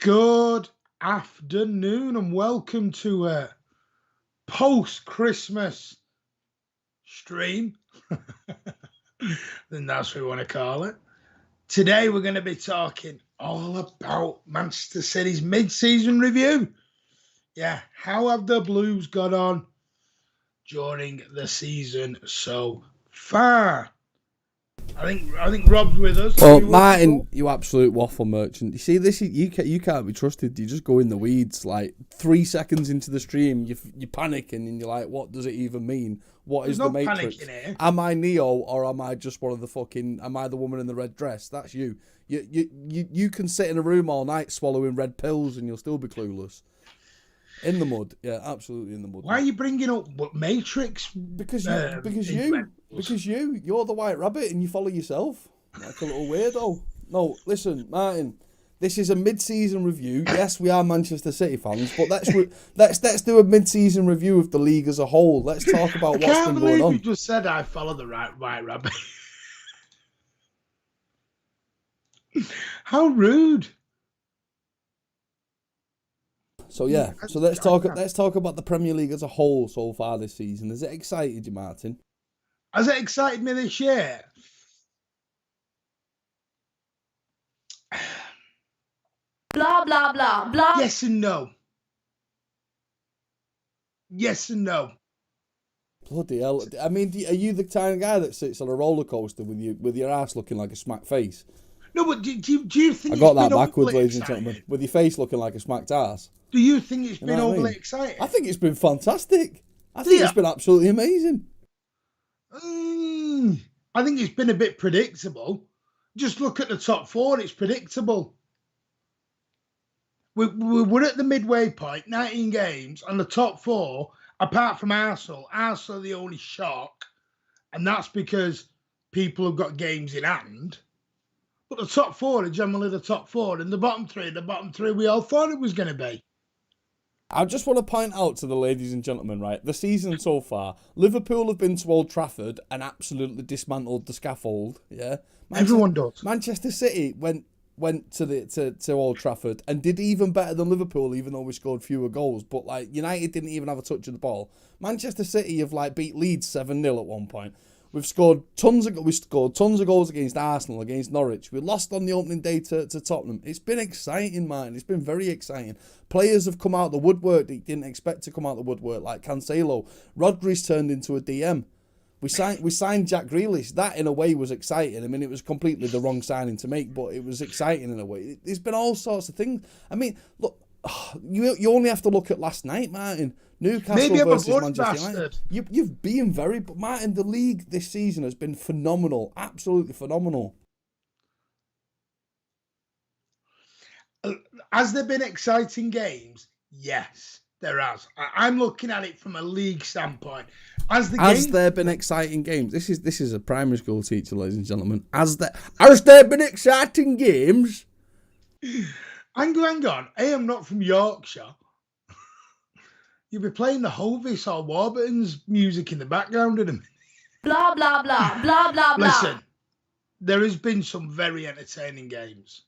Good afternoon and welcome to a post-Christmas stream. Then that's what we want to call it. Today we're going to be talking all about Manchester City's mid-season review. Yeah, how have the Blues got on during the season so far? I think Rob's with us. Well, Martin, you absolute waffle merchant. You see, this you can't be trusted. You just go in the weeds. Like 3 seconds into the stream, you're panicking and you're like, "What does it even mean? What is the Matrix? Am I Neo or am I just one of the fucking? Am I the woman in the red dress? That's you. You can sit in a room all night swallowing red pills and you'll still be clueless." In the mud, yeah, absolutely in the mud. Why are you bringing up what Matrix? Because you're the white rabbit and you follow yourself like a little weirdo. No, listen, Martin, this is a mid-season review. Yes, we are Manchester City fans, but let's do a mid-season review of the league as a whole. Let's talk about what's been going on. I can't believe you just said I follow the white rabbit. How rude. So yeah, let's talk about the Premier League as a whole so far this season. Has it excited you, Martin? Has it excited me this year? Blah blah blah blah. Yes and no. Yes and no. Bloody hell! I mean, are you the kind of guy that sits on a roller coaster with your ass looking like a smacked face? No, but do you think I got that backwards, ladies and gentlemen? With your face looking like a smacked ass. Do you think it's been overly exciting? I think it's been fantastic. I think it's been absolutely amazing. I think it's been a bit predictable. Just look at the top four; it's predictable. We're at the midway point, 19 games, and the top four, apart from Arsenal are the only shock, and that's because people have got games in hand. But the top four are generally the top four, and the bottom three we all thought it was going to be. I just want to point out to the ladies and gentlemen, right, the season so far, Liverpool have been to Old Trafford and absolutely dismantled the scaffold, yeah? Everyone does. Manchester City went to Old Trafford and did even better than Liverpool, even though we scored fewer goals. But, like, United didn't even have a touch of the ball. Manchester City have, like, beat Leeds 7-0 at one point. We've scored tons of goals against Arsenal, against Norwich. We lost on the opening day to Tottenham. It's been exciting, man. It's been very exciting. Players have come out the woodwork that you didn't expect to come out the woodwork, like Cancelo. Rodri's turned into a DM. We signed Jack Grealish. That, in a way, was exciting. I mean, it was completely the wrong signing to make, but it was exciting in a way. There's been all sorts of things. I mean, look, you only have to look at last night, Martin. Newcastle versus Manchester United. You've been very... But Martin, the league this season has been phenomenal. Absolutely phenomenal. Has there been exciting games? Yes, there has. I'm looking at it from a league standpoint. Has there been exciting games? This is a primary school teacher, ladies and gentlemen. Has there been exciting games? Hang on. I am not from Yorkshire. You'll be playing the Hovis or Warburton's music in the background in a minute. Blah, blah, blah, blah, blah, blah. Listen, there has been some very entertaining games.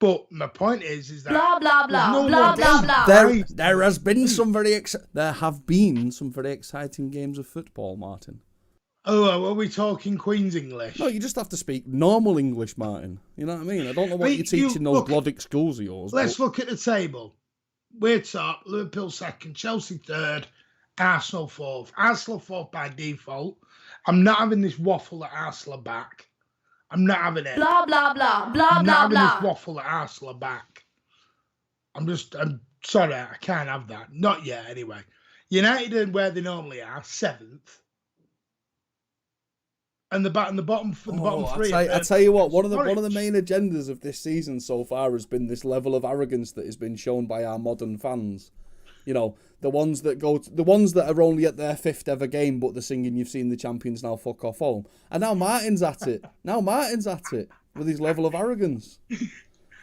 But my point is that... Blah, blah, blah, blah, blah, blah. There have been some very exciting games of football, Martin. Oh, are we talking Queen's English? No, you just have to speak normal English, Martin. You know what I mean? I don't know what you're teaching those Glodic schools of yours. Let's look at the table. We're top, Liverpool second, Chelsea third, Arsenal fourth. Arsenal fourth by default. I'm not having this waffle that Arsenal are back. I'm not having it. Blah, blah, blah, blah, I'm not blah, having blah. this waffle that Arsenal are back. I'm sorry, I can't have that. Not yet, anyway. United are where they normally are, seventh. And the bottom three. I tell you what, one of the main agendas of this season so far has been this level of arrogance that has been shown by our modern fans. You know, the ones that are only at their fifth ever game, but they're singing "You've seen the champions, now fuck off home." And now Martin's at it. With his level of arrogance.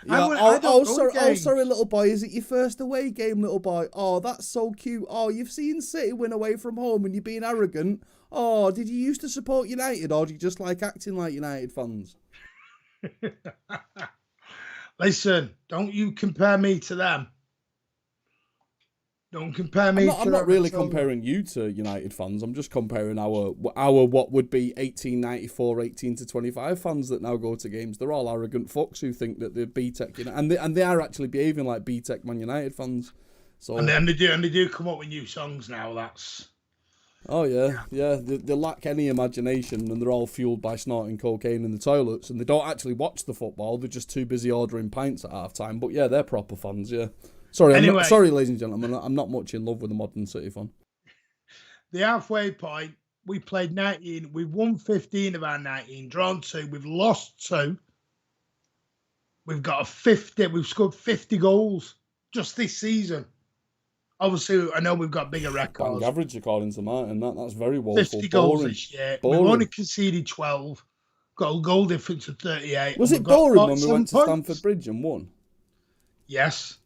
Sorry, little boy. Is it your first away game, little boy? Oh, that's so cute. Oh, you've seen City win away from home and you're being arrogant. Oh, did you used to support United or do you just like acting like United fans? Listen, don't you compare me to them. Don't compare me to them. I'm not really comparing you to United fans. I'm just comparing our what would be 1894, 18 to 25 fans that now go to games. They're all arrogant fucks who think that they're B-Tech, and they are actually behaving like B-Tech Man United fans. So and they do come up with new songs now. That's They lack any imagination, and they're all fueled by snorting cocaine in the toilets, and they don't actually watch the football. They're just too busy ordering pints at half time. But yeah, they're proper fans. Yeah. Sorry, sorry, ladies and gentlemen. I'm not much in love with the modern City fan. The halfway point, we played 19. We've won 15 of our 19, drawn 2. We've lost 2. We've got 50. We've scored 50 goals just this season. Obviously, I know we've got bigger records. Bang average according to Martin. That's very woeful. 50 goals this year. We've only conceded 12. Got a goal difference of 38. Was it boring when we went to Stamford Bridge and won? Yes.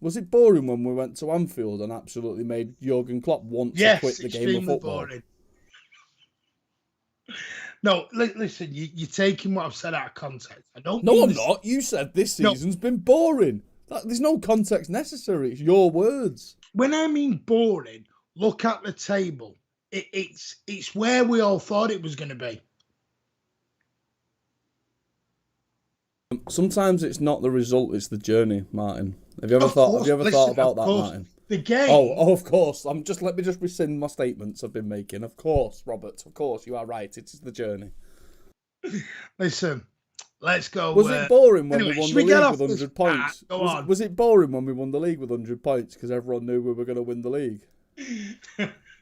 Was it boring when we went to Anfield and absolutely made Jurgen Klopp want to quit the game of football? Boring. No, listen, you're taking what I've said out of context. I'm not. You said this season's been boring. There's no context necessary. It's your words. When I mean boring, look at the table. It's where we all thought it was going to be. Sometimes it's not the result; it's the journey, Martin. Have you ever thought about that, Martin? The game. Oh, of course. Let me just rescind my statements I've been making. Of course, Robert. Of course, you are right. It is the journey. Listen, let's go. Was it boring when we won the league with 100 points? Was it boring when we won the league with 100 points because everyone knew we were going to win the league?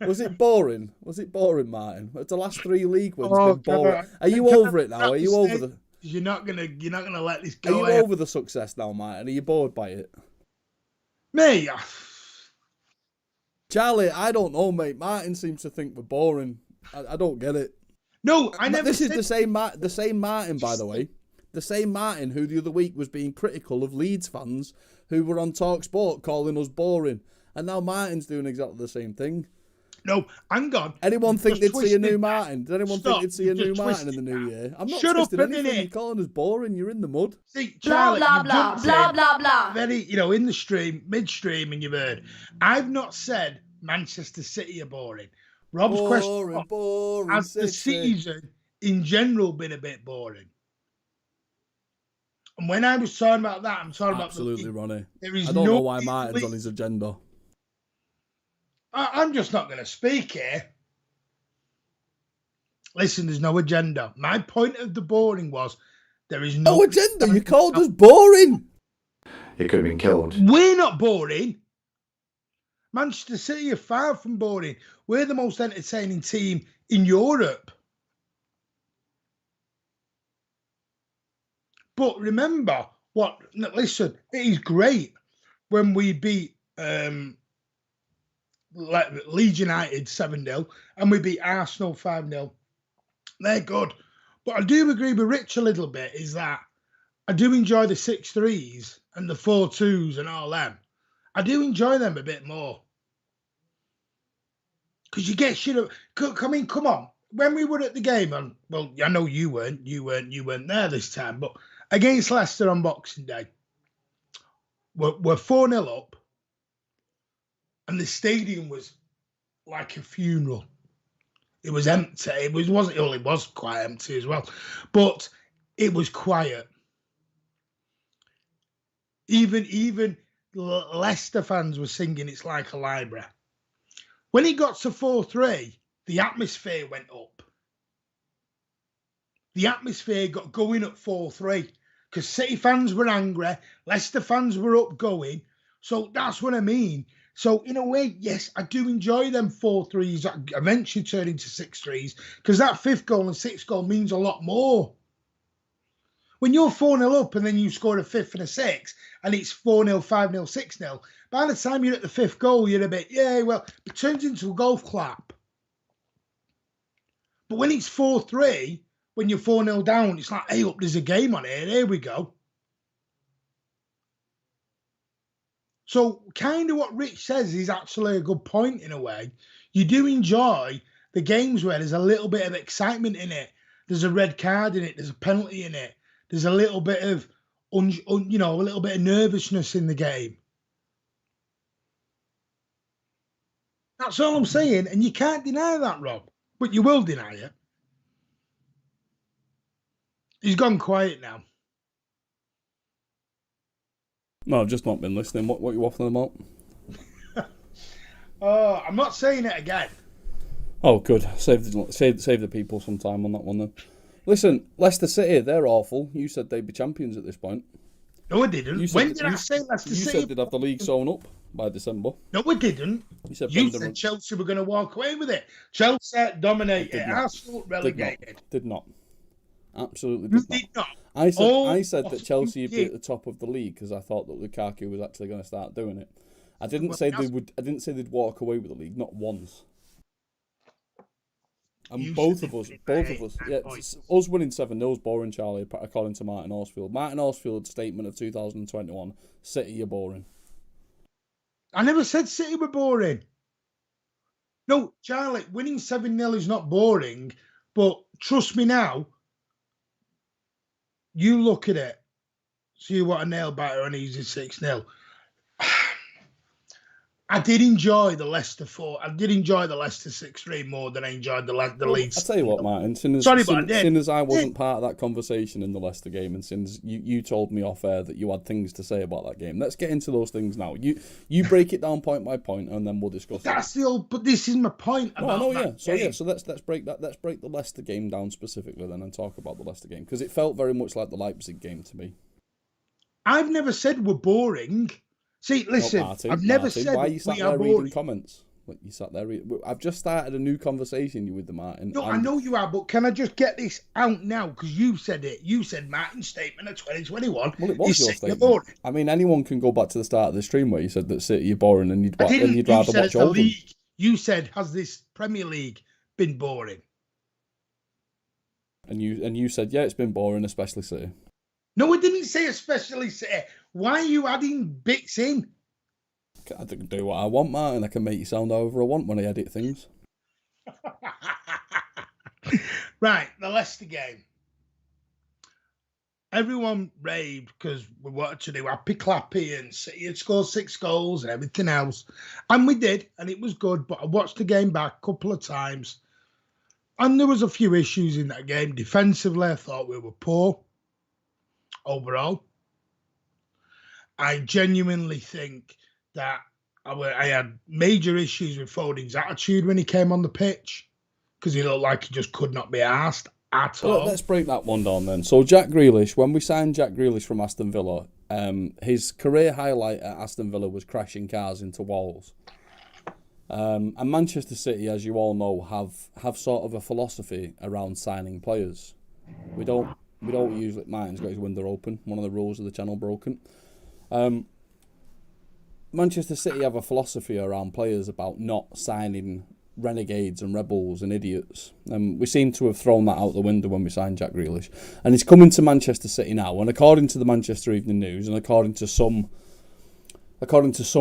Was it boring? Was it boring, Martin? The last 3 league wins been boring. Are you over it now? Are you over the? You're not gonna let this go. Are you over the success now, Martin? Are you bored by it? Me? Charlie, I don't know, mate. Martin seems to think we're boring. I don't get it. No, I never. This is the same Martin, by the way. The same Martin who the other week was being critical of Leeds fans who were on TalkSport calling us boring, and now Martin's doing exactly the same thing. No, hang on. Anyone think they'd see a new Martin? Did anyone think they'd see a new Martin in the new year? I'm not twisting anything. You're calling us boring. You're in the mud. See, Charlie, blah, blah, blah, blah, blah. Very, in the stream, midstream, and you've heard. I've not said Manchester City are boring. Rob's question has the season in general been a bit boring? And when I was talking about that, I'm talking absolutely, about Ronnie. I don't know why Martin's on his agenda. I'm just not going to speak here. Listen, there's no agenda. My point of the boring was there is no agenda. You called us boring. It could have been killed. We're not boring. Manchester City are far from boring. We're the most entertaining team in Europe. But remember, listen, it is great when we beat Leeds United 7-0 and we beat Arsenal 5-0. They're good. But I do agree with Rich a little bit is that I do enjoy the 6-3s and the 4-2s and all them. I do enjoy them a bit more. Because you get shit. I mean, come on. When we were at the game, and well, I know you weren't there this time, but against Leicester on Boxing Day, we're 4-0 up. And the stadium was like a funeral. It was empty. It was quite empty as well. But it was quiet. Even Leicester fans were singing It's Like a Library. When it got to 4-3, the atmosphere went up. The atmosphere got going at 4-3 because City fans were angry. Leicester fans were up going. So that's what I mean. So in a way, yes, I do enjoy them 4-3s that eventually turn into 6-3s because that 5th goal and 6th goal means a lot more. When you're 4-0 up and then you score a 5th and a 6th and it's 4-0, 5-0, 6-0, by the time you're at the 5th goal, you're a bit, it turns into a golf clap. But when it's 4-3, when you're 4-0 down, it's like, hey, up, there's a game on here. Here we go. So kind of what Rich says is actually a good point in a way. You do enjoy the games where there's a little bit of excitement in it. There's a red card in it. There's a penalty in it. There's a little bit of a little bit of nervousness in the game. That's all I'm saying, and you can't deny that, Rob. But you will deny it. He's gone quiet now. No, I've just not been listening. What are you waffling about? Oh, I'm not saying it again. Oh, good. Save the people some time on that one then. Listen, Leicester City, they're awful. You said they'd be champions at this point. No, I didn't. When did I say Leicester City? You said they'd have the league sewn up by December. No, we didn't. You said Chelsea were going to walk away with it. Chelsea dominated. Arsenal relegated. Did not. Absolutely did not. I said that Chelsea would be at the top of the league because I thought that Lukaku was actually going to start doing it. I didn't say they'd walk away with the league, not once. And both of us, yeah, us winning 7-0 is boring, Charlie, according to Martin Horsfield. Martin Horsfield's statement of 2021, City, you're boring. I never said City were boring. No, Charlie, winning 7-0 is not boring, but trust me now, you look at it, see what a nail biter and easy 6-0. I did enjoy the Leicester 4. I did enjoy the Leicester 6-3 more than I enjoyed the Leeds. I'll tell you what, Martin. Since I wasn't part of that conversation in the Leicester game, and since you told me off air that you had things to say about that game, let's get into those things now. You break it down point by point, and then we'll discuss. But this is my point. So let's break that. Let's break the Leicester game down specifically, then, and talk about the Leicester game because it felt very much like the Leipzig game to me. I've never said we're boring. See, listen, I've never said why you sat there reading comments. You sat there. I've just started a new conversation with the Martin. No, I know you are, but can I just get this out now? Because you said it. You said Martin's statement of 2021. Well, it was your statement. I mean, anyone can go back to the start of the stream where you said that City you're boring and you'd rather watch Oldham. You said, has this Premier League been boring? And you said, yeah, it's been boring, especially City. No, I didn't say especially City. Why are you adding bits in? I can do what I want, Martin. I can make you sound however I want when I edit things. Right, the Leicester game. Everyone raved because we wanted to do happy clappy and City had scored 6 goals and everything else. And we did, and it was good. But I watched the game back a couple of times. And there was a few issues in that game. Defensively, I thought we were poor. Overall, I genuinely think that I had major issues with Foden's attitude when he came on the pitch because he looked like he just could not be arsed at all. Let's break that one down then. So Jack Grealish, when we signed Jack Grealish from Aston Villa, his career highlight at Aston Villa was crashing cars into walls. And Manchester City, as you all know, have sort of a philosophy around signing players. We don't usually. Martin's got his window open. One of the rules of the channel broken. Manchester City have a philosophy around players about not signing renegades and rebels and idiots. We seem to have thrown that out the window when we signed Jack Grealish. And he's coming to Manchester City now. And according to the Manchester Evening News and according to some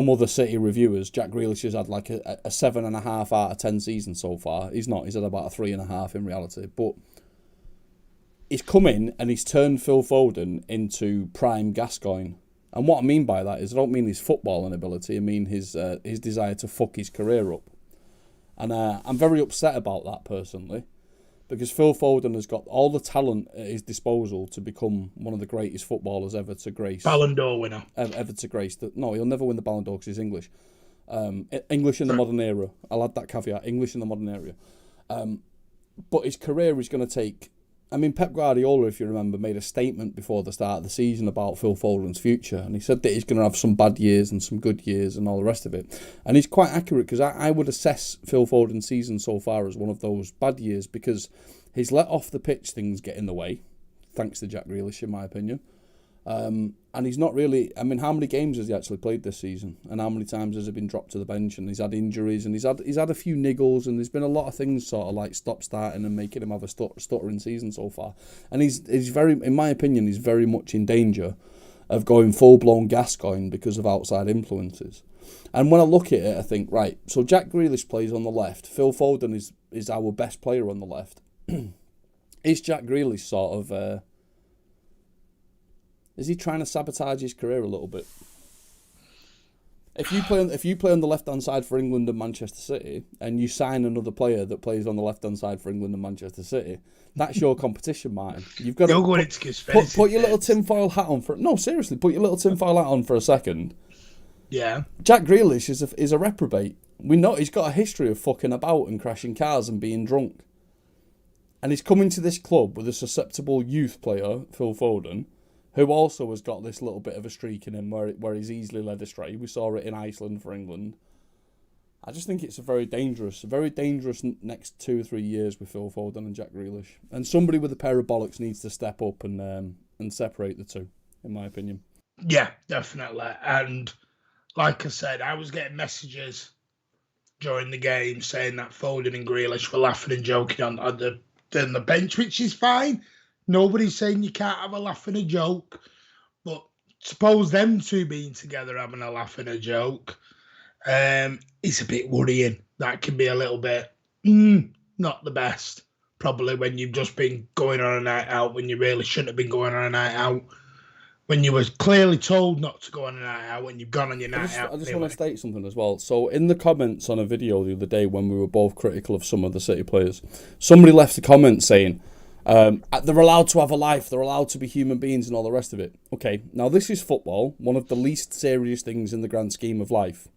other City reviewers, Jack Grealish has had like a 7.5 out of 10 season so far. He's not. He's had about a 3.5 in reality. But he's come in and he's turned Phil Foden into prime Gascoigne. And what I mean by that is I don't mean his footballing ability. I mean his desire to fuck his career up. And I'm very upset about that personally because Phil Foden has got all the talent at his disposal to become one of the greatest footballers ever to grace. Ballon d'Or winner. Ever to grace. No, he'll never win the Ballon d'Or because he's English. English in the modern era. I'll add that caveat. English in the modern era. But his career is going to take... I mean, Pep Guardiola, if you remember, made a statement before the start of the season about Phil Foden's future. And he said that he's going to have some bad years and some good years and all the rest of it. And he's quite accurate because I would assess Phil Foden's season so far as one of those bad years because his let off the pitch things get in the way, thanks to Jack Grealish, in my opinion. And he's not really... I mean, how many games has he actually played this season? And how many times has he been dropped to the bench? And he's had injuries and he's had a few niggles and there's been a lot of things sort of like stop-starting and making him have a stuttering season so far. And he's very... In my opinion, he's very much in danger of going full-blown Gascoigne because of outside influences. And when I look at it, I think, right, so Jack Grealish plays on the left. Phil Foden is our best player on the left. Is Jack Grealish sort of... Is he trying to sabotage his career a little bit? If you play on the left-hand side for England and Manchester City, and you sign another player that plays on the left-hand side for England and Manchester City, that's your competition, Martin. You've got to put your little tinfoil hat on for... No, seriously, put your little tinfoil hat on for a second. Yeah. Jack Grealish is a reprobate. We know he's got a history of fucking about and crashing cars and being drunk. And he's coming to this club with a susceptible youth player, Phil Foden, who also has got this little bit of a streak in him where he's easily led astray. We saw it in Iceland for England. I just think it's a very dangerous next 2 or 3 years with Phil Foden and Jack Grealish. And somebody with a pair of bollocks needs to step up and separate the two, in my opinion. Yeah, definitely. And like I said, I was getting messages during the game saying that Foden and Grealish were laughing and joking on the bench, which is fine. Nobody's saying you can't have a laugh and a joke. But suppose them two being together having a laugh and a joke, it's a bit worrying. That can be a little bit not the best. Probably when you've just been going on a night out when you really shouldn't have been going on a night out. When you were clearly told not to go on a night out when you've gone on your night out. I just want to state something as well. So in the comments on a video the other day when we were both critical of some of the City players, somebody left a comment saying they're allowed to have a life, they're allowed to be human beings and all the rest of it. Okay, now this is football, one of the least serious things in the grand scheme of life.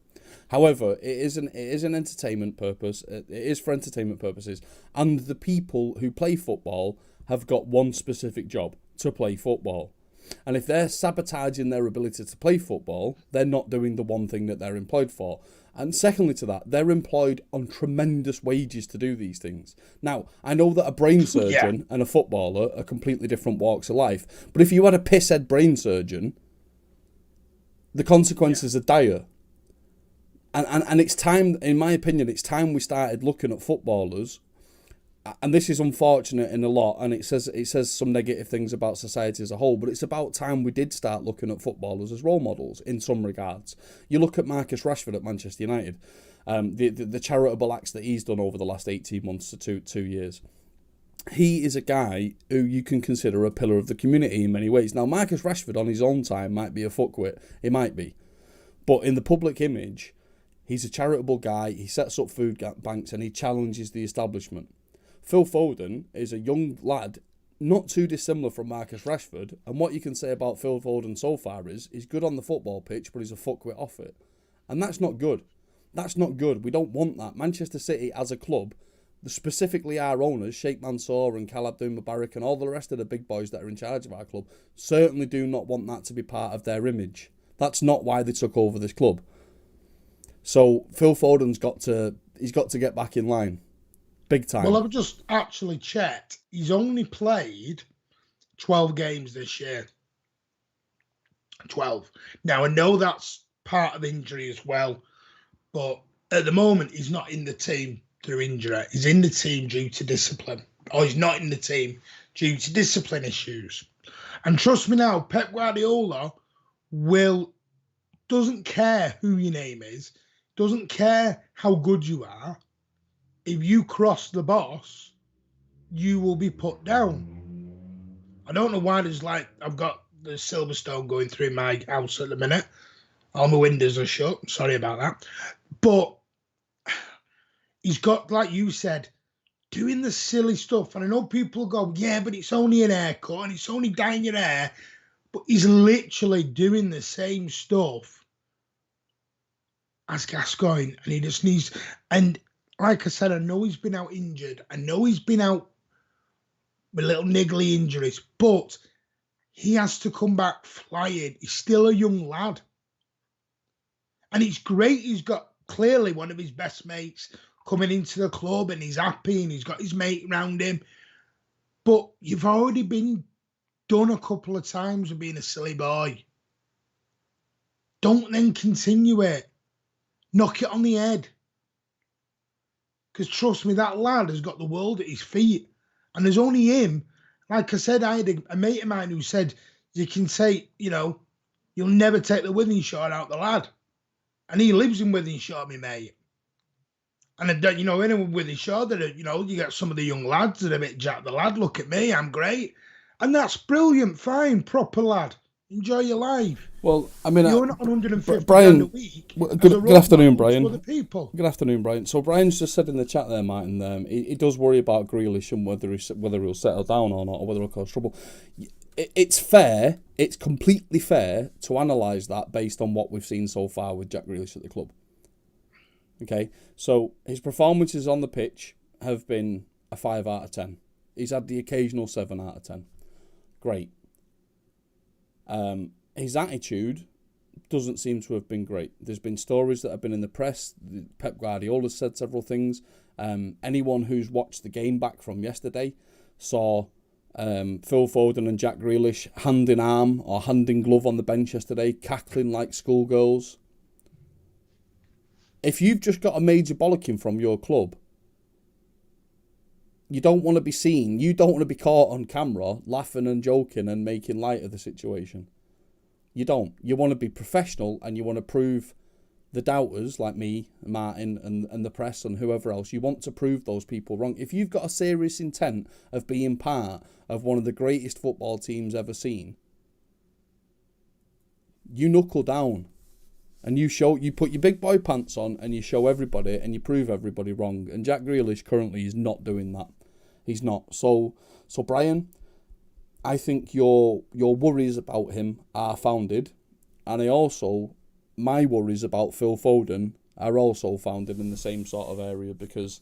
However, it is an entertainment purpose. It is for entertainment purposes. And the people who play football have got one specific job, to play football. And if they're sabotaging their ability to play football, they're not doing the one thing that they're employed for. And secondly to that, they're employed on tremendous wages to do these things. Now, I know that a brain surgeon and a footballer are completely different walks of life. But if you had a pisshead brain surgeon, the consequences are dire. And it's time, in my opinion, it's time we started looking at footballers. And this is unfortunate in a lot, and it says some negative things about society as a whole, but it's about time we did start looking at footballers as role models in some regards. You look at Marcus Rashford at Manchester United, the charitable acts that he's done over the last 18 months to 2 years. He is a guy who you can consider a pillar of the community in many ways. Now, Marcus Rashford on his own time might be a fuckwit. He might be. But in the public image, he's a charitable guy, he sets up food banks, and he challenges the establishment. Phil Foden is a young lad, not too dissimilar from Marcus Rashford, and what you can say about Phil Foden so far is he's good on the football pitch, but he's a fuckwit off it. And that's not good. That's not good. We don't want that. Manchester City as a club, specifically our owners, Sheikh Mansour and Kal Abdul Mubarak and all the rest of the big boys that are in charge of our club, certainly do not want that to be part of their image. That's not why they took over this club. So Phil Foden's got to get back in line. Big time. Well, I've just actually checked. He's only played 12 games this year. 12. Now, I know that's part of injury as well, but at the moment, he's not in the team through injury. He's in the team due to discipline. Or he's not in the team due to discipline issues. And trust me now, Pep Guardiola doesn't care who your name is, doesn't care how good you are. If you cross the boss, you will be put down. I don't know why I've got the Silverstone going through my house at the minute. All my windows are shut. Sorry about that. But he's got, like you said, doing the silly stuff. And I know people go, yeah, but it's only an haircut and it's only dyeing your hair. But he's literally doing the same stuff as Gascoigne. And he just needs... And like I said, I know he's been out injured. I know he's been out with little niggly injuries, but he has to come back flying. He's still a young lad. And it's great he's got clearly one of his best mates coming into the club and he's happy and he's got his mate around him. But you've already been done a couple of times with being a silly boy. Don't then continue it. Knock it on the head. Because trust me, that lad has got the world at his feet. And there's only him. Like I said, I had a mate of mine who said, you can say, you'll never take the Withenshaw out the lad. And he lives in Withenshaw, my mate. And, anyone with Withenshaw, that you get some of the young lads that are a bit jack the lad. Look at me, I'm great. And that's brilliant, fine, proper lad. Enjoy your life. Well, I mean, You're not on 150 Brian, grand a week. good afternoon, Brian. To other people. Good afternoon, Brian. So Brian's just said in the chat there, Martin, he does worry about Grealish and whether he'll settle down or not, or whether he'll cause trouble. It's fair. It's completely fair to analyse that based on what we've seen so far with Jack Grealish at the club. Okay, so his performances on the pitch have been a 5 out of 10. He's had the occasional 7 out of 10. Great. His attitude doesn't seem to have been great. There's been stories that have been in the press. Pep Guardiola said several things. Anyone who's watched the game back from yesterday saw Phil Foden and Jack Grealish hand in arm or hand in glove on the bench yesterday, cackling like schoolgirls. If you've just got a major bollocking from your club, you don't want to be seen. You don't want to be caught on camera laughing and joking and making light of the situation. You don't. You want to be professional and you want to prove the doubters like me, Martin, and the press and whoever else. You want to prove those people wrong. If you've got a serious intent of being part of one of the greatest football teams ever seen, you knuckle down and you put your big boy pants on and you show everybody and you prove everybody wrong. And Jack Grealish currently is not doing that. He's not. So Brian, I think your worries about him are founded, and my worries about Phil Foden are also founded in the same sort of area, because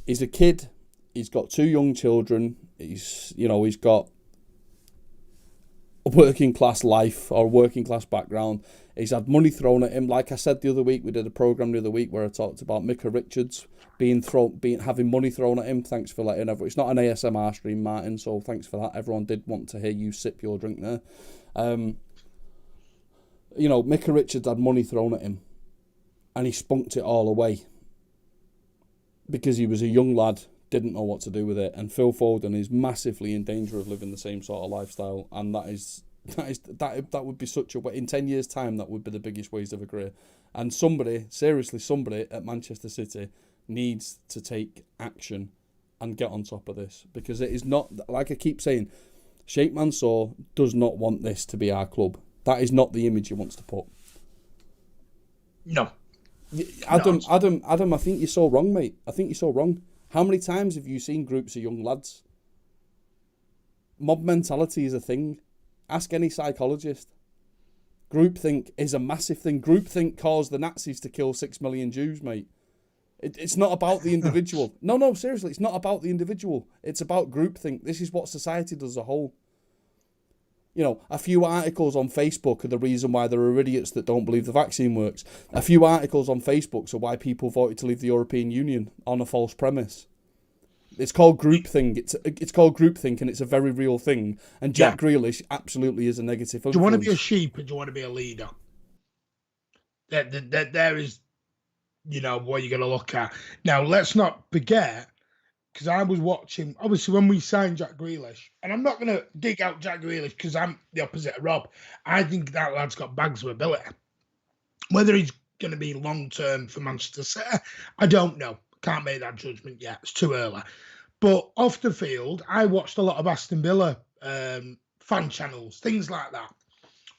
he's a kid, he's got 2 young children, he's got a working class life or working class background. He's had money thrown at him. Like I said the other week, we did a programme the other week where I talked about Micah Richards having money thrown at him. Thanks for letting everyone. It's not an ASMR stream, Martin, so thanks for that. Everyone did want to hear you sip your drink there. Micah Richards had money thrown at him and he spunked it all away because he was a young lad, didn't know what to do with it. And Phil Foden is massively in danger of living the same sort of lifestyle, and that would be such a way. In 10 years' time, that would be the biggest waste of a career. And somebody at Manchester City needs to take action and get on top of this, because it is not, like I keep saying, Sheikh Mansour does not want this to be our club. That is not the image he wants to put. No. Adam, I think you're so wrong, mate. I think you're so wrong. How many times have you seen groups of young lads? Mob mentality is a thing. Ask any psychologist. Groupthink is a massive thing. Groupthink caused the Nazis to kill 6 million Jews, mate. It's not about the individual. No, seriously, it's not about the individual. It's about groupthink. This is what society does as a whole. A few articles on Facebook are the reason why there are idiots that don't believe the vaccine works. A few articles on Facebook are why people voted to leave the European Union on a false premise. It's called groupthink. It's called groupthink, and it's a very real thing. And Jack Grealish absolutely is a negative influence. Do you want to be a sheep or do you want to be a leader? There is, what you're going to look at. Now, let's not forget, because I was watching, obviously, when we signed Jack Grealish, and I'm not going to dig out Jack Grealish because I'm the opposite of Rob. I think that lad's got bags of ability. Whether he's going to be long-term for Manchester City, I don't know. Can't make that judgment yet. It's too early. But off the field, I watched a lot of Aston Villa fan channels, things like that,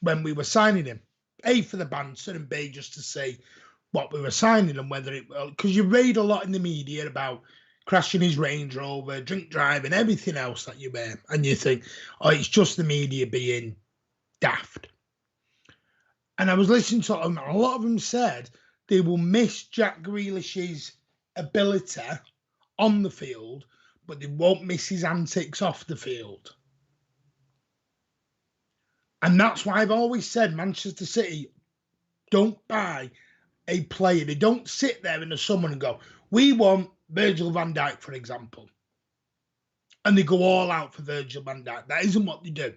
when we were signing him. A, for the banter, and B, just to see what we were signing and whether it... Because you read a lot in the media about crashing his Range Rover, drink driving, everything else that you wear. And you think, it's just the media being daft. And I was listening to them, and a lot of them said they will miss Jack Grealish's ability on the field, but they won't miss his antics off the field. And that's why I've always said Manchester City don't buy a player. They don't sit there in the summer and go, we want Virgil van Dijk, for example. And they go all out for Virgil van Dijk. That isn't what they do.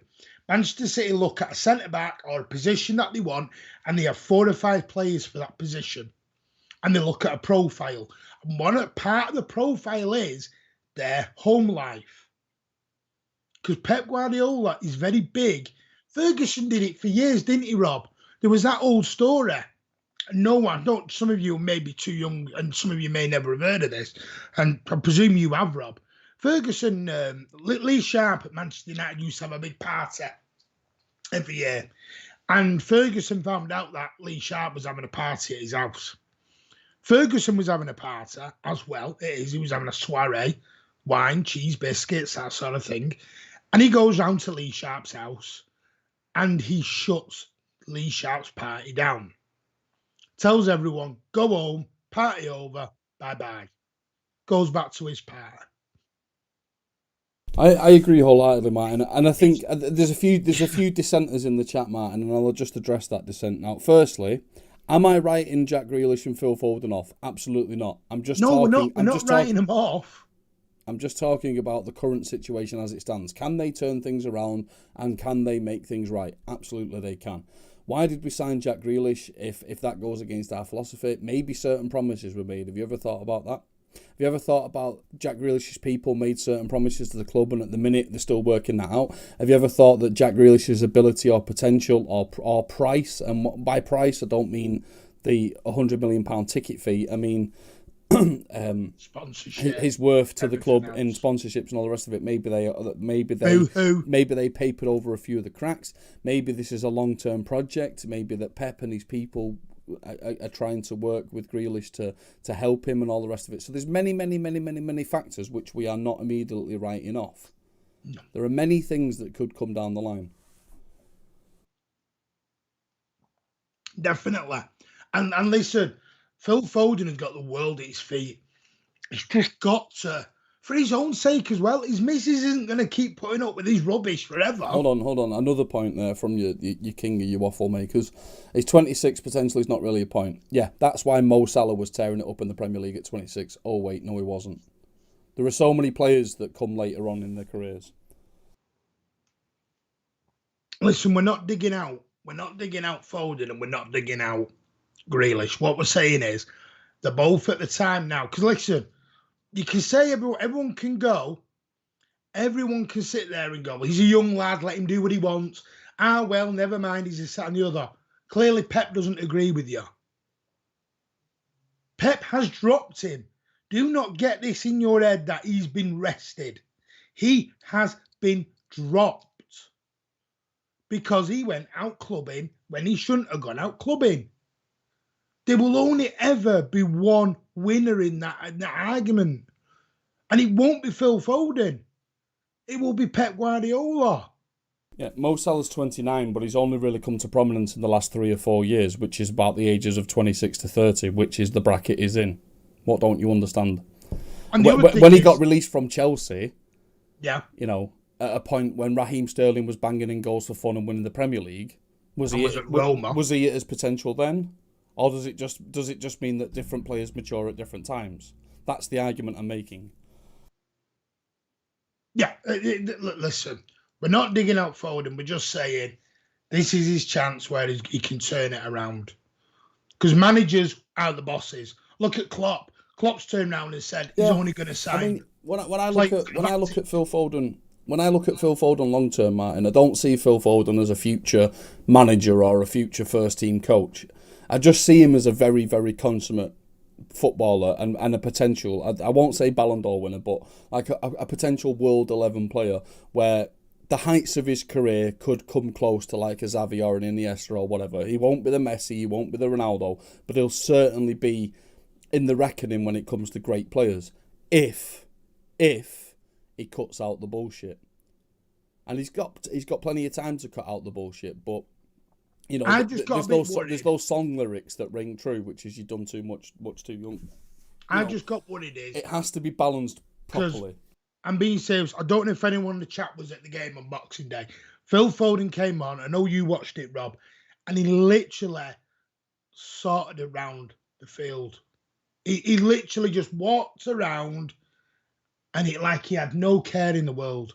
Manchester City look at a centre-back or a position that they want, and they have 4 or 5 players for that position. And they look at a profile. And part of the profile is their home life. Because Pep Guardiola is very big. Ferguson did it for years, didn't he, Rob? There was that old story. Some of you may be too young, and some of you may never have heard of this, and I presume you have, Rob. Ferguson, Lee Sharp at Manchester United used to have a big party every year. And Ferguson found out that Lee Sharp was having a party at his house. Ferguson was having a party as well. It is. He was having a soiree, wine, cheese, biscuits, that sort of thing. And he goes round to Lee Sharp's house and he shuts Lee Sharp's party down. Tells everyone, go home, party over, bye-bye. Goes back to his party. I agree wholeheartedly, Martin, and I think there's a few dissenters in the chat, Martin, and I'll just address that dissent now. Firstly, am I writing Jack Grealish and Phil Foden off? Absolutely not. We're not writing them off. I'm just talking about the current situation as it stands. Can they turn things around and can they make things right? Absolutely, they can. Why did we sign Jack Grealish if that goes against our philosophy? Maybe certain promises were made. Have you ever thought about that? Have you ever thought about Jack Grealish's people made certain promises to the club and at the minute they're still working that out? Have you ever thought that Jack Grealish's ability or potential or price, and by price I don't mean the £100 million ticket fee, I mean sponsorship, his worth to the club else. In sponsorships and all the rest of it. Maybe they papered over a few of the cracks. Maybe this is a long-term project. Maybe that Pep and his people are trying to work with Grealish to help him and all the rest of it. So there's many factors which we are not immediately writing off. No. There are many things that could come down the line. Definitely. And listen, Phil Foden has got the world at his feet. He's just got to, for his own sake as well. His missus isn't going to keep putting up with his rubbish forever. Hold on. Another point there from your king of your waffle makers. He's 26, potentially is not really a point. Yeah, that's why Mo Salah was tearing it up in the Premier League at 26. Oh, wait, no, he wasn't. There are so many players that come later on in their careers. Listen, we're not digging out Foden and we're not digging out Grealish. What we're saying is they're both at the time now. Because listen, you can say everyone can go. Everyone can sit there and go, well, he's a young lad, let him do what he wants. Ah, well, never mind, he's this, that and the other. Clearly, Pep doesn't agree with you. Pep has dropped him. Do not get this in your head that he's been rested. He has been dropped. Because he went out clubbing when he shouldn't have gone out clubbing. There will only ever be one winner in that argument. And it won't be Phil Foden. It will be Pep Guardiola. Yeah, Mo Salah's 29, but he's only really come to prominence in the last 3 or 4 years, which is about the ages of 26 to 30, which is the bracket he's in. What don't you understand? And when he got released from Chelsea, yeah, you know, at a point when Raheem Sterling was banging in goals for fun and winning the Premier League, was he at his potential then? Or does it just mean that different players mature at different times? That's the argument I'm making. Yeah, listen, we're not digging out Foden. We're just saying this is his chance where he can turn it around. Because managers are the bosses. Look at Klopp. Klopp's turned around and said he's only going to sign. I mean, when I look at Phil Foden. When I look at Phil Foden long term, Martin, I don't see Phil Foden as a future manager or a future first team coach. I just see him as a very, very consummate footballer and a potential, I won't say Ballon d'Or winner, but like a potential World 11 player where the heights of his career could come close to like a Xavi or an Iniesta or whatever. He won't be the Messi, he won't be the Ronaldo, but he'll certainly be in the reckoning when it comes to great players. If he cuts out the bullshit. And he's got plenty of time to cut out the bullshit, but you know, there's those song lyrics that ring true, which is you've done too much too young. I just got what it is. It has to be balanced properly. I'm being serious. I don't know if anyone in the chat was at the game on Boxing Day. Phil Foden came on. I know you watched it, Rob, and he literally sorted around the field. He literally just walked around, and it like he had no care in the world.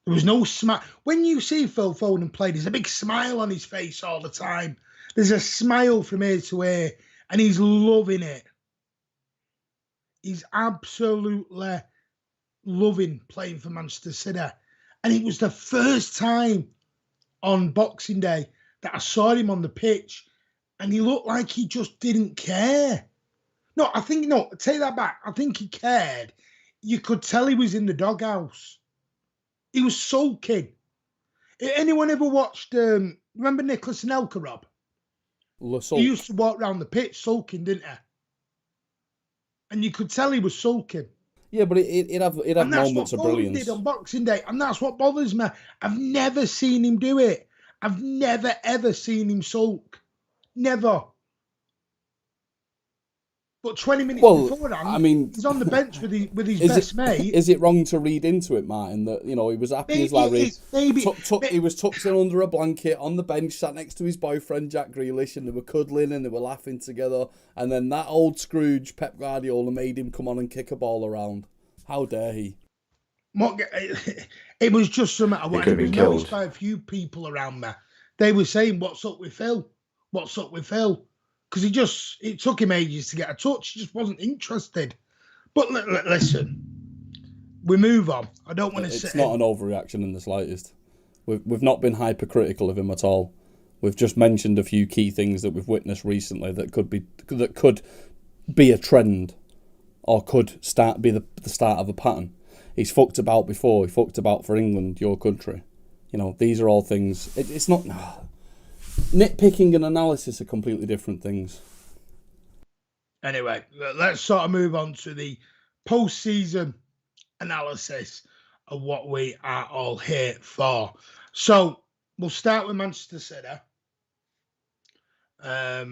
There was no smile. When you see Phil Foden play, there's a big smile on his face all the time. There's a smile from ear to ear, and he's loving it. He's absolutely loving playing for Manchester City. And it was the first time on Boxing Day that I saw him on the pitch, and he looked like he just didn't care. No, take that back. I think he cared. You could tell he was in the doghouse. He was sulking. Anyone ever watched, remember Nicholas Anelka, Rob? He used to walk around the pitch sulking, didn't he? And you could tell he was sulking. Yeah, but it'd have moments of brilliance. Did on Boxing Day, and that's what bothers me. I've never seen him do it. I've never, ever seen him sulk. Never. But 20 minutes beforehand, he's on the bench with his best mate. Is it wrong to read into it, Martin, that, he was happy as Larry? He was tucked in under a blanket on the bench, sat next to his boyfriend, Jack Grealish, and they were cuddling and they were laughing together. And then that old Scrooge, Pep Guardiola, made him come on and kick a ball around. How dare he? It was just something I wanted to be noticed by a few people around me. They were saying, "What's up with Phil? What's up with Phil?" Because it took him ages to get a touch. He just wasn't interested. But listen, we move on. I don't want to say... It's not an overreaction in the slightest. We've not been hypercritical of him at all. We've just mentioned a few key things that we've witnessed recently that could be a trend or could be the start of a pattern. He's fucked about before. He fucked about for England, your country. These are all things... It's not... Nitpicking and analysis are completely different things. Anyway, let's sort of move on to the post-season analysis of what we are all here for. So we'll start with Manchester City. I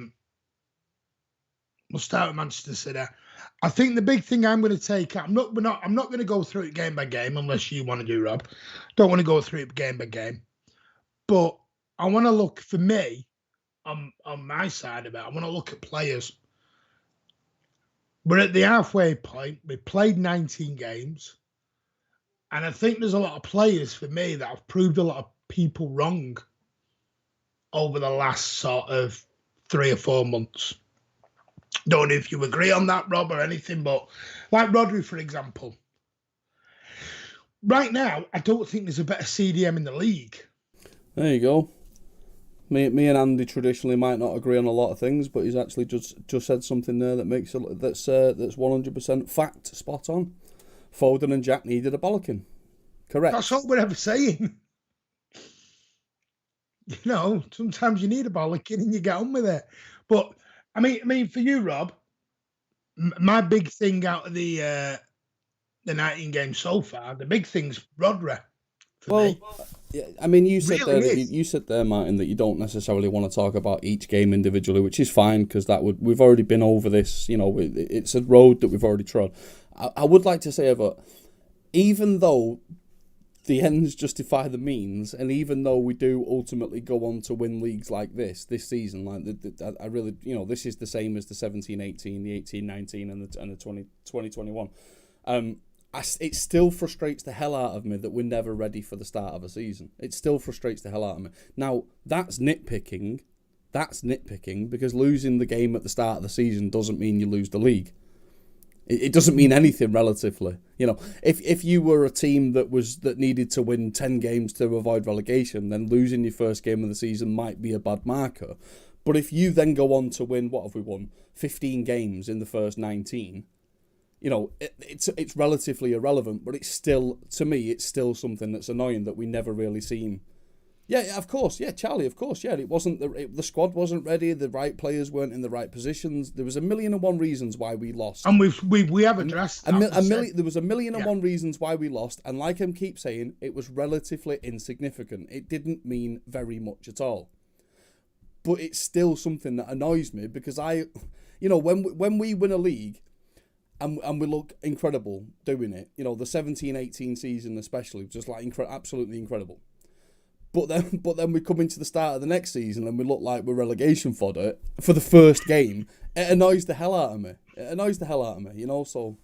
think the big thing I'm going to take out, I'm not going to go through it game by game unless you want to do, Rob. Don't want to go through it game by game. But I want to look, for me, on my side of it, I want to look at players. We're at the halfway point. We played 19 games. And I think there's a lot of players, for me, that have proved a lot of people wrong over the last sort of 3 or 4 months. Don't know if you agree on that, Rob, or anything, but like Rodri, for example. Right now, I don't think there's a better CDM in the league. There you go. Me and Andy traditionally might not agree on a lot of things, but he's actually just said something there that makes that's 100% fact, spot on. Foden and Jack needed a bollocking. Correct. That's all we're ever saying. Sometimes you need a bollocking and you get on with it. But I mean, for you, Rob, my big thing out of the 19 games so far, the big thing's Rodri. Me. Yeah, I mean, you said there, Martin, that you don't necessarily want to talk about each game individually, which is fine because we've already been over this. It's a road that we've already trod. I would like to say that even though the ends justify the means, and even though we do ultimately go on to win leagues like this season, like I really, this is the same as the 17-18, the 18-19, and the 20-21. It still frustrates the hell out of me that we're never ready for the start of a season. It still frustrates the hell out of me. Now, that's nitpicking. Because losing the game at the start of the season doesn't mean you lose the league. It doesn't mean anything relatively. If you were a team that needed to win 10 games to avoid relegation, then losing your first game of the season might be a bad marker. But if you then go on to win, what have we won? 15 games in the first 19. It's relatively irrelevant, but it's still, to me, it's still something that's annoying that we never really seem. Yeah, of course. Yeah, Charlie, of course. Yeah, it wasn't the squad wasn't ready. The right players weren't in the right positions. There was 1,000,001 reasons why we lost, and we have addressed that. There was 1,000,001 reasons why we lost, and like I keep saying, it was relatively insignificant. It didn't mean very much at all. But it's still something that annoys me because when we win a league. And we look incredible doing it. The 17-18 season especially, just like absolutely incredible. But then we come into the start of the next season and we look like we're relegation fodder for the first game. It annoys the hell out of me. So...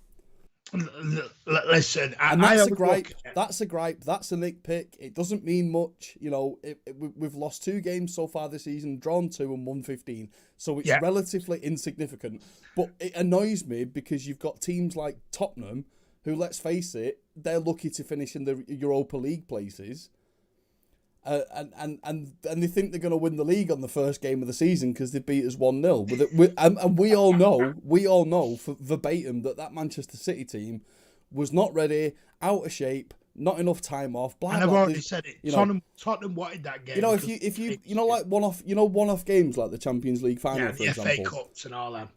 Listen, and that's a gripe. That's a gripe. That's a nitpick. It doesn't mean much. We've lost 2 games so far this season, drawn 2 and won 15. So it's relatively insignificant. But it annoys me because you've got teams like Tottenham, who, let's face it, they're lucky to finish in the Europa League places. And they think they're going to win the league on the first game of the season because they beat us 1-0. And we all know for verbatim that Manchester City team was not ready, out of shape, not enough time off. Blah, And I've blah, already said it. Tottenham wanted that game. You know, if you like one-off games like the Champions League final, for the example, FA Cups and all that,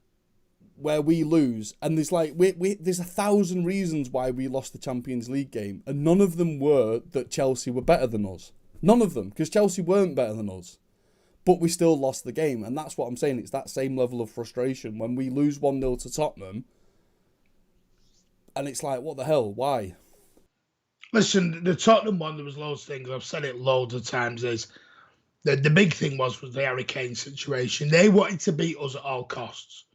where we lose, and there's like there's 1,000 reasons why we lost the Champions League game, and none of them were that Chelsea were better than us. None of them, because Chelsea weren't better than us, but we still lost the game, and that's what I'm saying. It's that same level of frustration when we lose 1-0 to Tottenham, and it's like, what the hell? Why? Listen, the Tottenham one, there was loads of things. I've said it loads of times. Is the big thing was the Harry Kane situation. They wanted to beat us at all costs.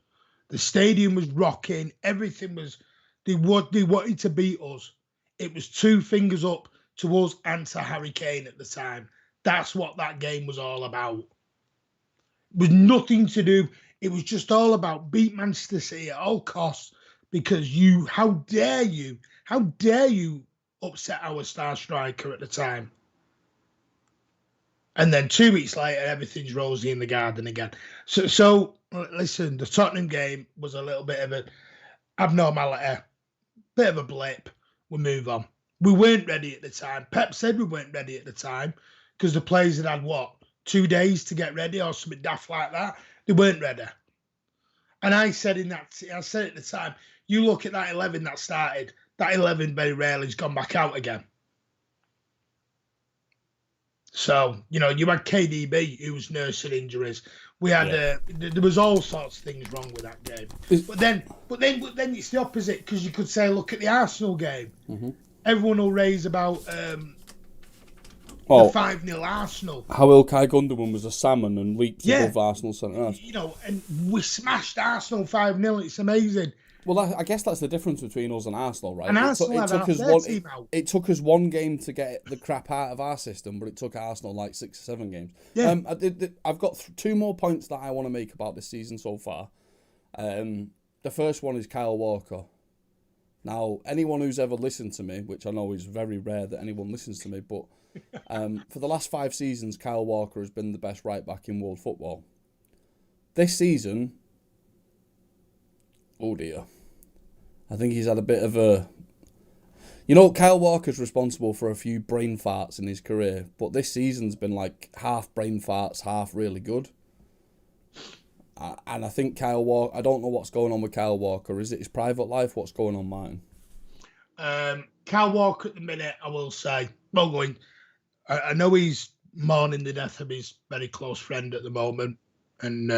The stadium was rocking. Everything was. They wanted to beat us. It was 2 fingers up to us and to Harry Kane at the time. That's what that game was all about. It was nothing to do. It was just all about beat Manchester City at all costs because how dare you upset our star striker at the time. And then 2 weeks later, everything's rosy in the garden again. So listen, the Tottenham game was a little bit of an abnormality, bit of a blip. We move on. We weren't ready at the time. Pep said we weren't ready at the time because the players had 2 days to get ready or something daft like that. They weren't ready. And I said at the time, you look at that 11 that started, that 11 very rarely has gone back out again. So, you had KDB who was nursing injuries. We had there was all sorts of things wrong with that game. But then it's the opposite because you could say, look at the Arsenal game. Mm-hmm. Everyone will raise about the 5-0 Arsenal. How Ilkay Gundogan was a salmon and leaped above Arsenal centre. And we smashed Arsenal 5-0. It's amazing. Well, I guess that's the difference between us and Arsenal, right? And it took us 1 game to get the crap out of our system, but it took Arsenal like 6 or 7 games. Yeah. I've got 2 more points that I want to make about this season so far. The first one is Kyle Walker. Now, anyone who's ever listened to me, which I know is very rare that anyone listens to me, but for the last 5 seasons, Kyle Walker has been the best right-back in world football. This season, oh dear, I think he's had a bit of a... Kyle Walker's responsible for a few brain farts in his career, but this season's been like half brain farts, half really good. And I think Kyle Walker, I don't know what's going on with Kyle Walker. Is it his private life? What's going on, Martin? Kyle Walker at the minute, I will say, I know he's mourning the death of his very close friend at the moment, and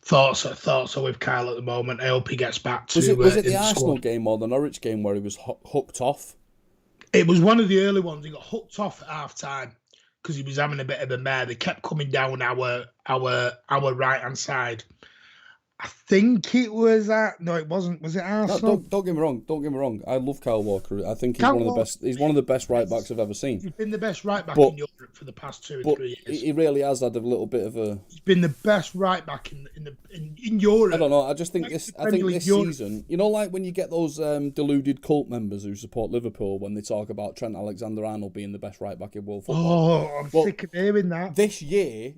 thoughts are with Kyle at the moment. I hope he gets back to. Was it the Arsenal game or the Norwich game where he was hooked off? It was one of the early ones. He got hooked off at half time because he was having a bit of a mare. They kept coming down our right hand side. I think it was no, it wasn't. Was it Arsenal? No, don't get me wrong. I love Kyle Walker. I think he's one of the best. He's one of the best right backs I've ever seen. He's been the best right back in Europe for the past 2 or 3 years. He really has had a little bit of a. He's been the best right back in Europe. I don't know. I just think this season, like when you get those deluded cult members who support Liverpool when they talk about Trent Alexander-Arnold being the best right back in world football. Oh, I'm sick of hearing that. This year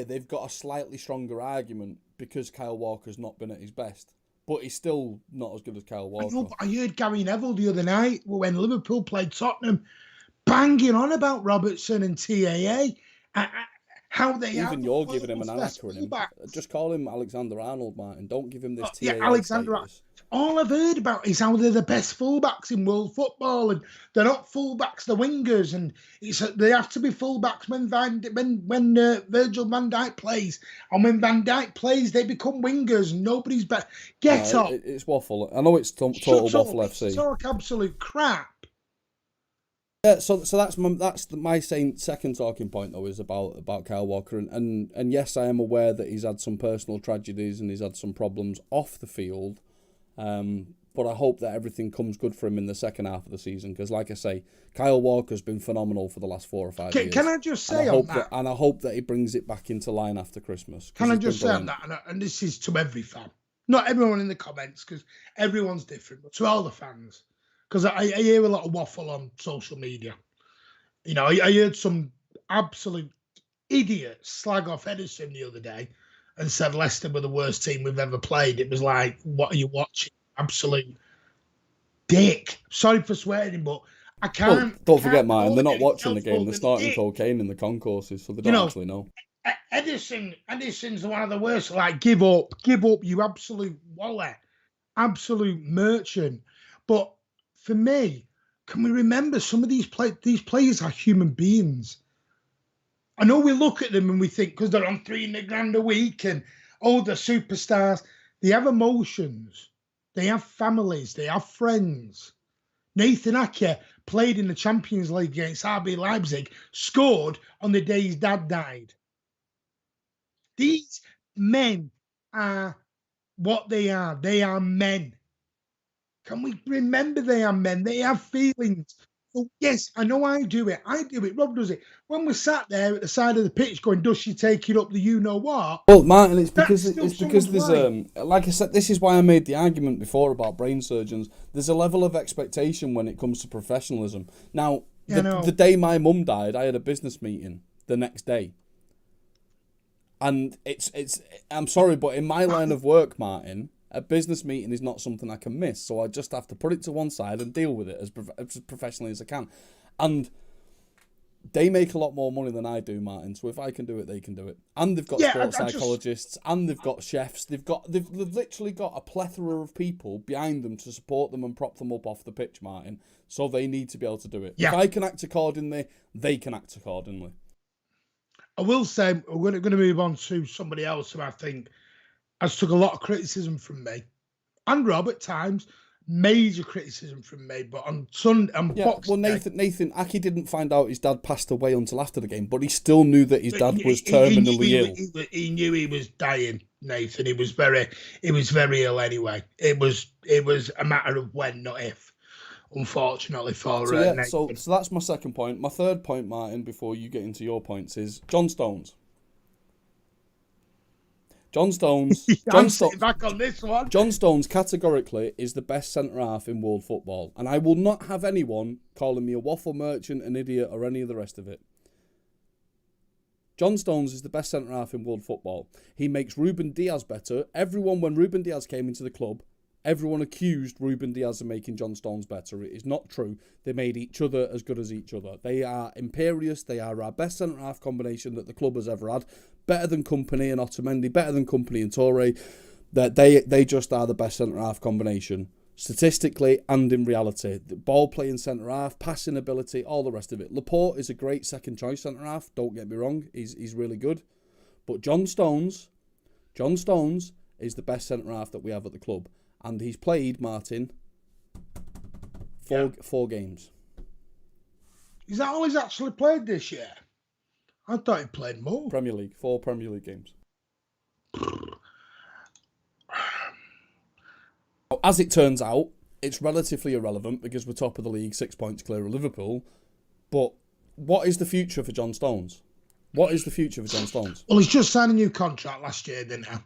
they've got a slightly stronger argument because Kyle Walker's not been at his best. But he's still not as good as Kyle Walker. I heard Gary Neville the other night when Liverpool played Tottenham banging on about Robertson and TAA. How they even you're giving him an acronym. Just call him Alexander-Arnold, Martin. Don't give him this TAA. Yeah, Alexander. All I've heard about is how they're the best fullbacks in world football, and they're not fullbacks, they're wingers, and they have to be fullbacks when Virgil van Dijk plays, and when Van Dijk plays, they become wingers. And nobody's better. Get up. It's waffle. I know it's total waffle FC. Talk absolute crap. Yeah, so that's my second talking point though is about Kyle Walker and yes, I am aware that he's had some personal tragedies and he's had some problems off the field, but I hope that everything comes good for him in the second half of the season because, like I say, Kyle Walker's been phenomenal for the last 4 or 5 years. Can I just say and I hope that he brings it back into line after Christmas. Can I just say on that, and this is to every fan, not everyone in the comments because everyone's different, but to all the fans. Because I hear a lot of waffle on social media. I heard some absolute idiot slag off Edison the other day and said Leicester were the worst team we've ever played. It was like, what are you watching? Absolute dick. Sorry for swearing, but I Well, can't. don't I forget, can't Martin, call they're it not anything watching the else game. other They're than a snorting dick. cocaine in the concourses, so they You don't know, actually know. Edison's one of the worst. Like, give up, you absolute wallet, absolute merchant. But for me, can we remember some of these players are human beings? I know we look at them and we think because they're on $300,000 a week and they're superstars. They have emotions. They have families. They have friends. Nathan Ake played in the Champions League against RB Leipzig, scored on the day his dad died. These men are what they are. They are men. Can we remember they are men? They have feelings. So yes, I know I do it. Rob does it. When we're sat there at the side of the pitch going, does she take it up the you know what? Well, Martin, it's because That's still there's someone's like I said, this is why I made the argument before about brain surgeons. There's a level of expectation when it comes to professionalism. Now, the day my mum died, I had a business meeting the next day. And it's I'm sorry, but in my line of work, Martin, a business meeting is not something I can miss. So I just have to put it to one side and deal with it as professionally as I can. And they make a lot more money than I do, Martin. So if I can do it, they can do it. And they've got sports psychologists, and they've got chefs. They've literally got a plethora of people behind them to support them and prop them up off the pitch, Martin. So they need to be able to do it. Yeah. If I can act accordingly, they can act accordingly. I will say we're going to move on to somebody else who I think has took a lot of criticism from me, and Rob at times, major criticism from me. But on Sunday, Nathan Ake didn't find out his dad passed away until after the game, but he still knew that his dad was terminally ill. He knew he was dying, Nathan. He was very ill anyway. It was a matter of when, not if. Unfortunately for Nathan. So that's my second point. My third point, Martin, before you get into your points, is John Stones. Back on this one. John Stones categorically is the best centre-half in world football. And I will not have anyone calling me a waffle merchant, an idiot, or any of the rest of it. John Stones is the best centre-half in world football. He makes Ruben Diaz better. When Ruben Diaz came into the club, everyone accused Ruben Diaz of making John Stones better. It is not true. They made each other as good as each other. They are imperious. They are our best centre-half combination that the club has ever had. Better than Kompany and Otamendi, better than Kompany and Toure. They just are the best centre-half combination. Statistically and in reality. The ball-playing centre-half, passing ability, all the rest of it. Laporte is a great second-choice centre-half. Don't get me wrong. He's really good. But John Stones is the best centre-half that we have at the club. And he's played, Martin, four games. Is that all he's actually played this year? I thought he played more. Premier League, 4 Premier League games. As it turns out, it's relatively irrelevant because we're top of the league, 6 points clear of Liverpool. But what is the future for John Stones? Well, he's just signed a new contract last year, didn't he?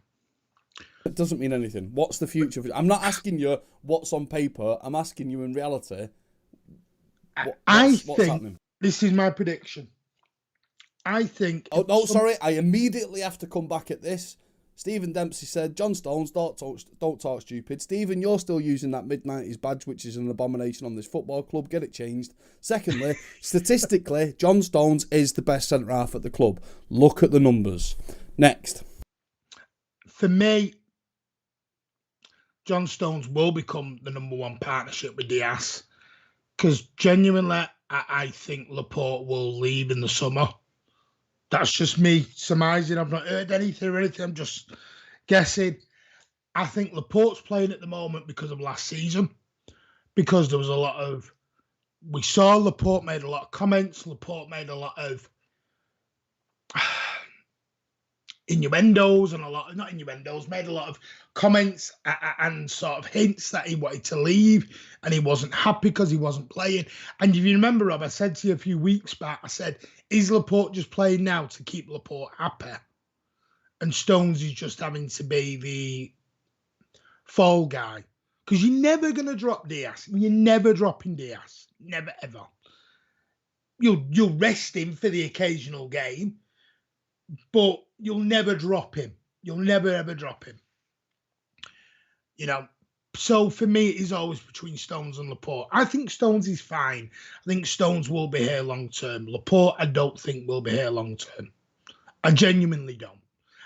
It doesn't mean anything. What's the future? I'm not asking you what's on paper. I'm asking you in reality. What's happening? This is my prediction. I think... Oh, no, sorry. I immediately have to come back at this. Stephen Dempsey said, John Stones, don't talk stupid. Stephen, you're still using that mid-90s badge, which is an abomination on this football club. Get it changed. Secondly, statistically, John Stones is the best centre-half at the club. Look at the numbers. Next. For me... John Stones will become the number one partnership with Diaz because genuinely, I think Laporte will leave in the summer. That's just me surmising. I've not heard anything or anything. I'm just guessing. I think Laporte's playing at the moment because of last season, because there was a lot of... We saw Laporte made a lot of comments. Laporte made a lot of... innuendos and made a lot of comments and sort of hints that he wanted to leave and he wasn't happy because he wasn't playing. And if you remember, Rob, I said to you a few weeks back, I said, is Laporte just playing now to keep Laporte happy? And Stones is just having to be the fall guy. Because you're never going to drop Diaz. You're never dropping Diaz. Never, ever. You'll rest him for the occasional game, but you'll never drop him. You'll never, ever drop him. You know, So for me, it is always between Stones and Laporte. I think Stones is fine. I think Stones will be here long term. Laporte, I don't think will be here long term. I genuinely don't.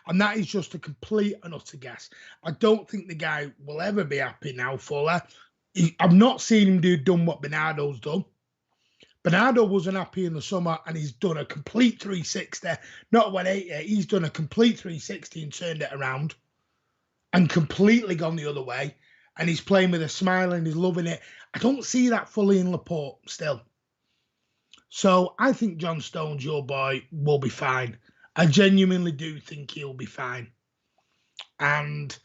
And that is just a complete and utter guess. I don't think the guy will ever be happy now, Fuller. I've not seen him done what Bernardo's done. Bernardo wasn't happy in the summer and he's done a complete 360. Not 180. He's done a complete 360 and turned it around and completely gone the other way. And he's playing with a smile and he's loving it. I don't see that fully in Laporte still. So I think John Stones, your boy, will be fine. I genuinely do think he'll be fine. And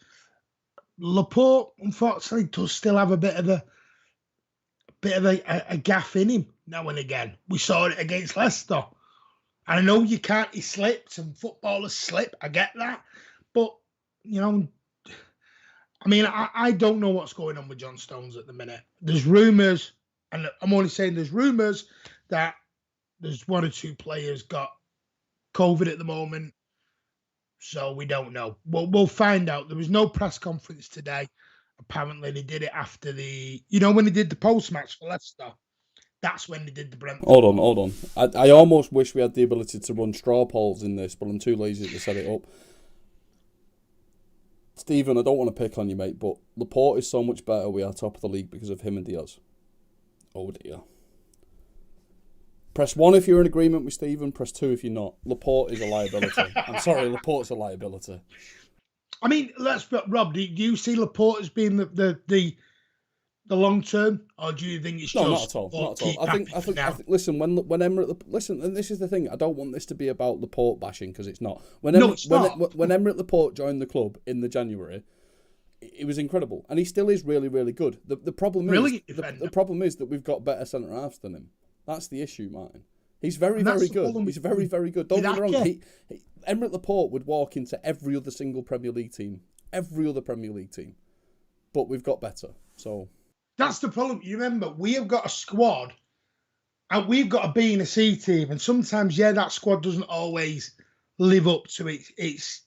Laporte, unfortunately, does still have a bit of a gaff in him now and again. We saw it against Leicester. And I know you can't, he slips and footballers slip. I get that. But, you know, I mean, I don't know what's going on with John Stones at the minute. There's rumours, and I'm only saying there's rumours that there's one or two players got COVID at the moment. So we don't know. We'll find out. There was no press conference today. Apparently they did it after when they did the post-match for Leicester. That's when they did the Brentford. Hold on. I almost wish we had the ability to run straw polls in this, but I'm too lazy to set it up. Stephen, I don't want to pick on you, mate, but Laporte is so much better. We are top of the league because of him and Diaz. Oh, dear. Press 1 if you're in agreement with Stephen. Press 2 if you're not. Laporte is a liability. I'm sorry, Laporte's a liability. I mean, Rob, do you see Laporte as being the long term, or do you think it's just not at all? Not at all. I think. Listen, when Emirates, and this is the thing. I don't want this to be about Laporte bashing because it's not. When Emirates Laporte joined the club in the January, it was incredible, and he still is really, really good. The problem is that we've got better centre halves than him. That's the issue, Martin. He's very, very good. He's very, very good. Don't get me wrong. Emirates Laporte would walk into every other single Premier League team. Every other Premier League team. But we've got better. So that's the problem. You remember, we have got a squad and we've got a B and a C team. And sometimes, that squad doesn't always live up to its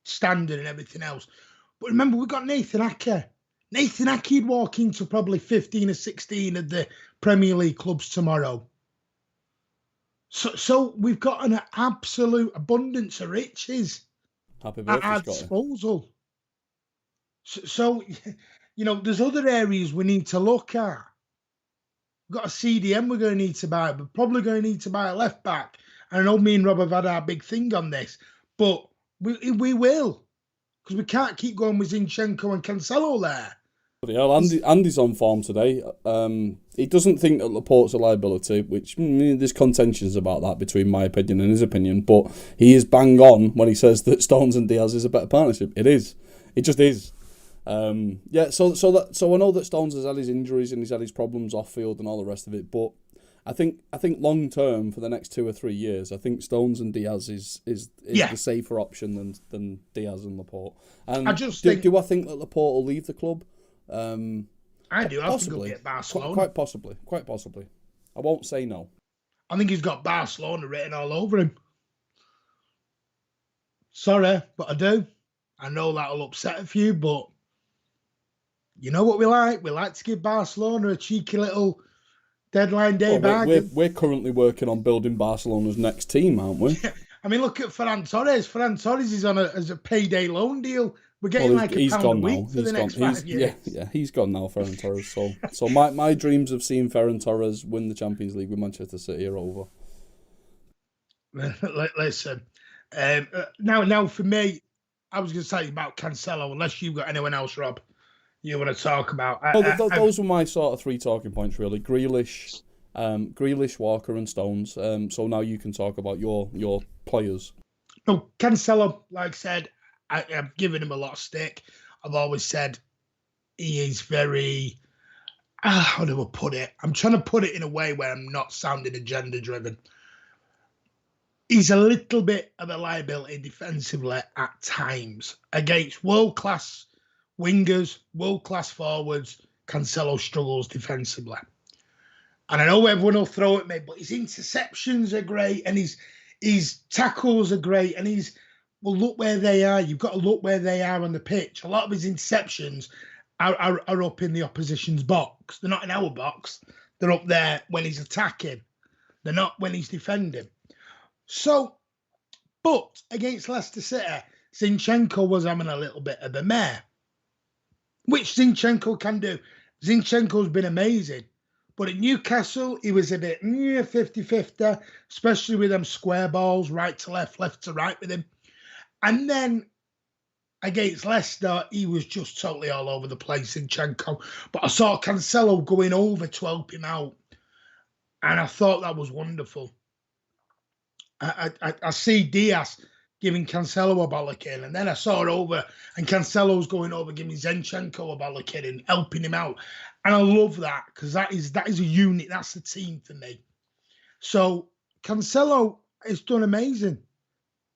standard and everything else. But remember, we've got Nathan Ake. Nathan Ake'd walk into probably 15 or 16 of the Premier League clubs tomorrow. So we've got an absolute abundance of riches at our disposal. So, there's other areas we need to look at. We've got a CDM we're going to need to buy. We're probably going to need to buy a left back. And I know me and Rob have had our big thing on this, but we will. Because we can't keep going with Zinchenko and Cancelo there. Andy's on form today. He doesn't think that Laporte's a liability, which there's contentions about that between my opinion and his opinion, but he is bang on when he says that Stones and Diaz is a better partnership. It is. It just is. So I know that Stones has had his injuries and he's had his problems off field and all the rest of it, but I think long term for the next 2 or 3 years, I think Stones and Diaz is the safer option than Diaz and Laporte. And do I think that Laporte will leave the club? I do. I think he'll get Barcelona. Quite possibly. I won't say no. I think he's got Barcelona written all over him. Sorry, but I do. I know that'll upset a few, but you know what we like? We like to give Barcelona a cheeky little deadline day bargain. We're currently working on building Barcelona's next team, aren't we? I mean, look at Ferran Torres. Ferran Torres is on as a payday loan deal. We're getting £1 a week for the next 5 years. Yeah, he's gone now, Ferran Torres. So my dreams of seeing Ferran Torres win the Champions League with Manchester City are over. Listen, now for me, I was going to say about Cancelo, unless you've got anyone else, Rob, you want to talk about. Those were my sort of 3 talking points, really. Grealish, Walker and Stones. So now you can talk about your players. No, Cancelo, like I said, I've given him a lot of stick. I've always said he is very, how do I put it? I'm trying to put it in a way where I'm not sounding agenda-driven. He's a little bit of a liability defensively at times. Against world-class wingers, world-class forwards, Cancelo struggles defensively. And I know everyone will throw at me, but his interceptions are great and his tackles are great and look where they are. You've got to look where they are on the pitch. A lot of his interceptions are up in the opposition's box. They're not in our box. They're up there when he's attacking. They're not when he's defending. So, but against Leicester City, Zinchenko was having a little bit of a mare, which Zinchenko can do. Zinchenko's been amazing. But at Newcastle, he was a bit 50-50, especially with them square balls, right to left to right with him. And then against Leicester, he was just totally all over the place, Zinchenko. But I saw Cancelo going over to help him out. And I thought that was wonderful. I see Diaz giving Cancelo a bollocking, and then I saw it over, and Cancelo's going over giving Zinchenko a bollocking and helping him out. And I love that, because that is a unit. That's a team for me. So Cancelo has done amazing.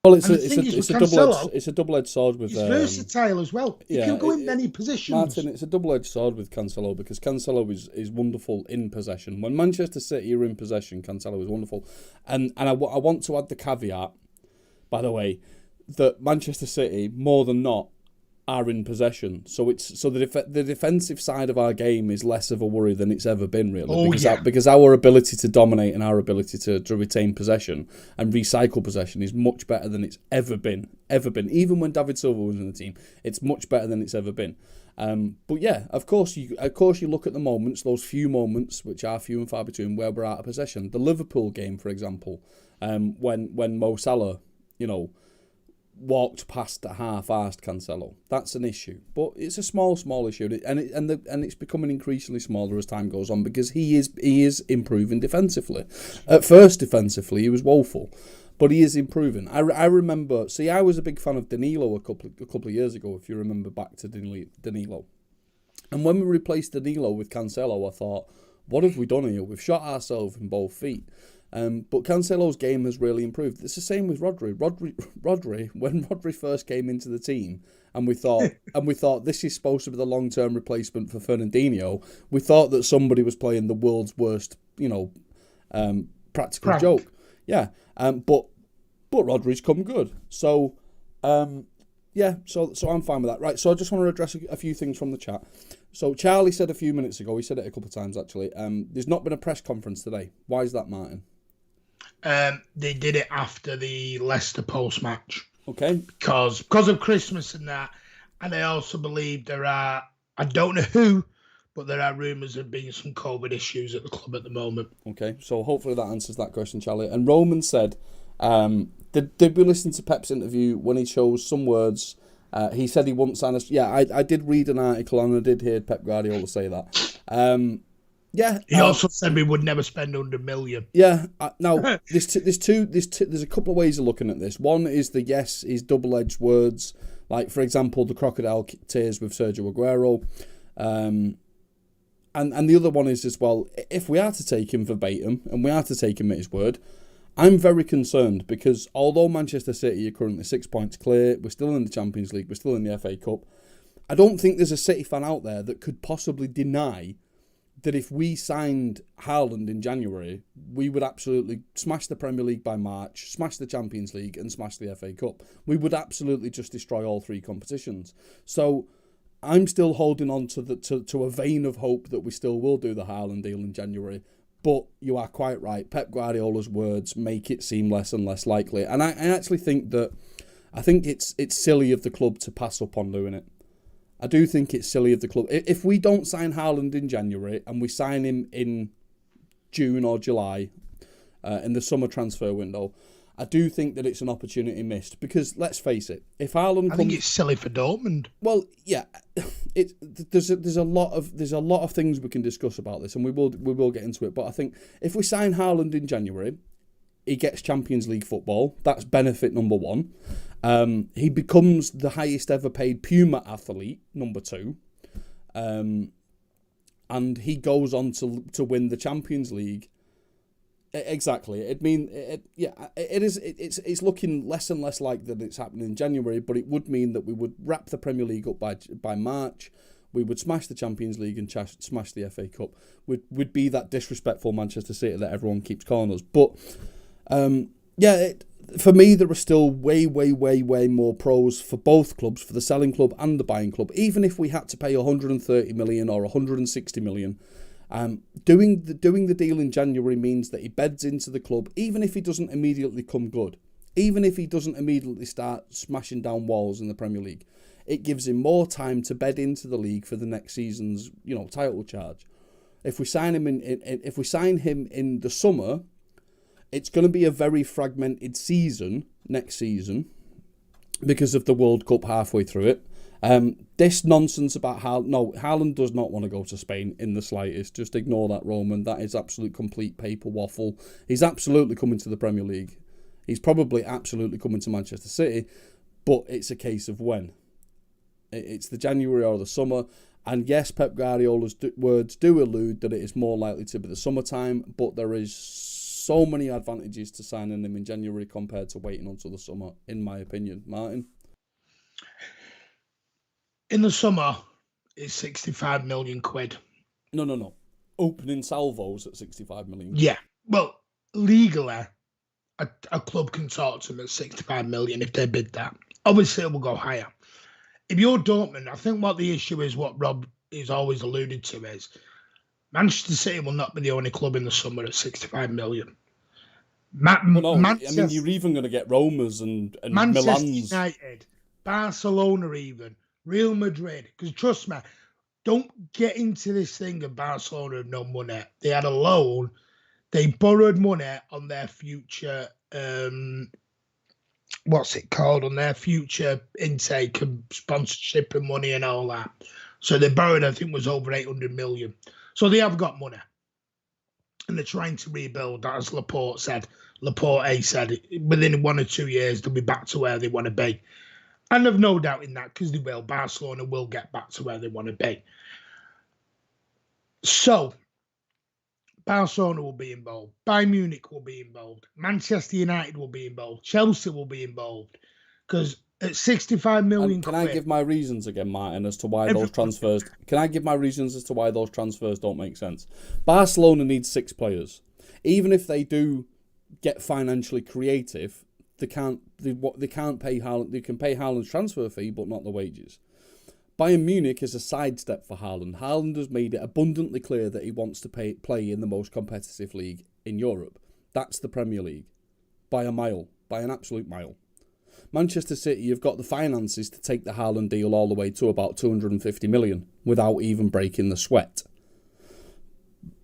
Well, it's a double-edged sword with. He's versatile as well. He can go in many positions. Martin, it's a double-edged sword with Cancelo, because Cancelo is wonderful in possession. When Manchester City are in possession, Cancelo is wonderful. And I want to add the caveat, by the way, that Manchester City, more than not, are in possession. So the defensive side of our game is less of a worry than it's ever been, really. Because our ability to dominate and our ability to retain possession and recycle possession is much better than it's ever been. Even when David Silva was in the team, it's much better than it's ever been. But yeah, of course you look at the moments, those few moments, which are few and far between, where we're out of possession. The Liverpool game, for example, when Mo Salah, walked past a half-arsed Cancelo. That's an issue, but it's a small issue, and it's becoming increasingly smaller as time goes on, because he is improving defensively. At first, defensively, he was woeful, but he is improving. I remember. See, I was a big fan of Danilo a couple of years ago, if you remember back to Danilo, and when we replaced Danilo with Cancelo, I thought, what have we done here? We've shot ourselves in both feet. But Cancelo's game has really improved. It's the same with Rodri. Rodri, when Rodri first came into the team, and we thought this is supposed to be the long-term replacement for Fernandinho. We thought that somebody was playing the world's worst, practical joke. Yeah. But Rodri's come good. So, so I'm fine with that. Right. So I just want to address a few things from the chat. So Charlie said a few minutes ago, he said it a couple of times actually, there's not been a press conference today. Why is that, Martin? They did it after the Leicester post-match. Okay. Because of Christmas and that. And I also believe there are, I don't know who, but there are rumours of being some COVID issues at the club at the moment. Okay, so hopefully that answers that question, Charlie. And Roman said, did we listen to Pep's interview when he chose some words? He said he wouldn't sign us. Yeah, I did read an article and I did hear Pep Guardiola say that. He also said we would never spend under $1 million. Yeah. Now there's a couple of ways of looking at this. One is is double-edged words, like for example the crocodile tears with Sergio Aguero, and the other one is as well, if we are to take him verbatim and we are to take him at his word, I'm very concerned because although Manchester City are currently 6 points clear, we're still in the Champions League, we're still in the FA Cup. I don't think there's a City fan out there that could possibly deny that if we signed Haaland in January, we would absolutely smash the Premier League by March, smash the Champions League and smash the FA Cup. We would absolutely just destroy all three competitions. So I'm still holding on to a vein of hope that we still will do the Haaland deal in January. But you are quite right. Pep Guardiola's words make it seem less and less likely. And I actually think it's silly of the club to pass up on doing it. I do think it's silly of the club. If we don't sign Haaland in January and we sign him in June or July, in the summer transfer window, I do think that it's an opportunity missed. Because let's face it, if Haaland, I think it's silly for Dortmund. Well, yeah, there's a lot of things we can discuss about this, and we will get into it. But I think if we sign Haaland in January, he gets Champions League football. That's benefit number one. He becomes the highest ever paid Puma athlete, number two. And he goes on to win the Champions League. Exactly. It's looking less and less like that it's happening in January, but it would mean that we would wrap the Premier League up by March. We would smash the Champions League and smash the FA Cup. We'd be that disrespectful Manchester City that everyone keeps calling us. But For me, there are still way more pros for both clubs, for the selling club and the buying club. Even if we had to pay 130 million or 160 million, doing the deal in January means that he beds into the club, even if he doesn't immediately come good, even if he doesn't immediately start smashing down walls in the Premier League. It gives him more time to bed into the league for the next season's, title charge. If we sign him in the summer, it's going to be a very fragmented season next season because of the World Cup halfway through it. This nonsense about Haaland does not want to go to Spain in the slightest. Just ignore that, Roman. That is absolute complete paper waffle. He's absolutely coming to the Premier League. He's probably absolutely coming to Manchester City, but it's a case of when. It's the January or the summer. And yes, Pep Guardiola's words do allude that it is more likely to be the summertime, but there is so many advantages to signing him in January compared to waiting until the summer, in my opinion. Martin? In the summer, it's 65 million quid. No. Opening salvos at 65 million. Yeah. Well, legally, a club can talk to them at 65 million if they bid that. Obviously, it will go higher. If you're Dortmund, I think what the issue is, what Rob is always alluded to, is Manchester City will not be the only club in the summer at 65 million. Manchester, you're even going to get Roma's and Manchester Milan's. United, Barcelona even, Real Madrid. Because trust me, don't get into this thing of Barcelona have no money. They had a loan. They borrowed money on their future... what's it called, on their future intake of sponsorship and money and all that. So they borrowed, I think, was over 800 million. So they have got money. And they're trying to rebuild, as Laporte said, within 1 or 2 years, they'll be back to where they want to be. And I've no doubt in that, because they will. Barcelona will get back to where they want to be. So, Barcelona will be involved. Bayern Munich will be involved. Manchester United will be involved. Chelsea will be involved. Because at 65 million Can I give my reasons again, Martin, as to why those transfers... Can I give my reasons as to why those transfers don't make sense? Barcelona needs 6 players. Even if they do get financially creative, they can't pay Haaland. They can pay Haaland's transfer fee, but not the wages. Bayern Munich is a sidestep for Haaland. Haaland has made it abundantly clear that he wants to play in the most competitive league in Europe. That's the Premier League. By a mile. By an absolute mile. Manchester City have got the finances to take the Haaland deal all the way to about 250 million without even breaking the sweat.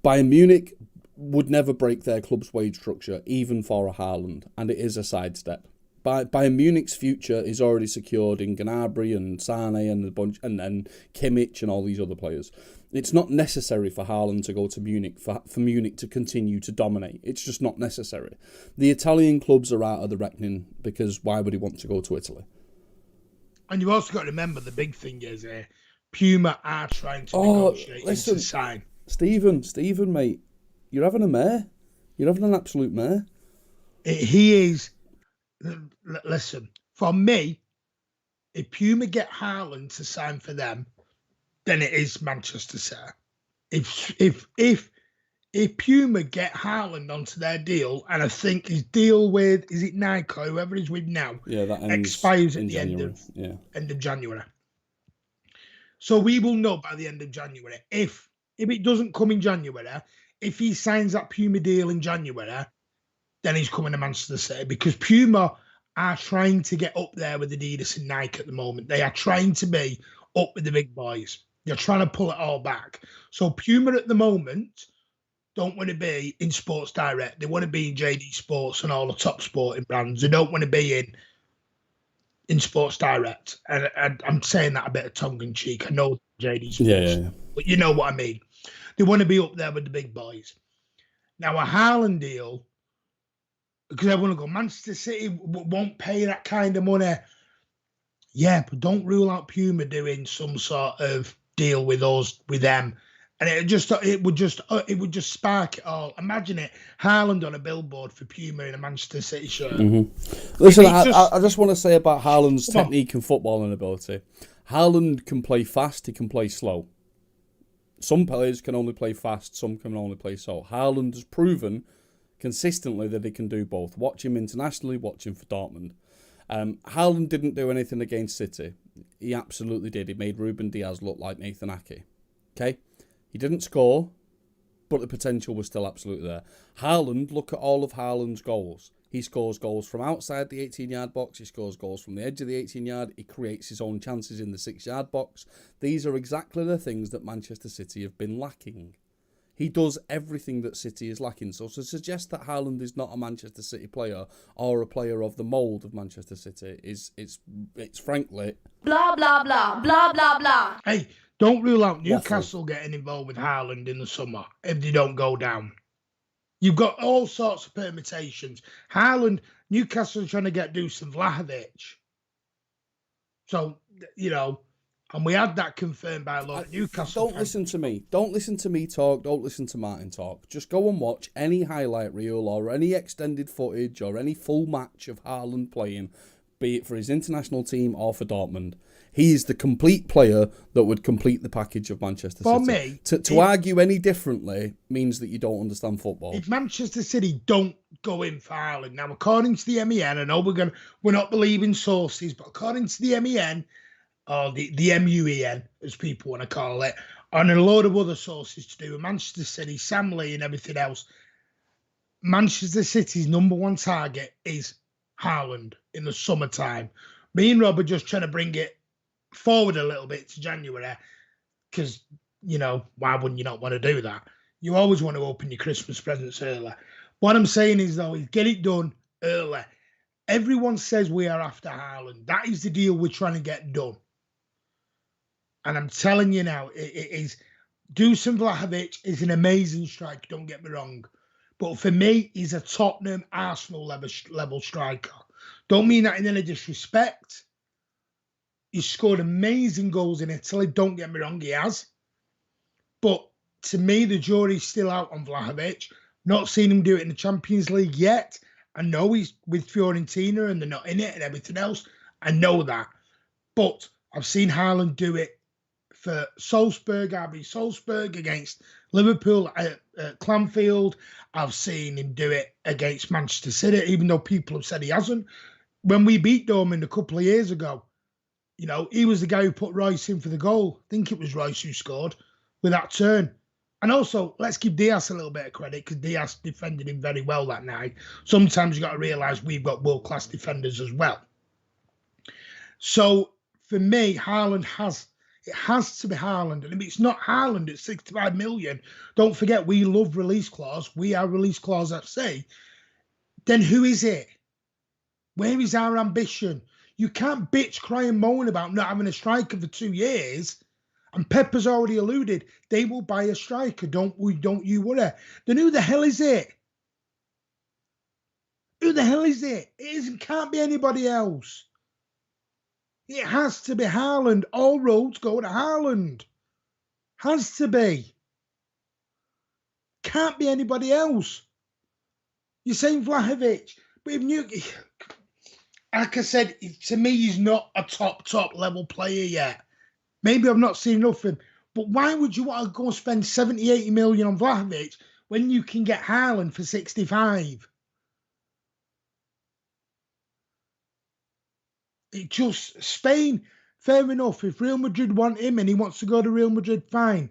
Bayern Munich would never break their club's wage structure, even for a Haaland, and it is a sidestep. Bayern Munich's future is already secured in Gnabry and Sane and a bunch, and Kimmich and all these other players. It's not necessary for Haaland to go to Munich for Munich to continue to dominate. It's just not necessary. The Italian clubs are out of the reckoning because why would he want to go to Italy? And you've also got to remember the big thing is Puma are trying to negotiate to sign. Stephen, mate, you're having a mare. You're having an absolute mare. He is. Listen, for me, if Puma get Haaland to sign for them, then it is Manchester City. If Puma get Haaland onto their deal, and I think his deal with, is it Nike or whoever he's with now, that expires at the January. end of January. So we will know by the end of January. If it doesn't come in January, if he signs that Puma deal in January, then he's coming to Manchester City, because Puma are trying to get up there with Adidas and Nike at the moment. They are trying to be up with the big boys. They're trying to pull it all back. So Puma at the moment don't want to be in Sports Direct. They want to be in JD Sports and all the top sporting brands. They don't want to be in Sports Direct. And I'm saying that a bit of tongue-in-cheek. I know JD Sports. Yeah. But you know what I mean. They want to be up there with the big boys. Now, a Haaland deal, because everyone will go, Manchester City won't pay that kind of money. Yeah, but don't rule out Puma doing some sort of deal with them. And it would just spark it all. Imagine it, Haaland on a billboard for Puma in a Manchester City shirt. Mm-hmm. Listen, I just want to say about Haaland's technique and footballing ability. Haaland can play fast, he can play slow. Some players can only play fast, some can only play slow. Haaland has proven consistently that he can do both. Watch him internationally, watch him for Dortmund. Haaland didn't do anything against City. He absolutely did. He made Ruben Diaz look like Nathan Ake. Okay? He didn't score, but the potential was still absolutely there. Haaland, look at all of Haaland's goals. He scores goals from outside the 18-yard box. He scores goals from the edge of the 18-yard. He creates his own chances in the 6-yard box. These are exactly the things that Manchester City have been lacking. He does everything that City is lacking. So to suggest that Haaland is not a Manchester City player or a player of the mould of Manchester City it's frankly... Blah, blah, blah, blah, blah, blah. Hey, don't rule out Newcastle getting involved with Haaland in the summer if they don't go down. You've got all sorts of permutations. Haaland, Newcastle trying to get Dusan Vlahovic. So, and we had that confirmed by a lot of Newcastle. Don't listen to me. Don't listen to me talk. Don't listen to Martin talk. Just go and watch any highlight reel or any extended footage or any full match of Haaland playing, be it for his international team or for Dortmund. He is the complete player that would complete the package of Manchester City. For me, to argue any differently means that you don't understand football. If Manchester City don't go in for Haaland, now according to the MEN, I know we're not believing sources, but according to the MEN, or the MUEN, as people want to call it, and a load of other sources to do with Manchester City, Sam Lee and everything else, Manchester City's number one target is Haaland in the summertime. Me and Rob are just trying to bring it forward a little bit to January because, why wouldn't you not want to do that? You always want to open your Christmas presents early. What I'm saying is, though, is get it done early. Everyone says we are after Haaland. That is the deal we're trying to get done. And I'm telling you now, it is... Dusan Vlahovic is an amazing striker, don't get me wrong. But for me, he's a Tottenham, Arsenal level striker. Don't mean that in any disrespect. He's scored amazing goals in Italy. Don't get me wrong, he has. But to me, the jury's still out on Vlahovic. Not seen him do it in the Champions League yet. I know he's with Fiorentina and they're not in it and everything else. I know that. But I've seen Haaland do it for Salzburg, RB Salzburg, against Liverpool at Clanfield. I've seen him do it against Manchester City, even though people have said he hasn't. When we beat Dortmund a couple of years ago, he was the guy who put Royce in for the goal. I think it was Royce who scored with that turn. And also, let's give Diaz a little bit of credit because Diaz defended him very well that night. Sometimes you've got to realise we've got world-class defenders as well. So, for me, Haaland has to be Haaland. And if it's not Haaland at 65 million, don't forget we love release clause. We are release clause FC. Then who is it? Where is our ambition? You can't bitch, cry and moan about not having a striker for 2 years. And Pep has already alluded, they will buy a striker. Don't you worry. Then who the hell is it? Who the hell is it? It can't be anybody else. It has to be Haaland. All roads go to Haaland. Has to be. Can't be anybody else. You're saying Vlahovic, but if like I said, to me, he's not a top level player yet. Maybe I've not seen enough of him. But why would you want to go and spend 70, 80 million on Vlahovic when you can get Haaland for 65? It just, Spain, fair enough. If Real Madrid want him and he wants to go to Real Madrid, fine.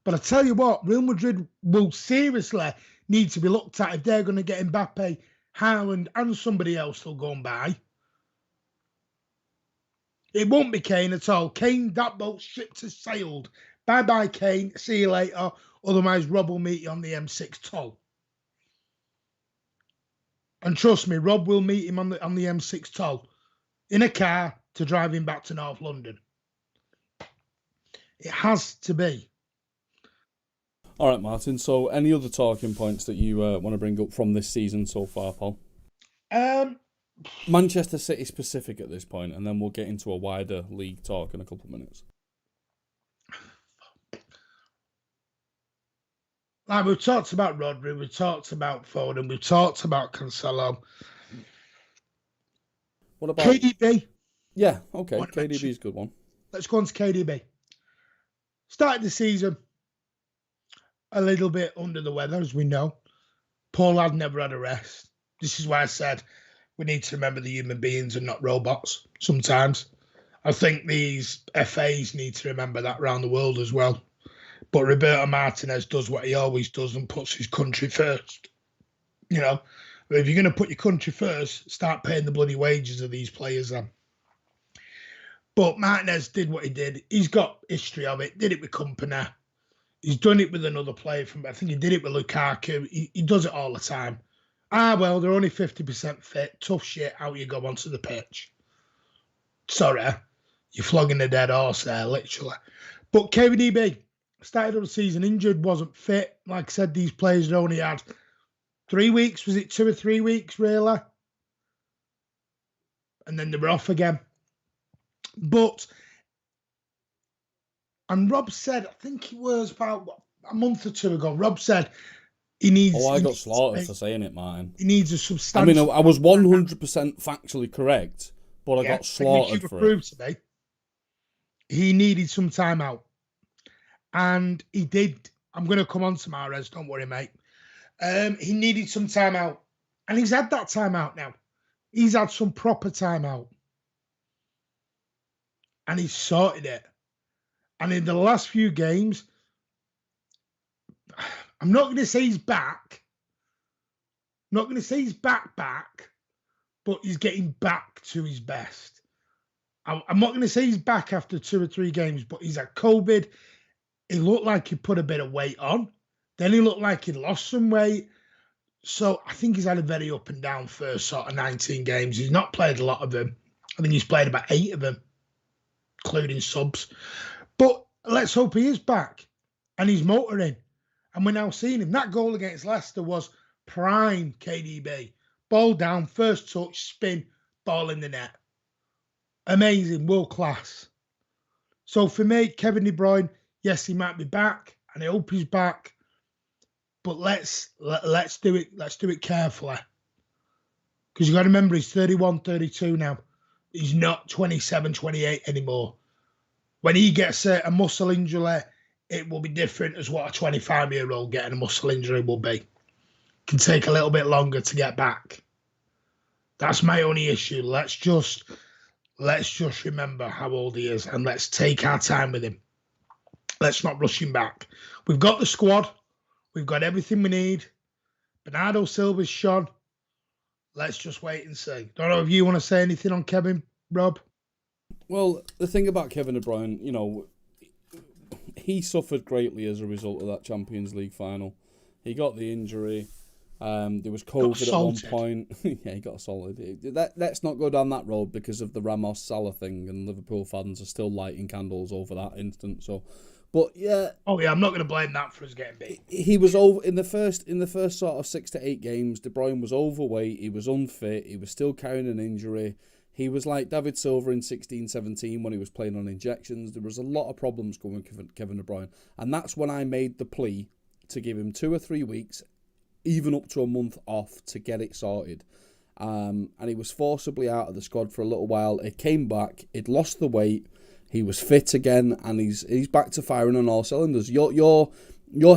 But I tell you what, Real Madrid will seriously need to be looked at if they're going to get Mbappe, Haaland and somebody else they'll go and buy. It won't be Kane at all. Kane, that boat ship has sailed. Bye-bye, Kane. See you later. Otherwise, Rob will meet you on the M6 toll. And trust me, Rob will meet him on the M6 toll in a car to drive him back to North London. It has to be. All right, Martin. So any other talking points that you want to bring up from this season so far, Paul? Manchester City specific at this point, and then we'll get into a wider league talk in a couple of minutes. Like we've talked about Rodri, we've talked about Foden, we've talked about Cancelo. What about KDB? Yeah, okay. KDB is a good one. Let's go on to KDB. Started the season a little bit under the weather, as we know. Paul had never had a rest. This is why I said we need to remember the human beings and not robots sometimes. I think these FAs need to remember that around the world as well. But Roberto Martinez does what he always does and puts his country first. You know, if you're going to put your country first, start paying the bloody wages of these players then. But Martinez did what he did. He's got history of it. Did it with Company. He's done it with another player from, I think he did it with Lukaku. He does it all the time. Well, they're only 50% fit. Tough shit. Out you go onto the pitch. Sorry, you're flogging a dead horse there, literally. But KDB started of the season injured, wasn't fit. Like I said, these players had only had 3 weeks. Was it 2 or 3 weeks, really? And then they were off again. And Rob said, I think it was about a month or two ago, Rob said he needs... Oh, I got slaughtered for saying it, Martin. He needs a substantial... I mean, I was 100% factually correct, but I got slaughtered for it. To me, he needed some time out. And he did. I'm going to come on to Mahrez, don't worry, mate. He needed some time out. And he's had that time out now. He's had some proper time out. And he's sorted it. And in the last few games, I'm not going to say he's back. I'm not going to say he's back, but he's getting back to his best. I'm not going to say he's back after 2 or 3 games, but he's had COVID. He looked like he put a bit of weight on. Then he looked like he lost some weight. So I think he's had a very up and down first sort of 19 games. He's not played a lot of them. I think he's played about 8 of them, including subs. But let's hope he is back and he's motoring. And we're now seeing him. That goal against Leicester was prime KDB. Ball down, first touch, spin, ball in the net. Amazing, world class. So for me, Kevin De Bruyne, yes, he might be back, and I hope he's back. But let's do it. Let's do it carefully. Because you've got to remember, he's 31, 32 now. He's not 27, 28 anymore. When he gets a muscle injury, it will be different as what a 25-year-old getting a muscle injury will be. It can take a little bit longer to get back. That's my only issue. Let's just remember how old he is and let's take our time with him. Let's not rush him back. We've got the squad. We've got everything we need. Bernardo Silva's shone. Let's just wait and see. Don't know if you want to say anything on Kevin, Rob? Well, the thing about Kevin De Bruyne, you know, he suffered greatly as a result of that Champions League final. He got the injury. There was COVID at one point. Yeah, he got assaulted. Let's not go down that road because of the Ramos Salah thing, and Liverpool fans are still lighting candles over that instance. So, but yeah. Oh yeah, I'm not going to blame that for us getting beat. He was over in the first sort of 6 to 8 games. De Bruyne was overweight. He was unfit. He was still carrying an injury. He was like David Silva in 16-17 when he was playing on injections. There was a lot of problems going with Kevin De Bruyne, and that's when I made the plea to give him 2 or 3 weeks, even up to a month off to get it sorted. And he was forcibly out of the squad for a little while. He came back. He'd lost the weight. He was fit again, and he's back to firing on all cylinders. You're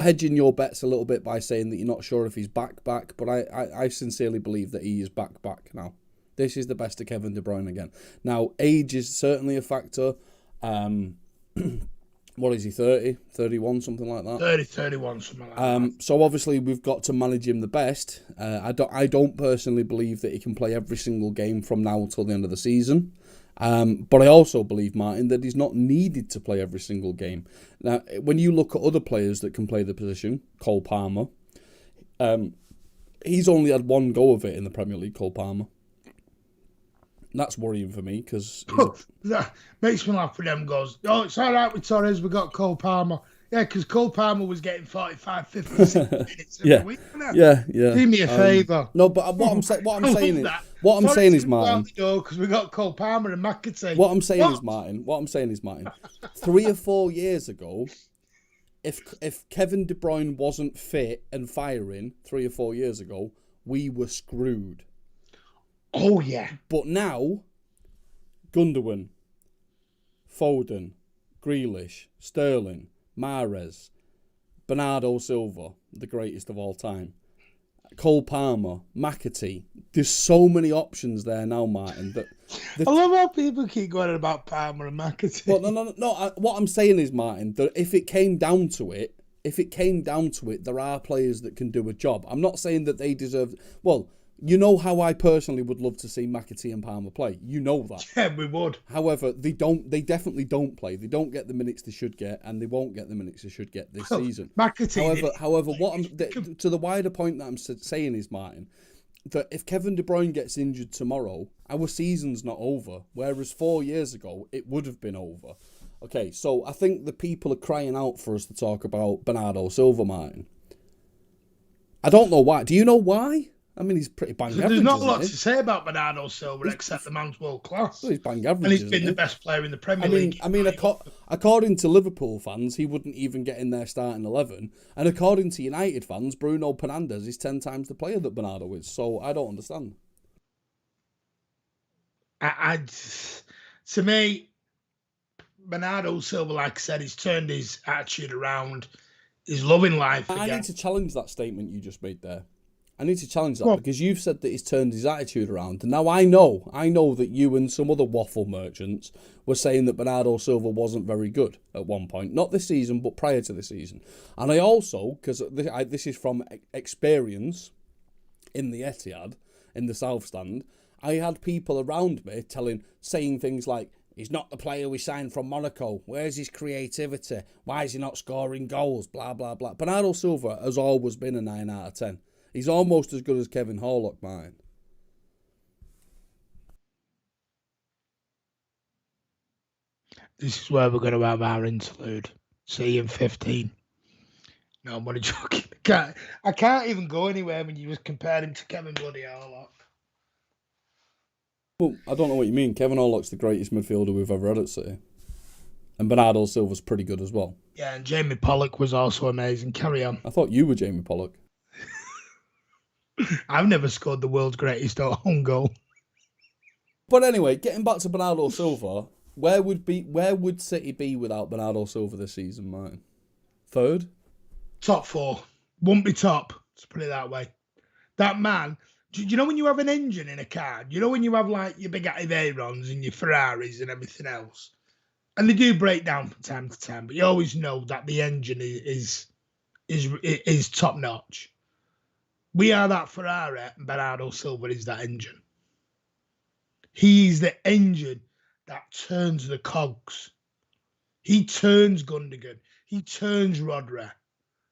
hedging your bets a little bit by saying that you're not sure if he's back, but I sincerely believe that he is back now. This is the best of Kevin De Bruyne again. Now, age is certainly a factor. What is he, 30, 31, something like that? 30, 31, something like that. So obviously we've got to manage him the best. I don't personally believe that he can play every single game from now until the end of the season. But I also believe, Martin, that he's not needed to play every single game. Now, when you look at other players that can play the position, Cole Palmer, he's only had 1 go of it in the Premier League, Cole Palmer. That's worrying for me because that makes me laugh when them goes, oh, it's all right with Torres, we got Cole Palmer. Yeah, because Cole Palmer was getting 45, 50 minutes every week. Yeah. Do me a favour. No, but what I'm saying is, Martin, because we got Cole Palmer and McAtee. What I'm saying is, Martin, 3 or 4 years ago, if Kevin De Bruyne wasn't fit and firing 3 or 4 years ago, we were screwed. Oh, yeah. But now, Gundogan, Foden, Grealish, Sterling, Mahrez, Bernardo Silva, the greatest of all time. Cole Palmer, McAtee. There's so many options there now, Martin. That I love how people keep going on about Palmer and McAtee. well, no. What I'm saying is, Martin, that if it came down to it, there are players that can do a job. I'm not saying that they deserve. Well, you know how I personally would love to see McAtee and Palmer play. You know that. Yeah, we would. However, they don't. They definitely don't play. They don't get the minutes they should get, and they won't get the minutes they should get this season. McAtee. However, to the wider point that I'm saying is, Martin, that if Kevin De Bruyne gets injured tomorrow, our season's not over. Whereas 4 years ago, it would have been over. Okay, so I think the people are crying out for us to talk about Bernardo Silva, Martin. I don't know why. Do you know why? I mean, he's pretty bang average. There's not a lot to say about Bernardo Silva except the man's world class. Well, he's bang average, and he's been the best player in the Premier League. According to Liverpool fans, he wouldn't even get in their starting 11. And according to United fans, Bruno Fernandes is 10 times the player that Bernardo is. So I don't understand. To me, Bernardo Silva, like I said, he's turned his attitude around. He's loving life again. I need to challenge that statement you just made there. I need to challenge that because you've said that he's turned his attitude around. And now I know that you and some other waffle merchants were saying that Bernardo Silva wasn't very good at one point. Not this season, but prior to the season. And I also, because this is from experience in the Etihad, in the South Stand, I had people around me saying things like, he's not the player we signed from Monaco. Where's his creativity? Why is he not scoring goals? Blah, blah, blah. Bernardo Silva has always been a 9 out of 10. He's almost as good as Kevin Horlock, Martin. This is where we're going to have our interlude. See you in 15. No, I'm only joking. I can't even go anywhere when you just compare him to Kevin bloody Horlock. Well, I don't know what you mean. Kevin Horlock's the greatest midfielder we've ever had at City. And Bernardo Silva's pretty good as well. Yeah, and Jamie Pollock was also amazing. Carry on. I thought you were Jamie Pollock. I've never scored the world's greatest home goal. But anyway, getting back to Bernardo Silva, where would City be without Bernardo Silva this season, Martin? Third? Top 4. Won't be top. Let's put it that way. That man, do you know when you have an engine in a car? You know when you have like your Bugatti Veyrons and your Ferraris and everything else? And they do break down from time to time, but you always know that the engine is top notch. We are that Ferrari, and Bernardo Silva is that engine. He's the engine that turns the cogs. He turns Gundogan. He turns Rodri.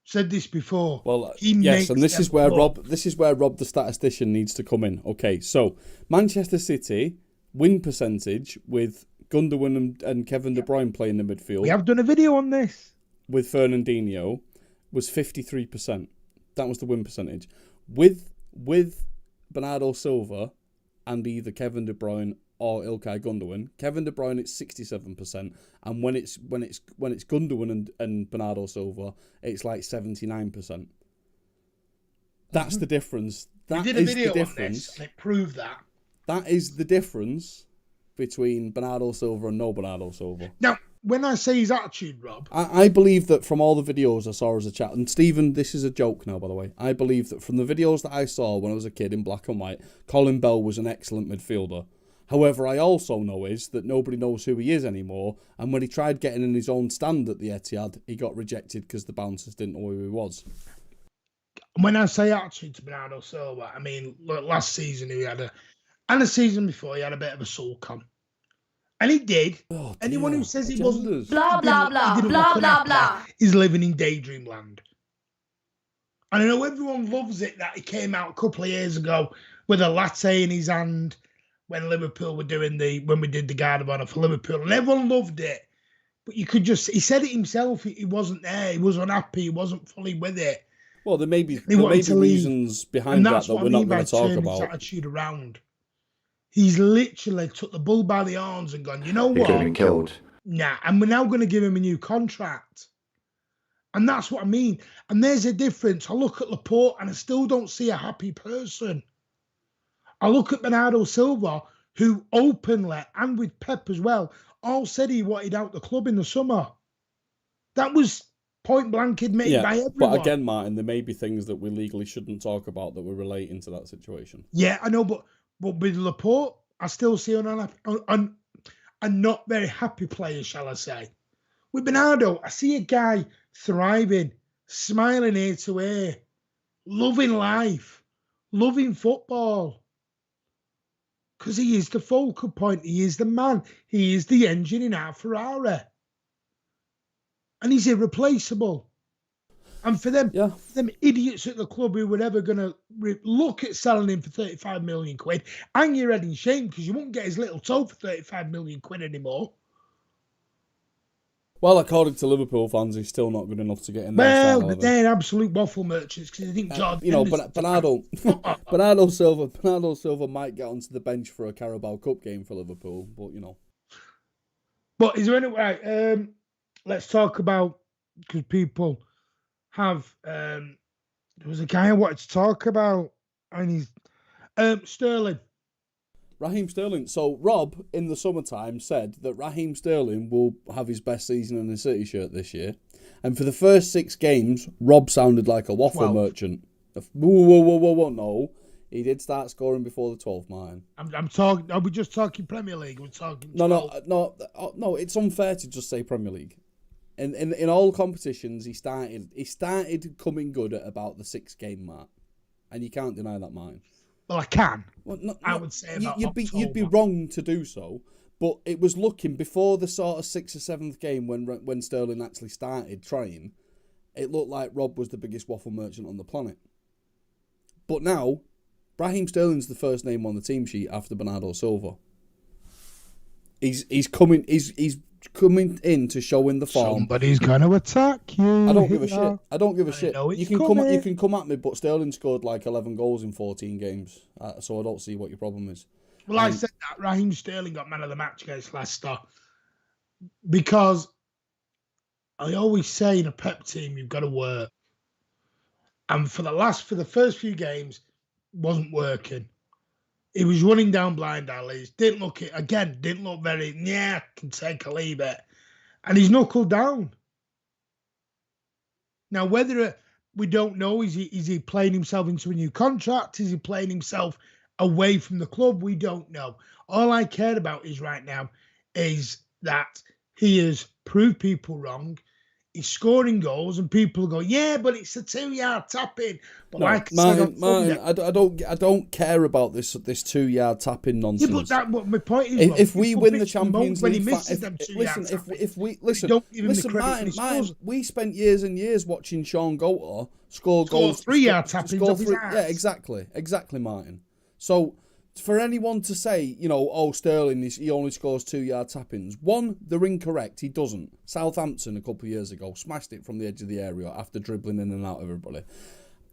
Said this before. Well, yes, and this is where Rob the statistician needs to come in. Okay, so Manchester City win percentage with Gundogan and Kevin De Bruyne playing the midfield. We have done a video on this. With Fernandinho was 53%. That was the win percentage. With Bernardo Silva and either Kevin De Bruyne or Ilkay Gundogan, Kevin De Bruyne it's 67%, and when it's Gundogan and Bernardo Silva, it's like 79%. That's the difference. That we did a video on this, and it proved that. That is the difference between Bernardo Silva and no Bernardo Silva. Now, when I say his attitude, Rob... I believe that from all the videos I saw as a chat, and Stephen, this is a joke now, by the way, I believe that from the videos that I saw when I was a kid in black and white, Colin Bell was an excellent midfielder. However, I also know is that nobody knows who he is anymore, and when he tried getting in his own stand at the Etihad, he got rejected because the bouncers didn't know who he was. When I say attitude to Bernardo Silva, I mean, look, last season and the season before, he had a bit of a sulk on. And he did. Oh, anyone who says he wasn't... Blah, blah, blah, blah, blah, blah. Is living in daydream land. And I know everyone loves it that he came out a couple of years ago with a latte in his hand when Liverpool were when we did the Guard of Honour for Liverpool. And everyone loved it. But you could just... He said it himself. He wasn't there. He was unhappy. He wasn't fully with it. Well, there may be reasons behind that we're not going to talk about. His attitude around. He's literally took the bull by the horns and gone, you know what? He could have been killed. Nah, and we're now going to give him a new contract. And that's what I mean. And there's a difference. I look at Laporte and I still don't see a happy person. I look at Bernardo Silva, who openly, and with Pep as well, all said he wanted out the club in the summer. That was point blank admitted by everyone. But again, Martin, there may be things that we legally shouldn't talk about that were relating to that situation. Yeah, I know, but with Laporte, I still see a not very happy player, shall I say. With Bernardo, I see a guy thriving, smiling ear to ear, loving life, loving football. Because he is the focal point. He is the man. He is the engine in our Ferrari. And he's irreplaceable. And for them idiots at the club who were ever going to look at selling him for 35 million quid, hang your head in shame because you won't get his little toe for 35 million quid anymore. Well, according to Liverpool fans, he's still not good enough to get in Well, there. but they're absolute waffle merchants because I think Bernardo Silva might get onto the bench for a Carabao Cup game for Liverpool, but But is there any way? Let's talk about, because people have. There was a guy I wanted to talk about, and he's Sterling. Raheem Sterling. So Rob, in the summertime, said that Raheem Sterling will have his best season in a City shirt this year. And for the first 6 games, Rob sounded like a waffle merchant. Whoa, no. He did start scoring before the 12th, Martin. I'm talking. Are we just talking Premier League? We're talking. No. It's unfair to just say Premier League. In all competitions, he started coming good at about the 6 game mark, and you can't deny that, Martin. Well, I can. Well, I would say about you'd be wrong to do so, but it was looking before the sort of 6th or 7th game when Sterling actually started trying. It looked like Rob was the biggest waffle merchant on the planet. But now, Raheem Sterling's the first name on the team sheet after Bernardo Silva. He's coming in to show in the form. Somebody's going to attack you. I don't give a shit. I don't give a shit. You can come at me, but Sterling scored like 11 goals in 14 games, so I don't see what your problem is. Well, I said that Raheem Sterling got man of the match against Leicester because I always say in a Pep team you've got to work, and for the first few games wasn't working. He was running down blind alleys. Didn't look very, can take or leave it. And he's knuckled down. Now, whether we don't know, is he playing himself into a new contract? Is he playing himself away from the club? We don't know. All I care about right now is that he has proved people wrong. He's scoring goals, and people go, "Yeah, but it's a 2-yard tap-in." But Martin, I don't care about this 2-yard tap-in nonsense. Yeah, but my point is, if we win the Champions League, Martin, we spent years and years watching Sean Goater score goals, 3-yard tap-ins off his ass. Yeah, exactly, Martin. So, for anyone to say, Sterling, he only scores 2-yard tap-ins. One, they're incorrect. He doesn't. Southampton a couple of years ago smashed it from the edge of the area after dribbling in and out of everybody.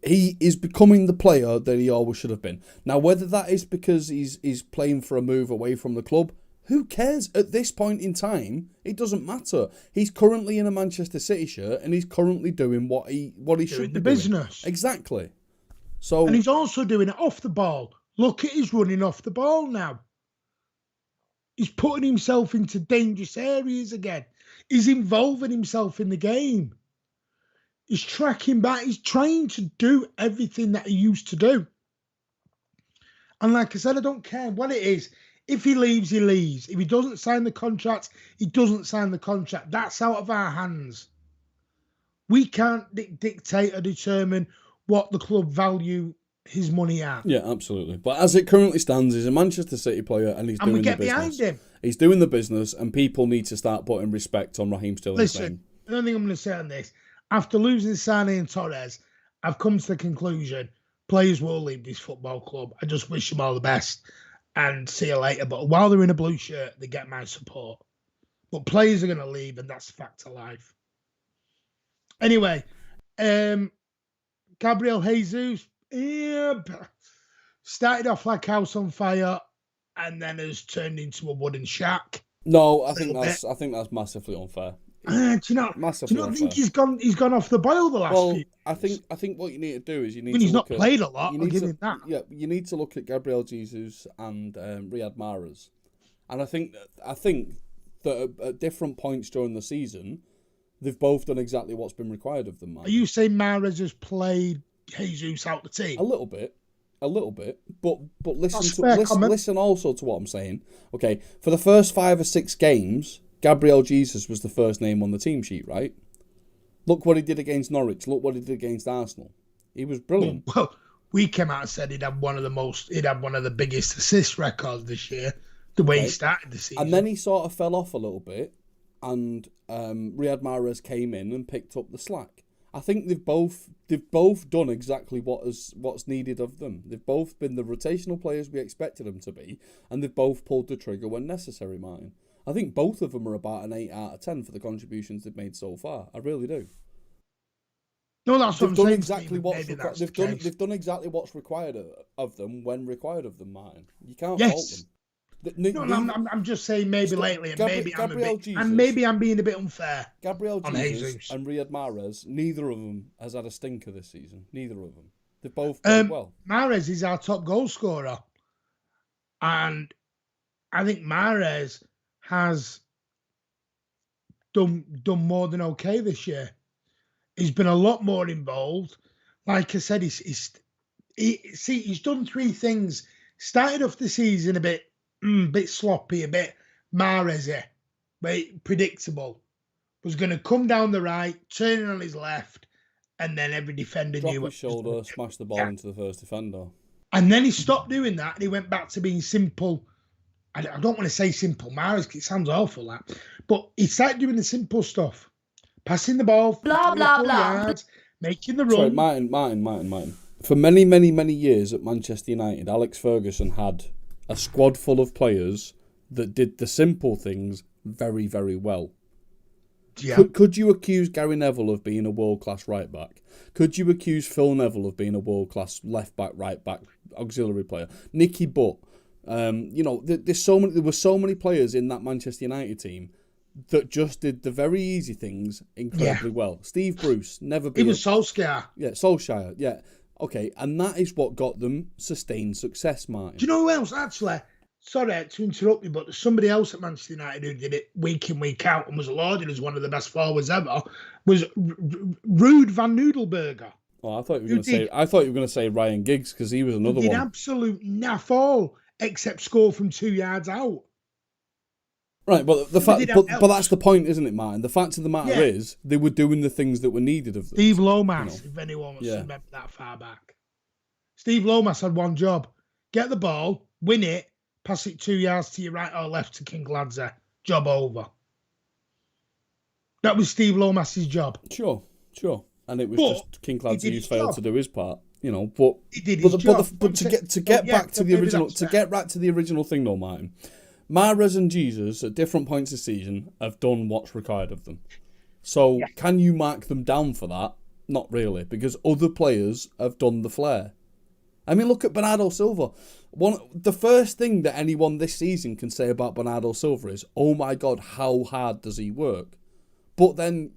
He is becoming the player that he always should have been. Now, whether that is because he's playing for a move away from the club, who cares? At this point in time, it doesn't matter. He's currently in a Manchester City shirt, and he's currently doing what he should be doing. Business. Exactly. So, and he's also doing it off the ball. Look at his running off the ball now. He's putting himself into dangerous areas again. He's involving himself in the game. He's tracking back. He's trying to do everything that he used to do. And like I said, I don't care what it is. If he leaves, he leaves. If he doesn't sign the contract, he doesn't sign the contract. That's out of our hands. We can't dictate or determine what the club value his money at. Yeah, absolutely. But as it currently stands, he's a Manchester City player and he's doing the business. And we get behind him. He's doing the business, and people need to start putting respect on Raheem Sterling. Listen, the only thing I'm going to say on this, after losing Sané and Torres, I've come to the conclusion players will leave this football club. I just wish them all the best and see you later. But while they're in a blue shirt, they get my support. But players are going to leave, and that's a fact of life. Anyway, Gabriel Jesus, started off like house on fire and then has turned into a wooden shack. No, I think that's massively unfair. Do you not think he's gone off the boil the last few? I think what you need to do is he's not played a lot. I'll give him that. Yeah, you need to look at Gabriel Jesus and Riyad Mahrez, and I think that at different points during the season, They've both done exactly what's been required of them, man. Are you saying Mahrez has played Jesus out the team? A little bit. But That's listen also to what I'm saying. Okay, for the first 5 or 6 games, Gabriel Jesus was the first name on the team sheet, right? Look what he did against Norwich. Look what he did against Arsenal. He was brilliant. Well, we came out and said he'd had one of the biggest assist records this year, the way he started the season. And then he sort of fell off a little bit, and Riyad Mahrez came in and picked up the slack. I think they've both done exactly what's needed of them. They've both been the rotational players we expected them to be, and they've both pulled the trigger when necessary, Martin. I think both of them are about an 8 out of 10 for the contributions they've made so far. I really do. No, that's what I'm saying. They've done exactly what's required of them when required of them, Martin. You can't fault them. I'm just saying maybe lately, and maybe I'm being a bit unfair. Gabriel Jesus and Riyad Mahrez, neither of them has had a stinker this season. Neither of them. They've both played well. Mahrez is our top goal scorer, and I think Mahrez has done more than okay this year. He's been a lot more involved. Like I said, he's done 3 things. Started off the season a bit sloppy, a bit Mahrez-y, but predictable. Was going to come down the right, turning on his left, and then every defender Drop knew his shoulder, smash the ball into the first defender. And then he stopped doing that, and he went back to being simple. I don't want to say simple Mahrez, it sounds awful, that. But he started doing the simple stuff. Passing the ball, blah, blah, blah. yards, making the run. Sorry, Martin. For many, many, many years at Manchester United, Alex Ferguson had a squad full of players that did the simple things very, very well. Yeah. Could you accuse Gary Neville of being a world-class right-back? Could you accuse Phil Neville of being a world-class left-back, right-back, auxiliary player? Nicky Butt. There were so many players in that Manchester United team that just did the very easy things incredibly well. Steve Bruce, never been... He was Solskjaer. Yeah, Solskjaer, yeah. Okay, and that is what got them sustained success, Martin. Do you know who else, actually? Sorry to interrupt you, but there's somebody else at Manchester United who did it week in, week out and was lauded as one of the best forwards ever, was Ruud van Nudelberger. Oh, I thought you were going to say Ryan Giggs, because he was another one. He did absolute naff all, except score from 2 yards out. Right, but but that's the point, isn't it, Martin? The fact of the matter is, they were doing the things that were needed of them. Steve Lomas, if anyone wants to remember that far back. Steve Lomas had one job. Get the ball, win it, pass it 2 yards to your right or left to King Gladze. Job over. That was Steve Lomas's job. Sure. And it was just King Gladze who failed to do his part. But he did his job. But to get back to the original thing though, Martin. Mahrez and Jesus, at different points this season, have done what's required of them. So, can you mark them down for that? Not really, because other players have done the flair. I mean, look at Bernardo Silva. The first thing that anyone this season can say about Bernardo Silva is, oh my God, how hard does he work? But then,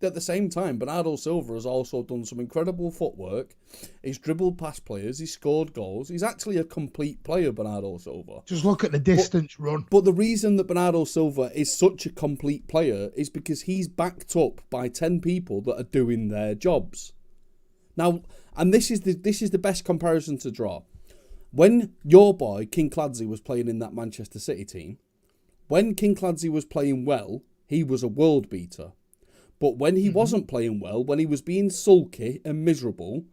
at the same time, Bernardo Silva has also done some incredible footwork. He's dribbled past players. He's scored goals. He's actually a complete player, Bernardo Silva. Just look at the distance run. But the reason that Bernardo Silva is such a complete player is because he's backed up by 10 people that are doing their jobs. Now, and this is the best comparison to draw. When your boy, King Gladze, was playing in that Manchester City team, when King Gladze was playing well, he was a world beater. But when he wasn't playing well, when he was being sulky and miserable,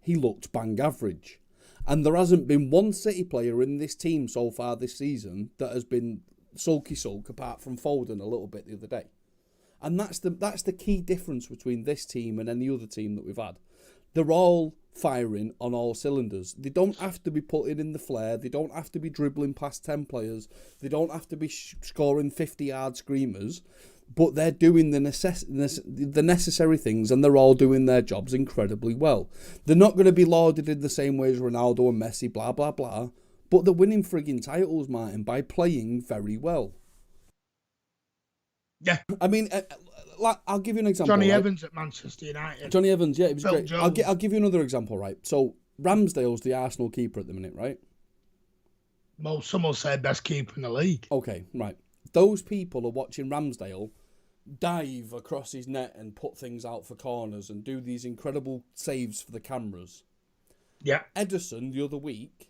he looked bang average. And there hasn't been one City player in this team so far this season that has been sulky apart from Foden a little bit the other day. And that's the key difference between this team and any other team that we've had. They're all firing on all cylinders. They don't have to be putting in the flair. They don't have to be dribbling past 10 players. They don't have to be scoring 50-yard screamers. But they're doing the necessary things, and they're all doing their jobs incredibly well. They're not going to be lauded in the same way as Ronaldo and Messi, blah, blah, blah. But they're winning frigging titles, Martin, by playing very well. Yeah. I mean, I'll give you an example. Johnny Evans at Manchester United. Johnny Evans, yeah, it was great. Jones. I'll give you another example, right? So, Ramsdale's the Arsenal keeper at the minute, right? Well, some will say best keeper in the league. Okay, right. Those people are watching Ramsdale dive across his net and put things out for corners and do these incredible saves for the cameras. Yeah. Ederson, the other week,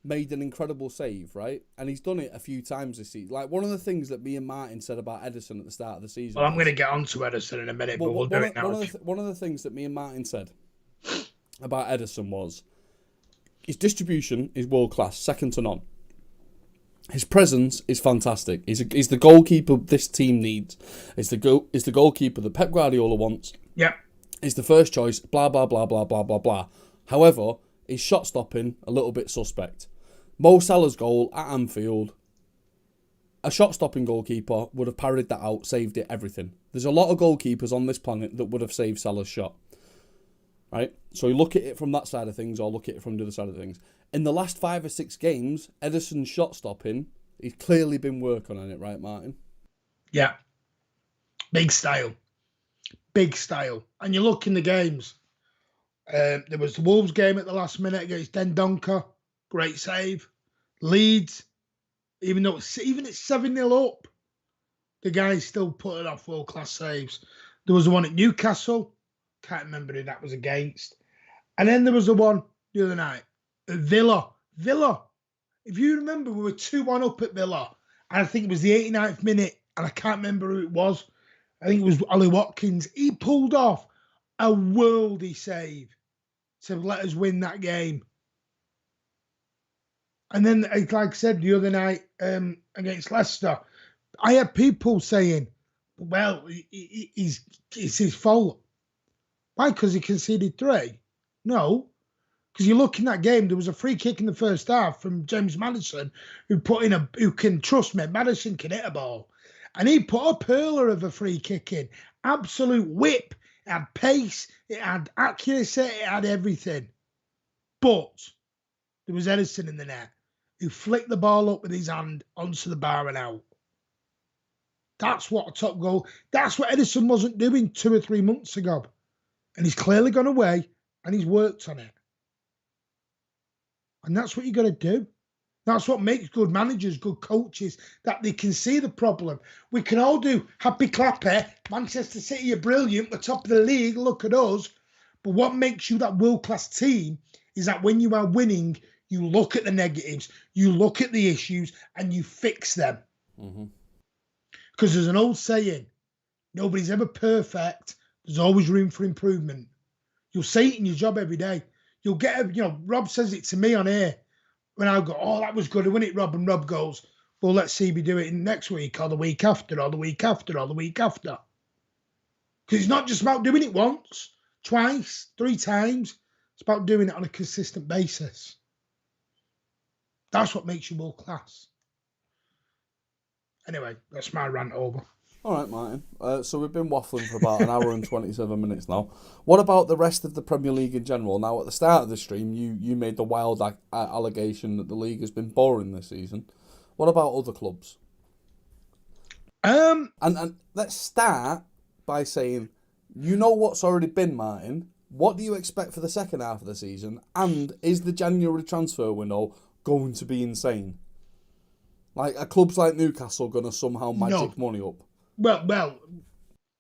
made an incredible save, right? And he's done it a few times this season. Like, one of the things that me and Martin said about Ederson at the start of the season... Well, I'm going to get on to Ederson in a minute, but we'll do it now. One of the things that me and Martin said about Ederson was his distribution is world-class, second to none. His presence is fantastic. He's the goalkeeper this team needs. He's the goalkeeper that Pep Guardiola wants. Yeah. He's the first choice, blah, blah, blah, blah, blah, blah, blah. However, his shot stopping, a little bit suspect. Mo Salah's goal at Anfield, a shot-stopping goalkeeper would have parried that out, saved it, everything. There's a lot of goalkeepers on this planet that would have saved Salah's shot. Right? So you look at it from that side of things or look at it from the other side of things. In the last 5 or 6 games, Ederson's shot-stopping, he's clearly been working on it, right, Martin? Yeah. Big style. Big style. And you look in the games. There was the Wolves game at the last minute against Dendoncker. Great save. Leeds, even at 7-0 up, the guy's still putting off world-class saves. There was the one at Newcastle. Can't remember who that was against. And then there was the one the other night at Villa. If you remember, we were 2-1 up at Villa. And I think it was the 89th minute. And I can't remember who it was. I think it was Ollie Watkins. He pulled off a worldy save to let us win that game. And then, like I said the other night against Leicester, I had people saying, well, it's his fault. Why? Because he conceded 3? No. Because you look in that game, there was a free kick in the first half from James Maddison, who can, trust me, Maddison can hit a ball. And he put a perler of a free kick in. Absolute whip. It had pace, it had accuracy, it had everything. But there was Ederson in the net who flicked the ball up with his hand onto the bar and out. That's what a top goal. That's what Ederson wasn't doing 2 or 3 months ago. And he's clearly gone away and he's worked on it. And that's what you got to do. That's what makes good managers, good coaches, that they can see the problem. We can all do happy clappy. Manchester City are brilliant. We're top of the league. Look at us. But what makes you that world-class team is that when you are winning, you look at the negatives, you look at the issues, and you fix them. Because there's an old saying, nobody's ever perfect. There's always room for improvement. You'll say it in your job every day. You'll get, Rob says it to me on air. When I go, oh, that was good, wasn't it, Rob? And Rob goes, well, let's see me do it next week or the week after or the week after or the week after. Because it's not just about doing it once, twice, 3 times. It's about doing it on a consistent basis. That's what makes you world class. Anyway, that's my rant over. All right, Martin. So we've been waffling for about an hour and 27 minutes now. What about the rest of the Premier League in general? Now, at the start of the stream, you made the wild allegation that the league has been boring this season. What about other clubs? And let's start by saying, you know what's already been, Martin. What do you expect for the second half of the season? And is the January transfer window going to be insane? Like, are clubs like Newcastle going to somehow magic money up? Well,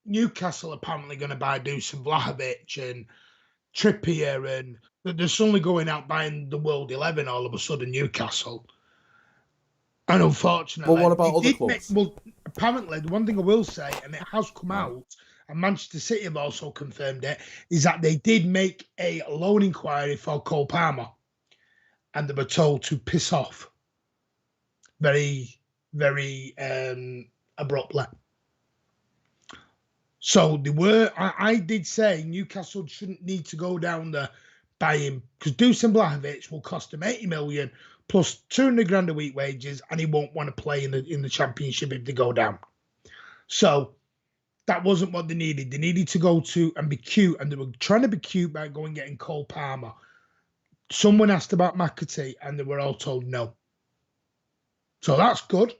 Newcastle apparently going to buy Dusan Vlahovic and Trippier, and they're suddenly going out buying the World 11 all of a sudden, Newcastle. And unfortunately... But what about other clubs? Apparently, the one thing I will say, and it has come out, and Manchester City have also confirmed it, is that they did make a loan inquiry for Cole Palmer, and they were told to piss off very, very abruptly. So they were. I did say Newcastle shouldn't need to go down the buying, because Dusan Vlahovic will cost them 80 million plus 200 grand a week wages, and he won't want to play in the Championship if they go down. So that wasn't what they needed. They needed to go to and be cute, and they were trying to be cute by going and getting Cole Palmer. Someone asked about McAtee, and they were all told no. So that's good.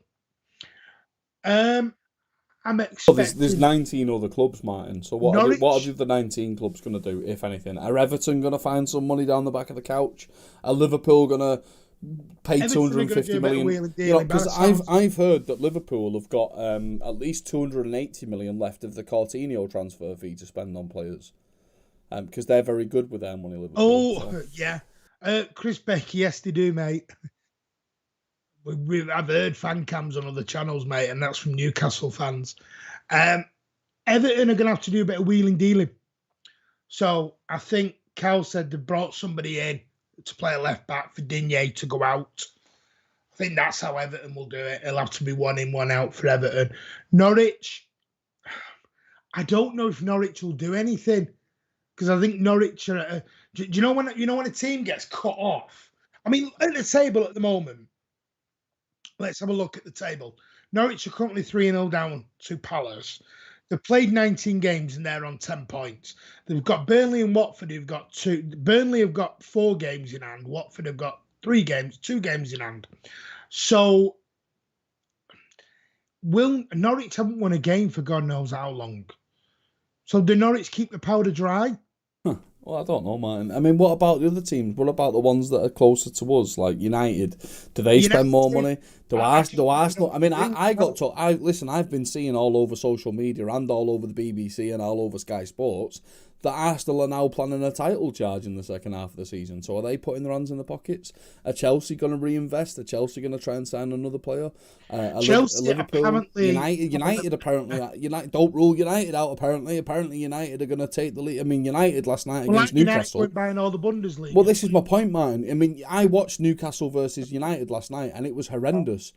I'm expecting... There's 19 other clubs, Martin. So what are the 19 clubs going to do, if anything? Are Everton going to find some money down the back of the couch? Are Liverpool going to pay Everton are gonna 250 do a bit of million. wheeling dealing, Because by the sounds. I've heard that Liverpool have got at least 280 million left of the Coutinho transfer fee to spend on players. Because they're very good with their money, Liverpool. Oh, so. yeah. Chris Becky, yes, they do, mate. I've heard fan cams on other channels, mate, and that's from Newcastle fans. Everton are going to have to do a bit of wheeling dealing. So I think Cal said they brought somebody in to play a left back for Digne to go out. I think that's how Everton will do it. It'll have to be one in, one out for Everton. Norwich, I don't know if Norwich will do anything because I think Norwich are. Do you know when a team gets cut off? I mean, at the table at the moment, let's have a look at the table. Norwich are currently 3-0 down to Palace. They've played 19 games and they're on 10 points. They've got Burnley and Watford who've got 2. Burnley have got 4 games in hand. Watford have got 2 games in hand. So Norwich haven't won a game for God knows how long. So do Norwich keep the powder dry? Well, I don't know, Martin. I mean, what about the other teams? What about the ones that are closer to us, like United? Do they spend more money? Do Arsenal? I mean, listen. I've been seeing all over social media and all over the BBC and all over Sky Sports that Arsenal are now planning a title charge in the second half of the season. So are they putting their hands in the pockets? Are Chelsea going to reinvest? Are Chelsea going to try and sign another player? Chelsea Liverpool, apparently... United apparently... don't rule United out, apparently. Apparently United are going to take the lead. I mean, United last night against Newcastle... United buying all the Bundesliga. Well, this is my point, Martin. I mean, I watched Newcastle versus United last night, and it was horrendous.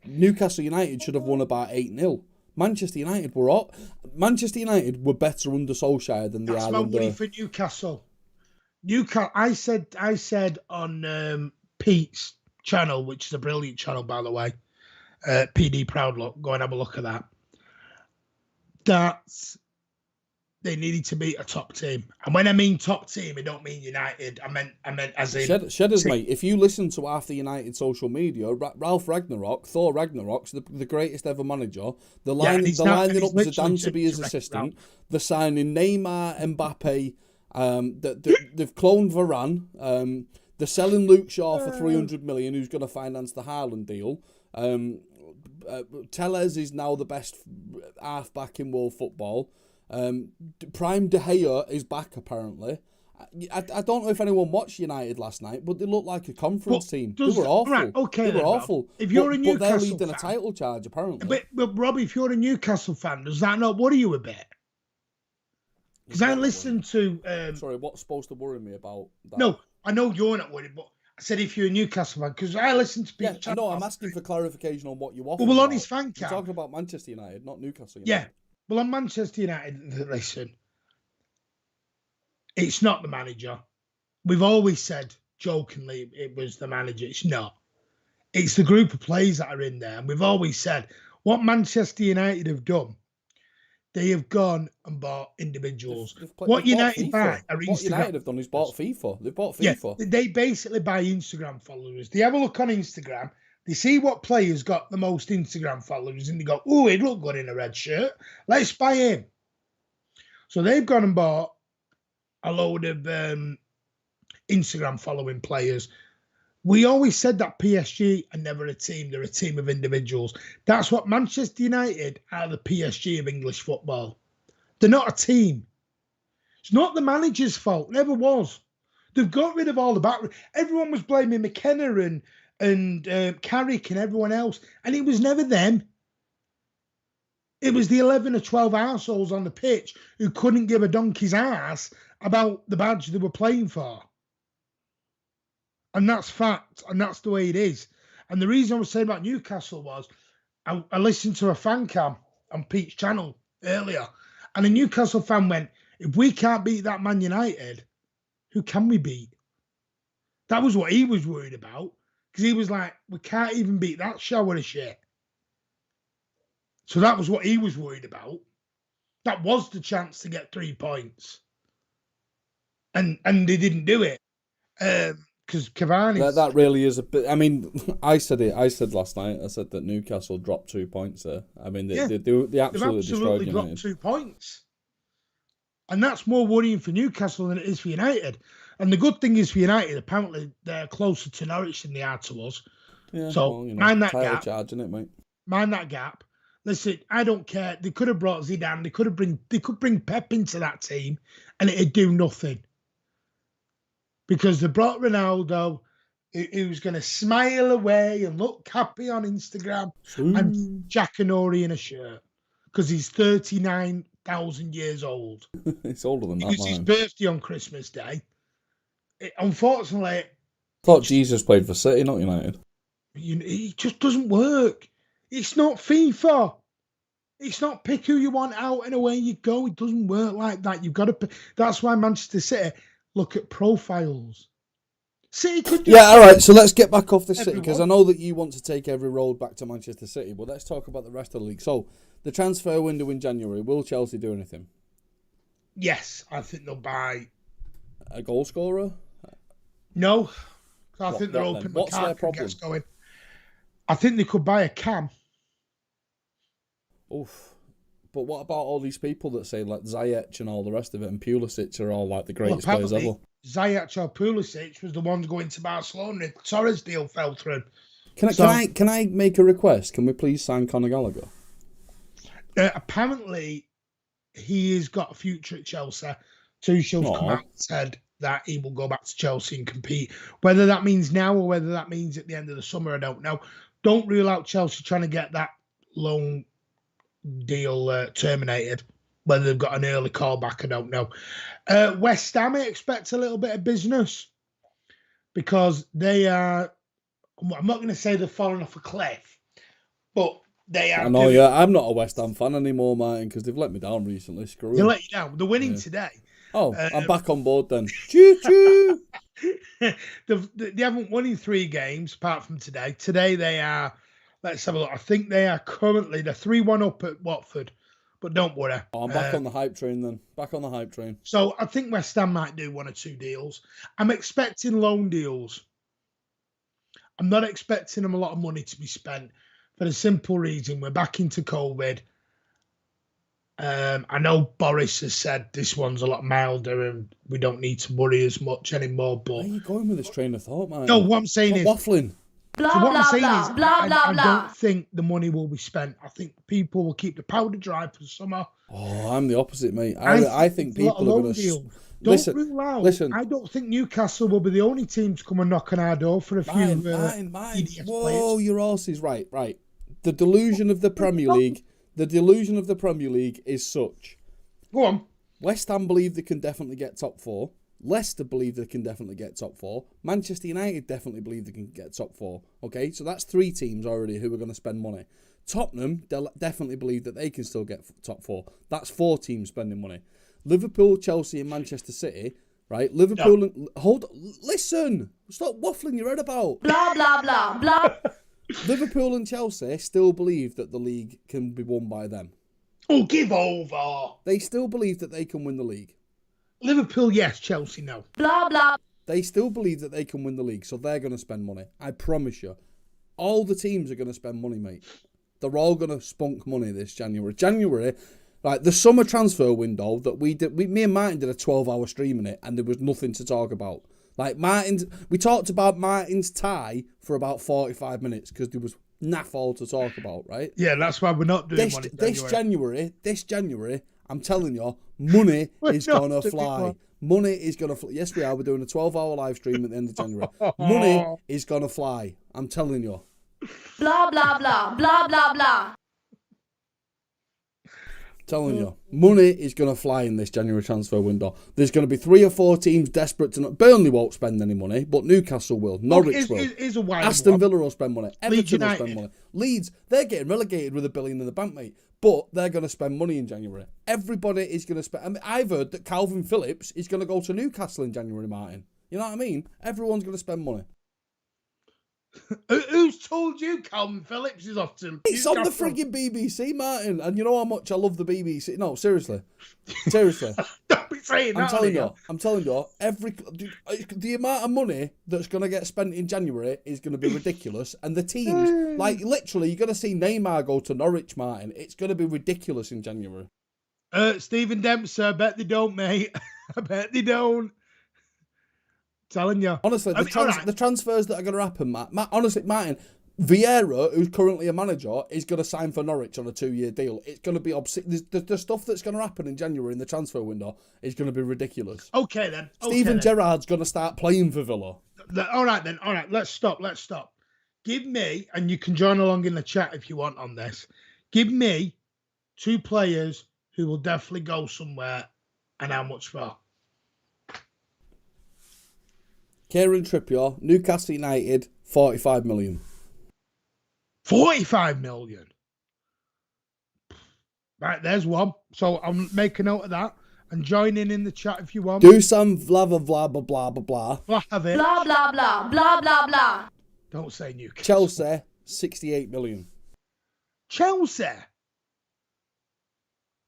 Newcastle United should have won about 8-0. Manchester United were better under Solskjaer than they are under... That's my worry for Newcastle. I said on Pete's channel, which is a brilliant channel, by the way, PD Proudlook, go and have a look at that, that they needed to beat a top team. And when I mean top team, I don't mean United. I meant as in... Shedders, mate, if you listen to half the United social media, Ralph Ragnarok, Thor Ragnarok's the greatest ever manager. They're lining up Zidane to be his assistant. They're signing Neymar, Mbappe. They've cloned Varane. They're selling Luke Shaw for 300 million, who's going to finance the Haaland deal. Tellez is now the best half-back in world football. Prime De Gea is back, apparently. I don't know if anyone watched United last night, but they looked like a conference team. They were awful. Right, okay, they were awful. If you're a Newcastle but they're leading fan, a title charge, apparently. But Robbie, if you're a Newcastle fan, does that not worry you a bit? Because I listened to... Sorry, what's supposed to worry me about that? No, I know you're not worried, but I said if you're a Newcastle fan, because I listened to Pete's channel. No, I'm asking for clarification on what you offer. Well, on his fan You're cam. talking about Manchester United, not Newcastle United. Yeah. Well, on Manchester United, listen, it's not the manager. We've always said, jokingly, it was the manager. It's not. It's the group of players that are in there. And we've always said, what Manchester United have done, they have gone and bought individuals. What United buy are Instagram. What United have done is bought FIFA. They've bought FIFA. Yeah, they basically buy Instagram followers. They have a look on Instagram. They see what players got the most Instagram followers and they go, oh, he'd look good in a red shirt. Let's buy him. So they've gone and bought a load of Instagram following players. We always said that PSG are never a team. They're a team of individuals. That's what Manchester United are, the PSG of English football. They're not a team. It's not the manager's fault. Never was. They've got rid of all the back. Everyone was blaming McKenna and Carrick and everyone else. And it was never them. It was the 11 or 12 arseholes on the pitch who couldn't give a donkey's ass about the badge they were playing for. And that's fact. And that's the way it is. And the reason I was saying about Newcastle was I listened to a fan cam on Pete's channel earlier. And a Newcastle fan went, if we can't beat that Man United, who can we beat? That was what he was worried about. Because he was like, we can't even beat that shower of shit. So that was what he was worried about. That was the chance to get 3 points. And they didn't do it. Because Cavani... That really is a bit... I mean, I said last night, I said that Newcastle dropped 2 points there. I mean, they absolutely destroyed United. Dropped 2 points. And that's more worrying for Newcastle than it is for United. And the good thing is for United, apparently they're closer to Norwich than they are to us. Yeah, so well, mind that title gap. charge, isn't it, mate? Mind that gap. Listen, I don't care. They could have brought Zidane. They could bring Pep into that team, and it'd do nothing. Because they brought Ronaldo, who's going to smile away and look happy on Instagram, and Jack Anori in a shirt because he's 39,000 years old. It's older than that, It was his birthday on Christmas Day. Unfortunately, I thought Jesus played for City, not United. It just doesn't work. It's not FIFA. It's not pick who you want out and away you go. It doesn't work like that. You've got to. That's why Manchester City look at profiles. City could do. Yeah, all right. So let's get back off the City because I know that you want to take every road back to Manchester City. But let's talk about the rest of the league. So the transfer window in January. Will Chelsea do anything? Yes, I think they'll buy a goal scorer. No, I think they're hoping What's their problem? Gets going. I think they could buy a cam. Oof. But what about all these people that say like Ziyech and all the rest of it and Pulisic are all like the greatest players ever? Ziyech or Pulisic was the ones going to Barcelona. The Torres deal fell through. Can I make a request? Can we please sign Conor Gallagher? Apparently, he has got a future at Chelsea. Tuchel's come out and said that he will go back to Chelsea and compete. Whether that means now or whether that means at the end of the summer, I don't know. Don't rule out Chelsea trying to get that loan deal terminated. Whether they've got an early callback, I don't know. West Ham, I expect a little bit of business because they are, I'm not going to say they've fallen off a cliff, but they are. I know, yeah. I'm not a West Ham fan anymore, Martin, because they've let me down recently. Screw They let you down. They're winning today. Oh, I'm back on board then. Choo-choo! They haven't won in 3 games apart from today. Today they are, let's have a look. I think they are currently, they're 3-1 up at Watford, but don't worry. Oh, I'm back on the hype train then. Back on the hype train. So I think West Ham might do 1 or 2 deals. I'm expecting loan deals. I'm not expecting them a lot of money to be spent for the simple reason we're back into COVID. I know Boris has said this one's a lot milder and we don't need to worry as much anymore. But where are you going with this train of thought, man? No, what I'm saying is waffling. Blah, blah, blah, blah, blah, I don't think the money will be spent. I think people will keep the powder dry for the summer. Oh, I'm the opposite, mate. I think people are going to... Listen, I don't think Newcastle will be the only team to come and knock on our door for a few EDS Whoa, your horse is right. The delusion of the Premier League... The delusion of the Premier League is such. Go on. West Ham believe they can definitely get top 4. Leicester believe they can definitely get top 4. Manchester United definitely believe they can get top 4. Okay, so that's 3 teams already who are going to spend money. Tottenham definitely believe that they can still get top 4. That's 4 teams spending money. Liverpool, Chelsea and Manchester City, right? Liverpool and... Listen! Stop waffling your head about. Blah, blah, blah, blah. Liverpool and Chelsea still believe that the league can be won by them. Oh, give over. They still believe that they can win the league. Liverpool, yes. Chelsea, no. Blah, blah. They still believe that they can win the league, so they're going to spend money. I promise you. All the teams are going to spend money, mate. They're all going to spunk money this January. Like the summer transfer window that me and Martin did a 12-hour stream in it, and there was nothing to talk about. Like we talked about Martin's tie for about 45 minutes because there was naff all to talk about, right? Yeah, that's why we're not doing money. This January, I'm telling you, money is gonna fly. Money is gonna fly. Yes, we are. We're doing a 12-hour live stream at the end of January. Money is gonna fly. I'm telling you. Blah blah blah blah blah blah. Telling you, money is going to fly in this January transfer window. There's going to be 3 or 4 teams desperate to not... Burnley won't spend any money, but Newcastle will. Norwich will. Aston Villa will spend money. Everton will spend money. Leeds, they're getting relegated with $1 billion in the bank, mate. But they're going to spend money in January. Everybody is going to spend... I mean, I've heard that Calvin Phillips is going to go to Newcastle in January, Martin. You know what I mean? Everyone's going to spend money. Who's told you Calvin Phillips is off to... It's on the frigging BBC, Martin. And you know how much I love the BBC. No, seriously. Seriously. Don't be saying that. I'm telling you, the amount of money that's going to get spent in January is going to be ridiculous. And the teams, like literally, you're going to see Neymar go to Norwich, Martin. It's going to be ridiculous in January. Stephen Dempsey, I bet they don't, mate. I bet they don't. Telling you. Honestly, I mean, all right. the transfers that are going to happen, honestly, Martin, Vieira, who's currently a manager, is going to sign for Norwich on a 2-year deal. It's going to be the stuff that's going to happen in January in the transfer window is going to be ridiculous. Okay then. Steven Gerrard's going to start playing for Villa. All right then. All right. Let's stop. Give me, and you can join along in the chat if you want on this. Give me 2 players who will definitely go somewhere, and how much for? Kieran Trippier, Newcastle United, 45 million. 45 million. Right, there's one. So I'll make a note of that and join in the chat if you want. Dusan Vlahovic, blah blah blah blah blah. Vlahovic. Blah, blah, blah, blah, blah, blah. Don't say Newcastle. Chelsea, 68 million. Chelsea.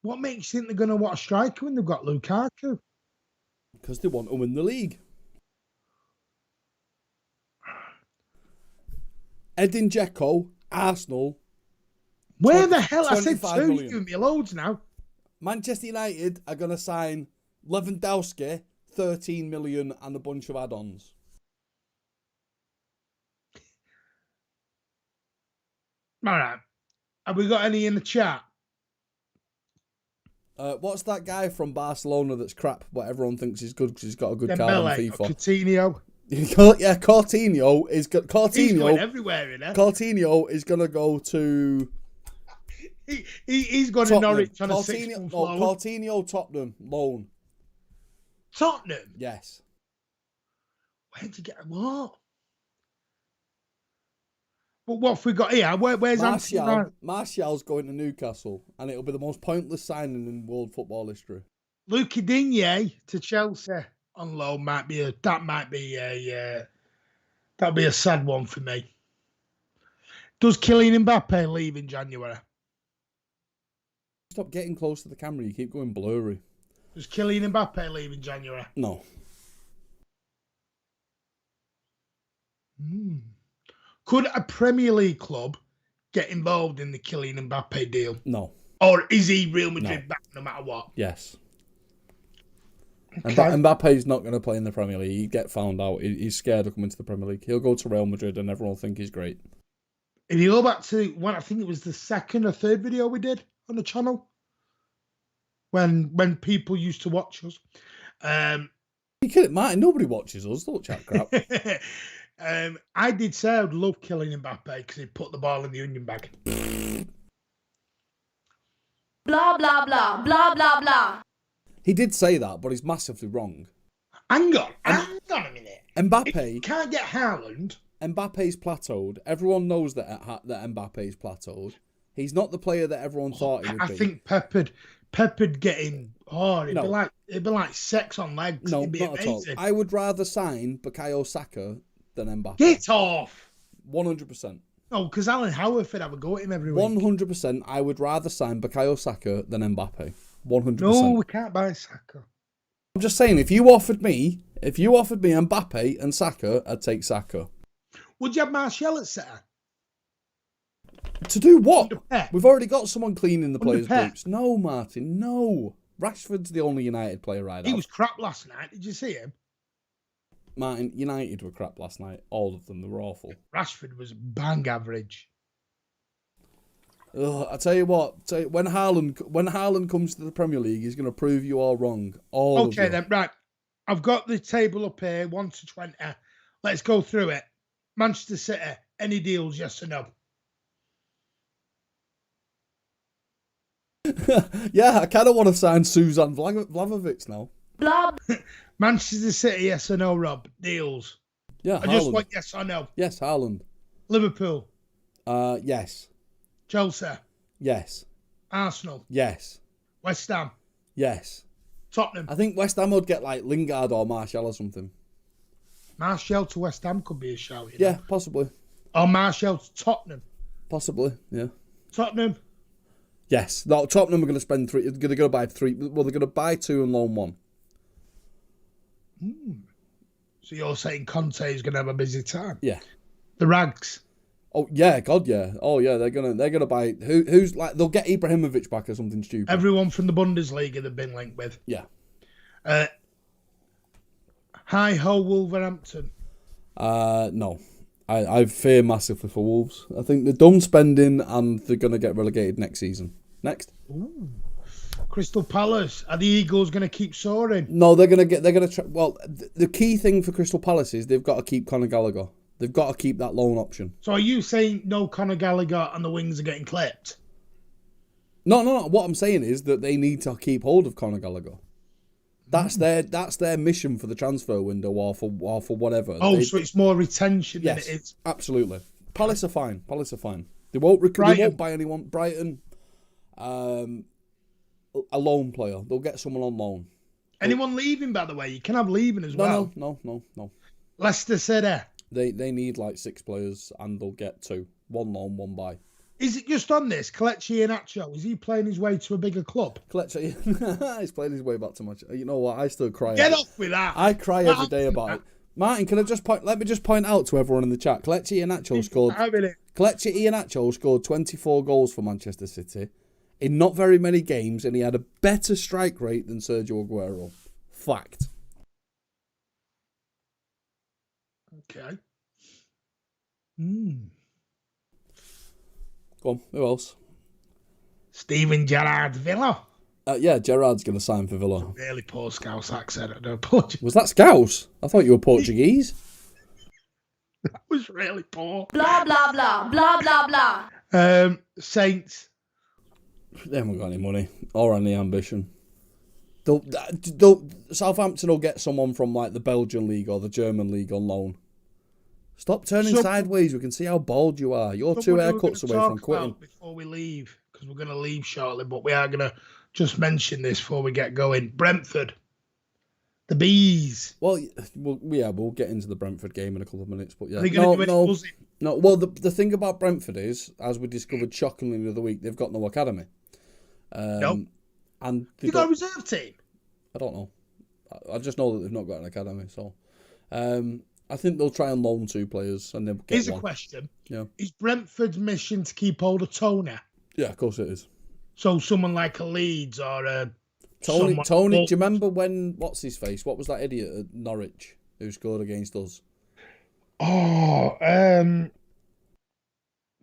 What makes you think they're going to want a striker when they've got Lukaku? Because they want to win the league. Edin Dzeko, Arsenal. Where the hell? I said 25 2. million. You're giving me loads now. Manchester United are going to sign Lewandowski, 13 million and a bunch of add-ons. All right. Have we got any in the chat? What's that guy from Barcelona that's crap, but everyone thinks he's good because he's got a good card Dembele on FIFA? Coutinho. Yeah, Coutinho is good. He's going everywhere in there. Coutinho is going to go to He's going Tottenham. to Norwich on a 6-month loan. Coutinho, Tottenham, loan. Tottenham? Yes. Where'd you get what? But what have we got here? Where's Anthony? Martial's going to Newcastle, and it'll be the most pointless signing in world football history. Luke Digne to Chelsea on loan that'd be a sad one for me. Does Kylian Mbappe leave in January? Stop getting close to the camera. You keep going blurry. Does Kylian Mbappe leave in January? No. Could a Premier League club get involved in the Kylian Mbappe deal? No. Or is he Real Madrid back no matter what? Yes. Okay. Mbappe's not going to play in the Premier League. He'd get found out. He's scared of coming to the Premier League. He'll go to Real Madrid and everyone will think he's great. If you go back to when I think it was the 2nd or 3rd video we did on the channel, when people used to watch us. You kidding, Martin? Nobody watches us. Don't chat crap. I did say I'd love Kylian Mbappe because he put the ball in the onion bag. Blah, blah, blah, blah, blah, blah. He did say that, but he's massively wrong. Hang on a minute. Mbappe You can't get Haaland. Mbappe's plateaued. Everyone knows that Mbappe's plateaued. He's not the player that everyone thought he would be. I think Peppe'd get him. Oh, it'd be like sex on legs. No, it'd be not amazing. at all. I would rather sign Bukayo Saka than Mbappe. Get off. 100%. No, because Alan Howard would have a go at him every week. 100%. I would rather sign Bukayo Saka than Mbappe. 100%. No, we can't buy Saka. I'm just saying, if you offered me Mbappe and Saka, I'd take Saka. Would you have Martial at centre? To do what? Under Pep? We've already got someone cleaning the Under players' Pep? groups. No, Martin, no. Rashford's the only United player I'd He have. was crap last night. Did you see him? Martin, United were crap last night. All of them, they were awful. Rashford was bang average. Ugh, I tell you what, when Haaland comes to the Premier League, he's going to prove you all wrong. All of you. Okay then, right. I've got the table up here, 1 to 20. Let's go through it. Manchester City, any deals, yes or no? Yeah, I kind of want to sign Susan Vlahovic now. Blah, Manchester City, yes or no, Rob? Deals. Yeah, I Haaland. just want yes or no. Yes, Haaland. Liverpool, Yes. Chelsea, Yes. Arsenal, Yes. West Ham, Yes. Tottenham. I think West Ham would get like Lingard or Martial or something. Martial to West Ham could be a shout. You know? Yeah, possibly. Or Martial to Tottenham. Possibly, yeah. Tottenham. Yes. No, Tottenham are going to spend 3. They're going to buy 3. Well, they're going to buy 2 and loan 1. So you're saying Conte is going to have a busy time? Yeah. The Rags. Oh yeah, God yeah. Oh yeah, they're gonna buy who's like they'll get Ibrahimovic back or something stupid. Everyone from the Bundesliga they've been linked with. Yeah. Hi-ho, Wolverhampton. No. I fear massively for Wolves. I think they're done spending and they're going to get relegated next season. Next. Ooh. Crystal Palace. Are the Eagles going to keep soaring? No, they're going to try. Well, the key thing for Crystal Palace is they've got to keep Conor Gallagher. They've got to keep that loan option. So are you saying no Conor Gallagher and the wings are getting clipped? No. What I'm saying is that they need to keep hold of Conor Gallagher. That's their mission for the transfer window or for whatever. Oh, so it's more retention than it is. Absolutely. Palace are fine. They won't buy anyone. Brighton, a loan player. They'll get someone on loan. Anyone leaving, by the way? You can have leaving as well. No. Leicester City. They need like 6 players and they'll get 2. 1 loan, 1 buy. Is it just on this? Kelechi Iheanacho, is he playing his way to a bigger club? Kelechi, he's playing his way back to Manchester. You know what? I still cry. Get off with that. I cry every day about it. Martin, let me just point out to everyone in the chat. Kelechi Iheanacho scored 24 goals for Manchester City in not very many games, and he had a better strike rate than Sergio Aguero. Fact. Okay. Go on, who else? Steven Gerrard, Villa. Yeah, Gerrard's going to sign for Villa. Really poor Scouse accent. I do apologize. Was that Scouse? I thought you were Portuguese. That was really poor. Blah, blah, blah, blah, blah, blah. Saints. They haven't got any money or any ambition. Southampton will get someone from like the Belgian league or the German league on loan. Stop turning sideways. We can see how bald you are. You're 2 haircuts away from quitting. Before we leave, because we're going to leave shortly, but we are going to just mention this before we get going. Brentford. The Bees. Well, we'll get into the Brentford game in a couple of minutes. But yeah, no. Well, the thing about Brentford is, as we discovered shockingly the other week, they've got no academy. No. And you got a reserve team? I don't know. I just know that they've not got an academy. So, I think they'll try and loan 2 players and they'll get Here's one. A question. Yeah. Is Brentford's mission to keep hold of Tony? Yeah, of course it is. So someone like a Leeds or a... Tony, do you remember when, what's his face? What was that idiot at Norwich who scored against us? Oh,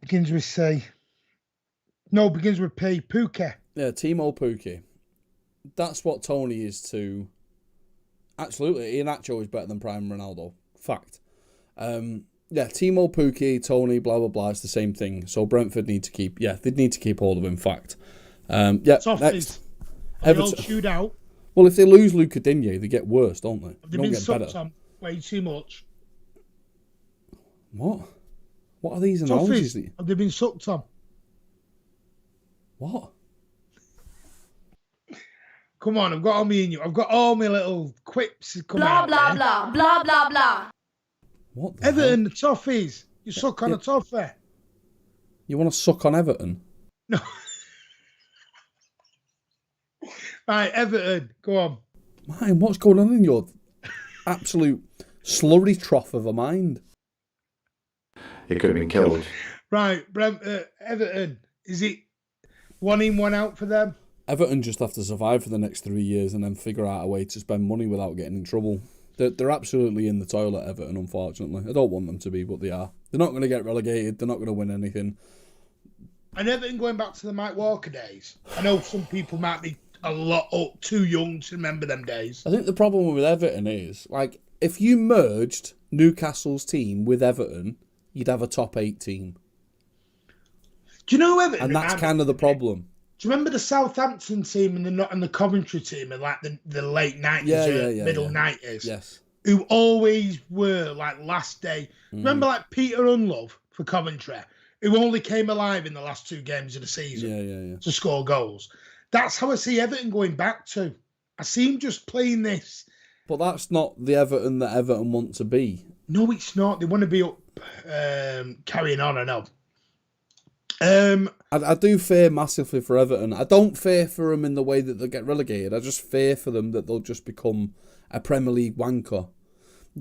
begins with C. No, begins with P. Pukki. Yeah, Timo Pukki. That's what Tony is to... Absolutely, Iheanacho is better than Prime Ronaldo. Fact. Yeah, Timo Pukki, Tony, blah, blah, blah. It's the same thing. So Brentford need to keep... Yeah, they need to keep hold of him. Fact. Yeah, next. Everton shootout. Well, if they lose Luca Digne, they get worse, don't they? Have they been sucked on way too much? What? What are these analogies? Have they been sucked on? What? Come on, I've got all my little quips coming Blah, out blah, there. blah, blah, blah, blah. What the Everton, hell? the Toffees. You suck on a toffee. You want to suck on Everton? No. Right, Everton, go on. Man, what's going on in your absolute slurry trough of a mind? He could have been killed. Right, Everton, is it 1 in, 1 out for them? Everton just have to survive for the next 3 years and then figure out a way to spend money without getting in trouble. They're absolutely in the toilet, Everton, unfortunately. I don't want them to be, but they are. They're not going to get relegated. They're not going to win anything. And Everton going back to the Mike Walker days. I know some people might be a lot too young to remember them days. I think the problem with Everton is, like, if you merged Newcastle's team with Everton, you'd have a top 8 team. Do you know Everton? And that's kind of the problem. Do you remember the Southampton team and the Coventry team in like the late 90s, middle 90s? Yes. Who always were like last day. Remember like Peter Unlove for Coventry, who only came alive in the last 2 games of the season to score goals. That's how I see Everton going back to. I see him just playing this. But that's not the Everton that Everton want to be. No, it's not. They want to be up, carrying on, I know. I do fear massively for Everton. I don't fear for them in the way that they'll get relegated. I just fear for them that they'll just become a Premier League wanker.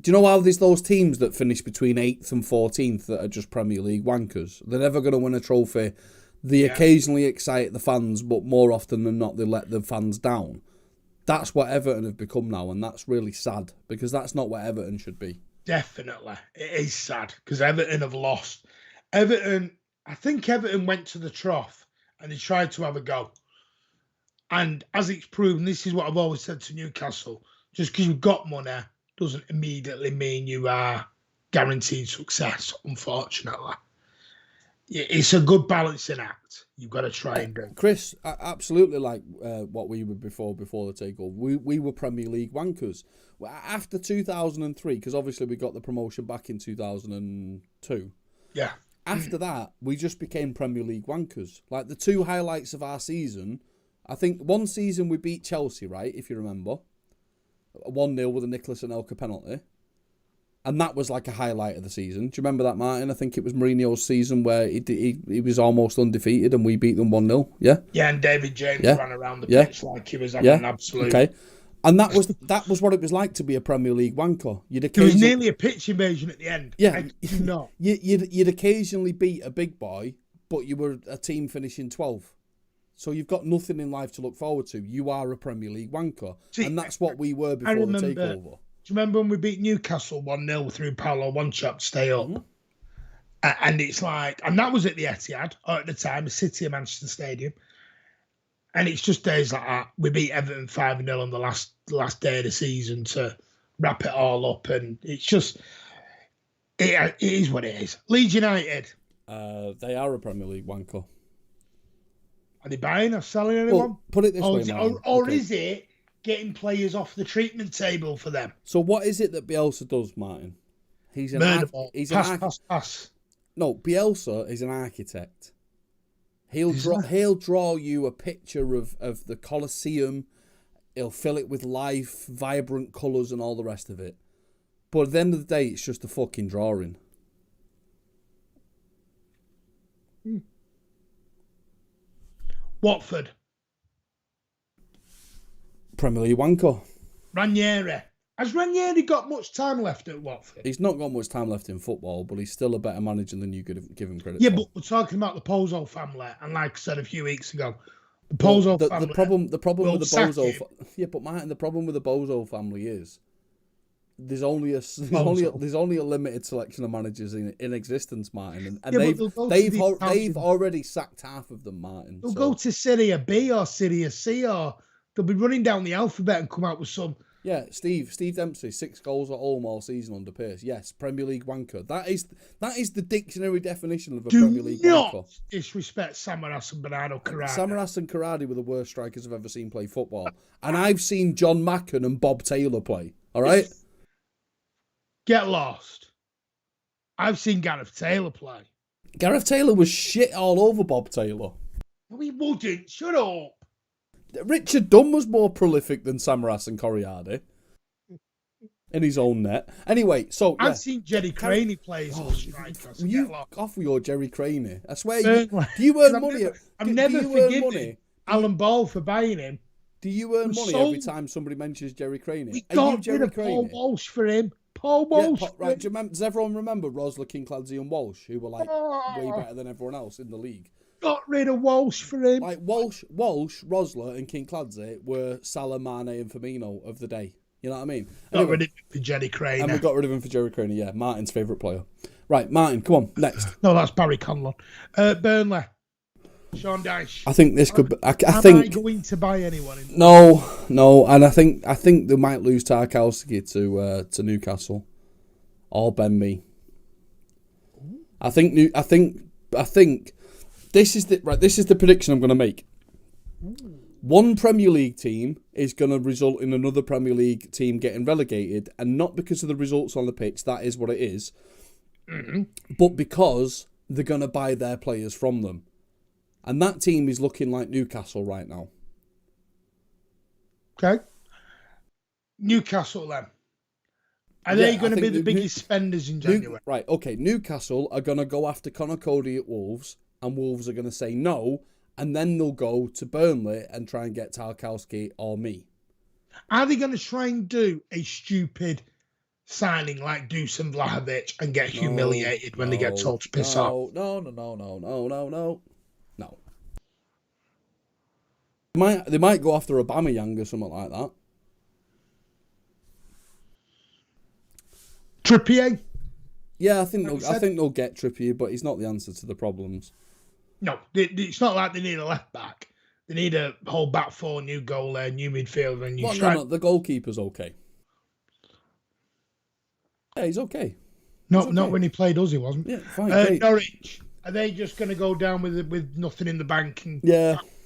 Do you know how there's those teams that finish between 8th and 14th that are just Premier League wankers? They're never going to win a trophy. They occasionally excite the fans, but more often than not, they let the fans down. That's what Everton have become now, and that's really sad because that's not what Everton should be. Definitely. It is sad because Everton have lost. I think Everton went to the trough and they tried to have a go. And as it's proven, this is what I've always said to Newcastle, just because you've got money doesn't immediately mean you are guaranteed success, unfortunately. It's a good balancing act. You've got to try and do. Chris, absolutely like what we were before the takeover. We were Premier League wankers. After 2003, because obviously we got the promotion back in 2002. Yeah. After that, we just became Premier League wankers. Like the two highlights of our season, I think one season we beat Chelsea, right, if you remember. 1-0 with a Nicolas Anelka penalty. And that was like a highlight of the season. Do you remember that, Martin? I think it was Mourinho's season where he was almost undefeated and we beat them 1-0. Yeah? Yeah, and David James ran around the pitch like he was having an absolute... Okay. And that was what it was like to be a Premier League wanker. There was nearly a pitch invasion at the end. Yeah. You'd occasionally beat a big boy, but you were a team finishing 12th. So you've got nothing in life to look forward to. You are a Premier League wanker. See, and that's what we were before the takeover. Do you remember when we beat Newcastle 1-0 through Paulo Wanchope to stay up? Mm-hmm. And it's like, and that was at the Etihad, or at the time, the City of Manchester Stadium. And it's just days like that. We beat Everton 5-0 on the last day of the season to wrap it all up. And it's just, it is what it is. Leeds United. They are a Premier League wanker. Are they buying or selling anyone? Well, put it this way, man. Or is it getting players off the treatment table for them? So what is it that Bielsa does, Martin? He's Pass. No, Bielsa is an architect. He'll draw you a picture of the Colosseum. He'll fill it with life, vibrant colours and all the rest of it. But at the end of the day, it's just a fucking drawing. Watford. Premier League wanker. Ranieri. Has Ranieri got much time left at Watford? He's not got much time left in football, but he's still a better manager than you could give him credit for. Yeah, but we're talking about the Pozzo family, and like I said a few weeks ago, the Pozzo family. The problem with the Bozo. Yeah, but Martin, the problem with the Bozo family is there's only a limited selection of managers in existence, Martin, and they've already sacked half of them, Martin. They'll go to Serie B or Serie C, or they'll be running down the alphabet and come out with some. Yeah, Steve Dempsey, 6 goals at home all season under Pearce. Yes, Premier League wanker. That is the dictionary definition of a Premier League wanker. Do not disrespect Samaras and Bernardo Corradi. Samaras and Corradi were the worst strikers I've ever seen play football. And I've seen John Macken and Bob Taylor play. All right? Get lost. I've seen Gareth Taylor play. Gareth Taylor was shit all over Bob Taylor. No, he wouldn't. Shut up. Richard Dunn was more prolific than Samaras and Corradi in his own net. Anyway, so I've seen Jerry Craney play as a striker. You off with your Jerry Craney. I swear, do you earn money? I'm never forgiving Alan Ball for buying him. Do you earn money every time somebody mentions Jerry Craney? We got rid of Paul Walsh for him. Paul Walsh. Right? Does everyone remember Rosler, Kincladze, and Walsh, who were like way better than everyone else in the league? Got rid of Walsh for him. Like Walsh, Rosler, and Kincladze were Salah, Mane, and Firmino of the day. You know what I mean? Got rid of him for Jerry Craney. And we got rid of him for Jerry Craney, yeah. Martin's favourite player. Right, Martin, come on, next. No, that's Barry Conlon. Burnley. Sean Dyche. I think this could be... I think... Am I going to buy anyone? No, and I think they might lose Tarkowski to Newcastle. Or Ben Mee. I think this is the prediction I'm going to make. One Premier League team is going to result in another Premier League team getting relegated, and not because of the results on the pitch, that is what it is, but because they're going to buy their players from them. And that team is looking like Newcastle right now. Okay. Newcastle then. Are they going to be the biggest spenders in January? Right, okay. Newcastle are going to go after Conor Cody at Wolves, and Wolves are going to say no, and then they'll go to Burnley and try and get Tarkowski or me. Are they going to try and do a stupid signing like Dusan Vlahovic and get humiliated when they get told to piss off? No. They might go after Aubameyang or something like that. Trippier? Yeah, I think they'll get Trippier, but he's not the answer to the problems. No, it's not like they need a left back. They need a whole back four, new goalie, new midfielder, and new No, the goalkeeper's okay. Yeah, he's okay. Not when he played us, he wasn't. Yeah, fine. Norwich, are they just going to go down with nothing in the bank and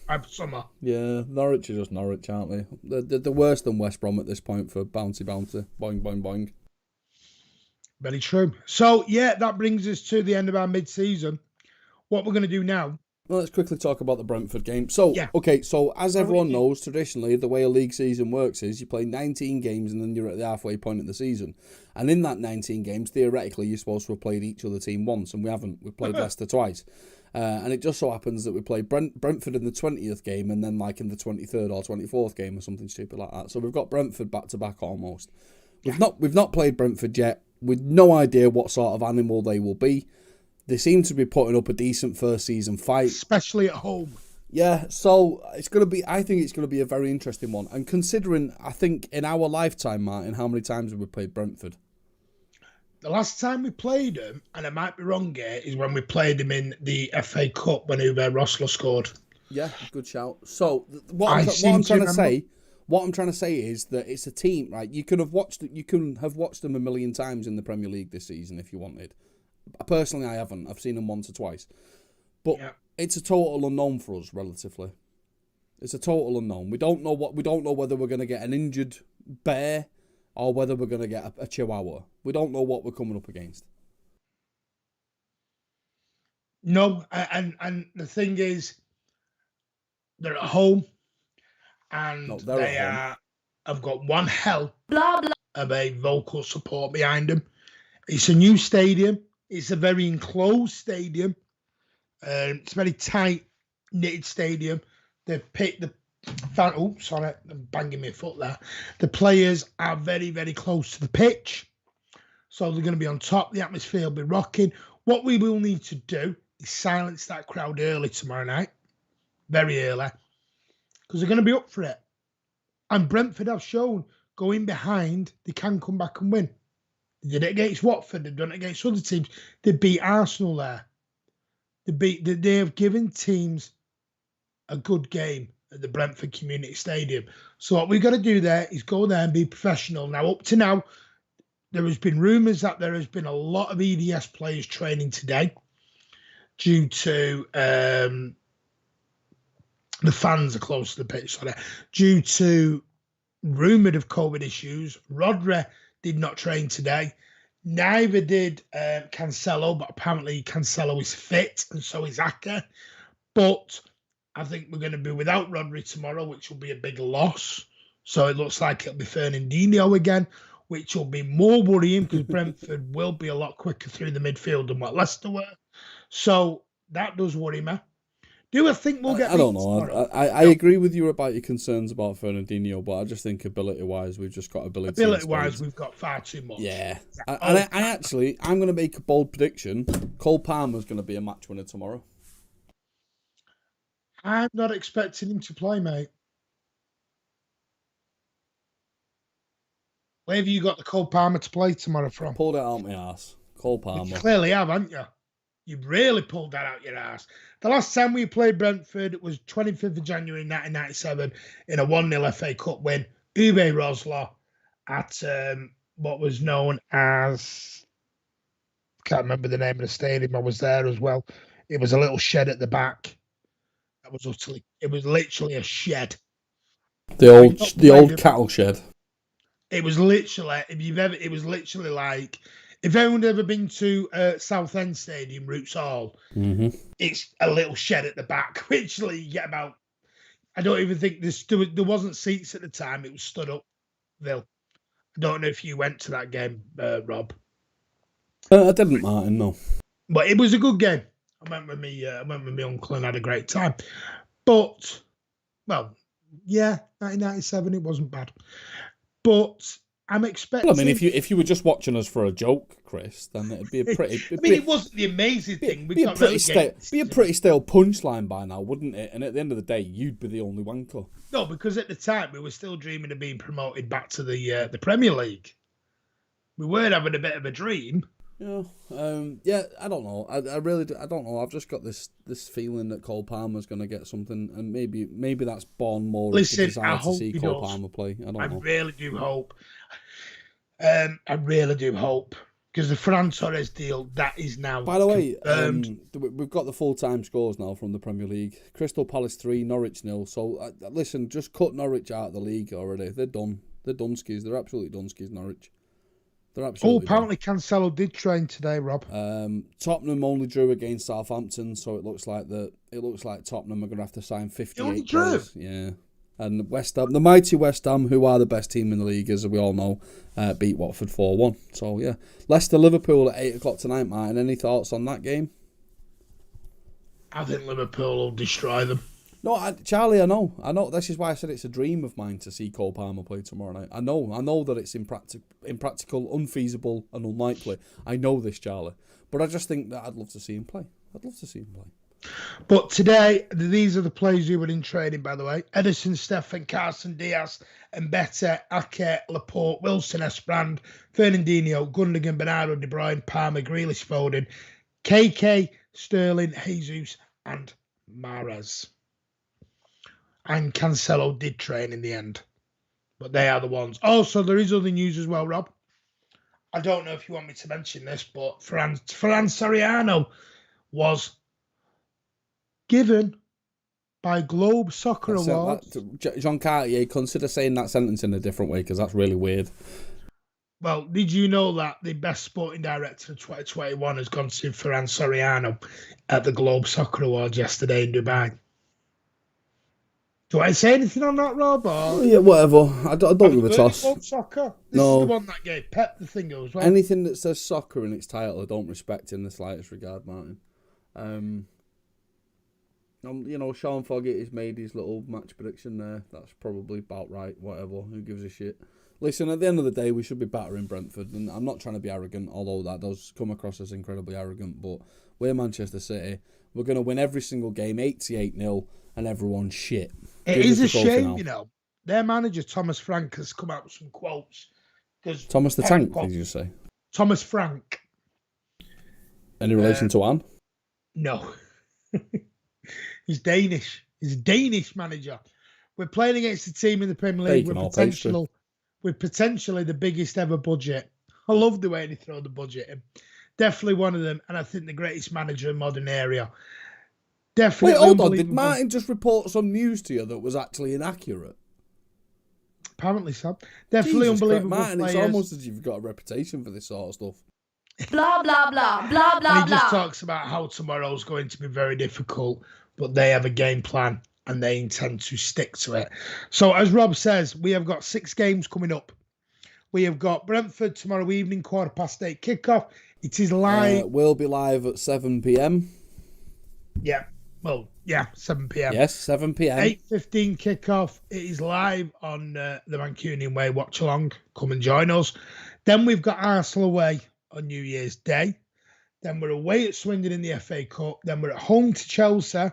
have summer? Yeah, Norwich are just Norwich, aren't they? They're worse than West Brom at this point for bouncy, boing, boing, boing. Very true. So, yeah, that brings us to the end of our mid-season. What we're going to do now... Well, let's quickly talk about the Brentford game. So, okay, so as everyone knows, traditionally, the way a league season works is you play 19 games and then you're at the halfway point of the season. And in that 19 games, theoretically, you're supposed to have played each other team once, and we haven't. We've played Leicester twice. And it just so happens that we played Brentford in the 20th game and then like in the 23rd or 24th game or something stupid like that. So we've got Brentford back-to-back almost. We've not played Brentford yet. With no idea what sort of animal they will be. They seem to be putting up a decent first season fight, especially at home. Yeah, so it's going to be. I think it's going to be a very interesting one. And considering, I think in our lifetime, Martin, how many times have we played Brentford? The last time we played them, and I might be wrong here, is when we played them in the FA Cup when Uwe Rosler scored. Yeah, good shout. So what I'm trying to say is that it's a team, right? You can have watched them a million times in the Premier League this season if you wanted. Personally, I haven't. I've seen them once or twice, but it's a total unknown for us. Relatively, it's a total unknown. We don't know whether we're going to get an injured bear or whether we're going to get a chihuahua. We don't know what we're coming up against. No, and the thing is, they're at home, and I've got one hell of a vocal support behind them. It's a new stadium. It's a very enclosed stadium. It's a very tight knitted stadium. I'm banging my foot there. The players are very, very close to the pitch, so they're going to be on top. The atmosphere will be rocking. What we will need to do is silence that crowd early tomorrow night, very early, because they're going to be up for it. And Brentford have shown going behind, they can come back and win. They did it against Watford. They've done it against other teams. They beat Arsenal there. They have given teams a good game at the Brentford Community Stadium. So what we've got to do there is go there and be professional. Now, up to now, there has been rumours that there has been a lot of EDS players training today due to the fans are close to the pitch. Due to rumoured of COVID issues, Rodri did not train today. Neither did Cancelo, but apparently Cancelo is fit and so is Ake. But I think we're going to be without Rodri tomorrow, which will be a big loss. So it looks like it'll be Fernandinho again, which will be more worrying because Brentford will be a lot quicker through the midfield than what Leicester were. So that does worry me. Do I think we'll get... I don't know. I agree with you about your concerns about Fernandinho, but I just think ability-wise, we've just got ability. Ability-wise, we've got far too much. Yeah. I'm going to make a bold prediction. Cole Palmer's going to be a match winner tomorrow. I'm not expecting him to play, mate. Where have you got the Cole Palmer to play tomorrow from? Pulled it out my ass. Cole Palmer. You clearly have, haven't you? You've really pulled that out your ass. The last time we played Brentford was 25th of January 1997 in a 1-0 FA Cup win. Uwe Rosler at what was known as... I can't remember the name of the stadium. I was there as well. It was a little shed at the back. It was literally a shed. The old cattle shed. It was literally, like, if anyone's ever been to Southend Stadium, Roots Hall, it's a little shed at the back. Literally, you get about, I don't even think there wasn't seats at the time. It was stood up, Bill. I don't know if you went to that game, Rob. I didn't, Martin, no. But it was a good game. I went with my uncle and had a great time. But, well, yeah, 1997, it wasn't bad. But I'm expecting... Well, I mean, if you were just watching us for a joke, Chris, then it'd be a pretty... it wasn't the amazing thing. Be a pretty stale punchline by now, wouldn't it? And at the end of the day, you'd be the only wanker. No, because at the time, we were still dreaming of being promoted back to the Premier League. We were having a bit of a dream. Yeah, I don't know. I really I don't know. I've just got this feeling that Cole Palmer's going to get something, and maybe that's born more of the desire to see Cole Palmer play. I don't know. I really do hope. I really do hope. Because the Ferran Torres deal, that is now. By the way, we've got the full-time scores now from the Premier League. Crystal Palace 3, Norwich 0. So, listen, just cut Norwich out of the league already. They're done. They're dunskies. They're absolutely dunskies, Norwich. They're absolutely apparently Cancelo did train today, Rob. Tottenham only drew against Southampton, so it looks like Tottenham are going to have to sign 58 players. Yeah. And West Ham, the mighty West Ham, who are the best team in the league, as we all know, beat Watford 4-1. So, yeah. Leicester-Liverpool at 8 o'clock tonight, Martin. Any thoughts on that game? I think Liverpool will destroy them. No, Charlie, I know. This is why I said it's a dream of mine to see Cole Palmer play tomorrow night. I know that it's impractical, unfeasible, and unlikely. I know this, Charlie. But I just think that I'd love to see him play. But today, these are the players who were in training, by the way. Edison, Stefan, Carson, Diaz, Mbete, Ake, Laporte, Wilson, Esprand, Fernandinho, Gundogan, Bernardo, De Bruyne, Palmer, Grealish, Foden, KK, Sterling, Jesus, and Mahrez. And Cancelo did train in the end. But they are the ones. Also, there is other news as well, Rob. I don't know if you want me to mention this, but Ferran Soriano was given by Globe Soccer Awards. Jean Cartier, consider saying that sentence in a different way, because that's really weird. Well, did you know that the best sporting director of 2021 has gone to Ferran Soriano at the Globe Soccer Awards yesterday in Dubai? Do I say anything on that, Rob? Or... Yeah, whatever. I don't give a toss. Soccer? This is the one that gave Pep the thing as well. Anything that says soccer in its title, I don't respect in the slightest regard, Martin. Sean Foggett has made his little match prediction there. That's probably about right. Whatever. Who gives a shit? Listen, at the end of the day, we should be battering Brentford. And I'm not trying to be arrogant, although that does come across as incredibly arrogant. But we're Manchester City. We're going to win every single game, 88-0, and everyone's shit. It is a shame, Their manager, Thomas Frank, has come out with some quotes. Thomas the Tank, did you say? Thomas Frank. Any relation to Anne? No. He's Danish. He's a Danish manager. We're playing against a team in the Premier League with potentially the biggest ever budget. I love the way they throw the budget in. Definitely one of them, and I think the greatest manager in modern era. Definitely. Wait, hold on. Did Martin just report some news to you that was actually inaccurate? Apparently so. Definitely Jesus unbelievable. Martin, players. It's almost as if you've got a reputation for this sort of stuff. Blah, blah, blah, blah, blah, and he just talks about how tomorrow's going to be very difficult, but they have a game plan and they intend to stick to it. So, as Rob says, we have got 6 games coming up. We have got Brentford tomorrow evening, 8:15 kickoff. It is live. We'll be live at 7 p.m. Yeah. Well, yeah, 7 p.m. Yes, 7 p.m. 8:15 kickoff. It is live on the Mancunian Way watch along. Come and join us. Then we've got Arsenal away on New Year's Day. Then we're away at Swindon in the FA Cup. Then we're at home to Chelsea.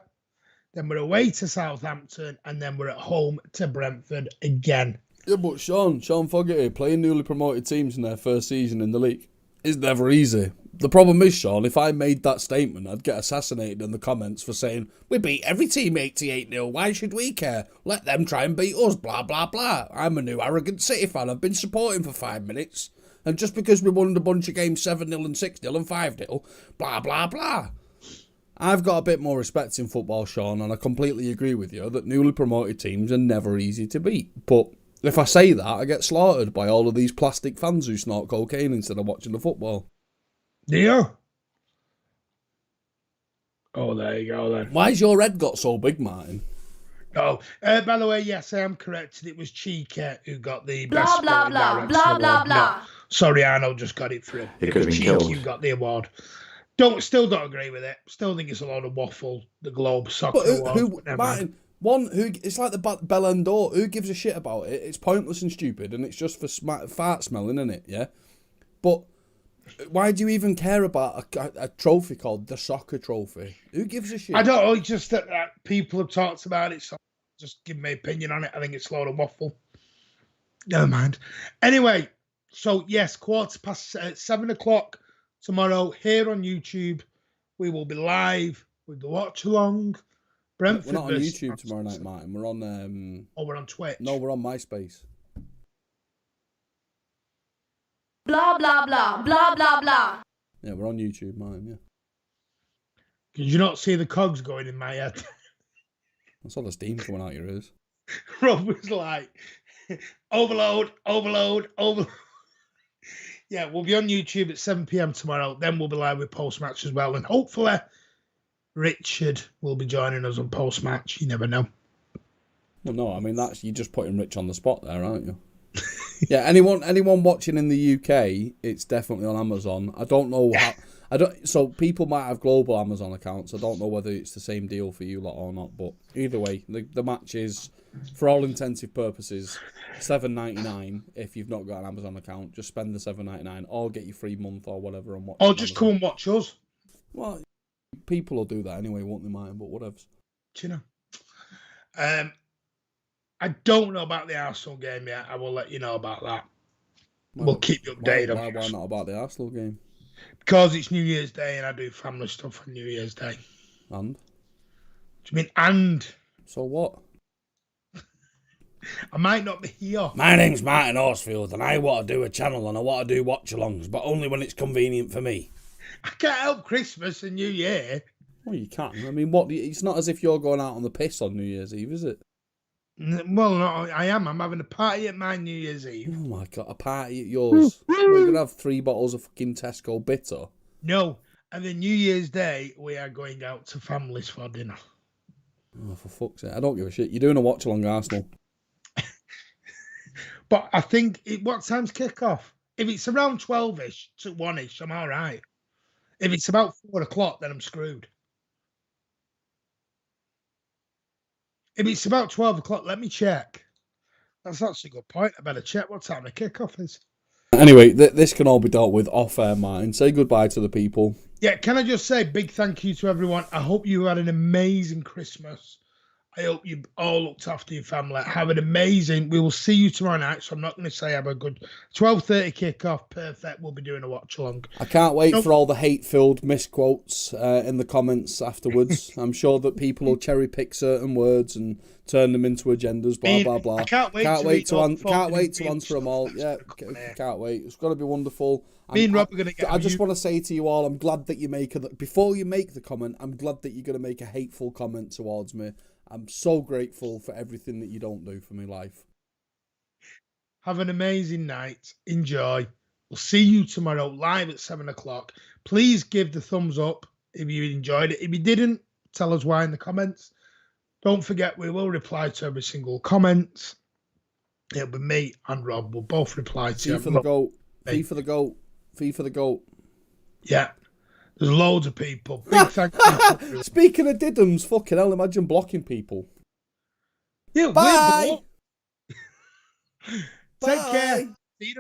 Then we're away to Southampton. And then we're at home to Brentford again. Yeah, but Sean Fogarty playing newly promoted teams in their first season in the league is never easy. The problem is, Sean, if I made that statement, I'd get assassinated in the comments for saying, we beat every team 88-0, why should we care? Let them try and beat us, blah, blah, blah. I'm a new arrogant City fan, I've been supporting for 5 minutes. And just because we won a bunch of games 7-0 and 6-0 and 5-0, blah, blah, blah. I've got a bit more respect in football, Sean, and I completely agree with you that newly promoted teams are never easy to beat. But if I say that, I get slaughtered by all of these plastic fans who snort cocaine instead of watching the football. Yeah. Oh, there you go then. Why's your head got so big, Martin? Oh, by the way, yes, I am correct. It was Chica who got the best blah, blah, blah, blah, blah. No, sorry, Arnold just got it through. It could have been Chica killed. who got the award. Still don't agree with it. Still think it's a lot of waffle. The Globe Soccer Award. Martin, it's like the Ballon d'Or. Who gives a shit about it? It's pointless and stupid, and it's just for fart smelling, isn't it? Yeah, but why do you even care about a trophy called the Soccer Trophy? Who gives a shit? I don't know. It's just that people have talked about it, so just give my opinion on it. I think it's a load of waffle. Never mind. Anyway, So, yes, 7:15 tomorrow here on YouTube. We will be live with the watch along. Brentford. We're not on YouTube tomorrow night, Martin. We're on. We're on Twitch. No, we're on MySpace. Blah, blah, blah, blah, blah, blah. Yeah, we're on YouTube, Martin. Yeah. Did you not see the cogs going in my head? I saw the steam coming out your ears. Rob was like, overload. Yeah, we'll be on YouTube at 7 p.m. tomorrow. Then we'll be live with post-match as well. And hopefully, Richard will be joining us on post-match. You never know. Well, no, I mean, you're just putting Rich on the spot there, aren't you? Yeah, anyone watching in the UK, it's definitely on Amazon. I don't know how... So people might have global Amazon accounts. I don't know whether it's the same deal for you lot or not. But either way, the match is, for all intensive purposes, $7.99. If you've not got an Amazon account, just spend the $7.99 or get your free month or whatever and watch. Or just come and watch us. Well, people will do that anyway, won't they, Martin? But whatever. Do you know? I don't know about the Arsenal game yet. I will let you know about that. We'll keep you updated. Why not about the Arsenal game? Because it's New Year's Day and I do family stuff on New Year's Day. And? Do you mean and? So what? I might not be here. My name's Martin Horsfield and I want to do a channel and I want to do watch-alongs, but only when it's convenient for me. I can't help Christmas and New Year. Well, you can. I mean, it's not as if you're going out on the piss on New Year's Eve, is it? Well, no, I am. I'm having a party at my New Year's Eve. Oh my God, a party at yours. We're going to have 3 bottles of fucking Tesco Bitter. No, and then New Year's Day, we are going out to families for dinner. Oh, for fuck's sake. I don't give a shit. You're doing a watch-along Arsenal. But I think, what time's kick-off? If it's around 12-ish to 1-ish, I'm all right. If it's about 4 o'clock, then I'm screwed. If it's about 12 o'clock, let me check. That's actually a good point. I better check what time the kickoff is. Anyway, this can all be dealt with off-air, Martin. Say goodbye to the people. Yeah, can I just say big thank you to everyone. I hope you had an amazing Christmas. I hope you all looked after your family. Have an amazing... We will see you tomorrow night, so I'm not going to say have a good 12:30 kickoff. Perfect. We'll be doing a watch-along. I can't wait for all the hate-filled misquotes in the comments afterwards. I'm sure that people will cherry-pick certain words and turn them into agendas, blah, blah, blah. I can't wait to answer them all. Yeah, can't wait. It's going to be wonderful. Me and Rob are going to get... I just want to say to you all, I'm glad that you before you make the comment, I'm glad that you're going to make a hateful comment towards me. I'm so grateful for everything that you don't do for me, life. Have an amazing night. Enjoy. We'll see you tomorrow live at 7 o'clock. Please give the thumbs up if you enjoyed it. If you didn't, tell us why in the comments. Don't forget, we will reply to every single comment. It'll be me and Rob. We'll both reply to you. Fee for the goat. Fee for the goat. Fee for the goat. Yeah. There's loads of people. Big thank you. Speaking of diddums, fucking hell, imagine blocking people. Yeah, bye. Take care.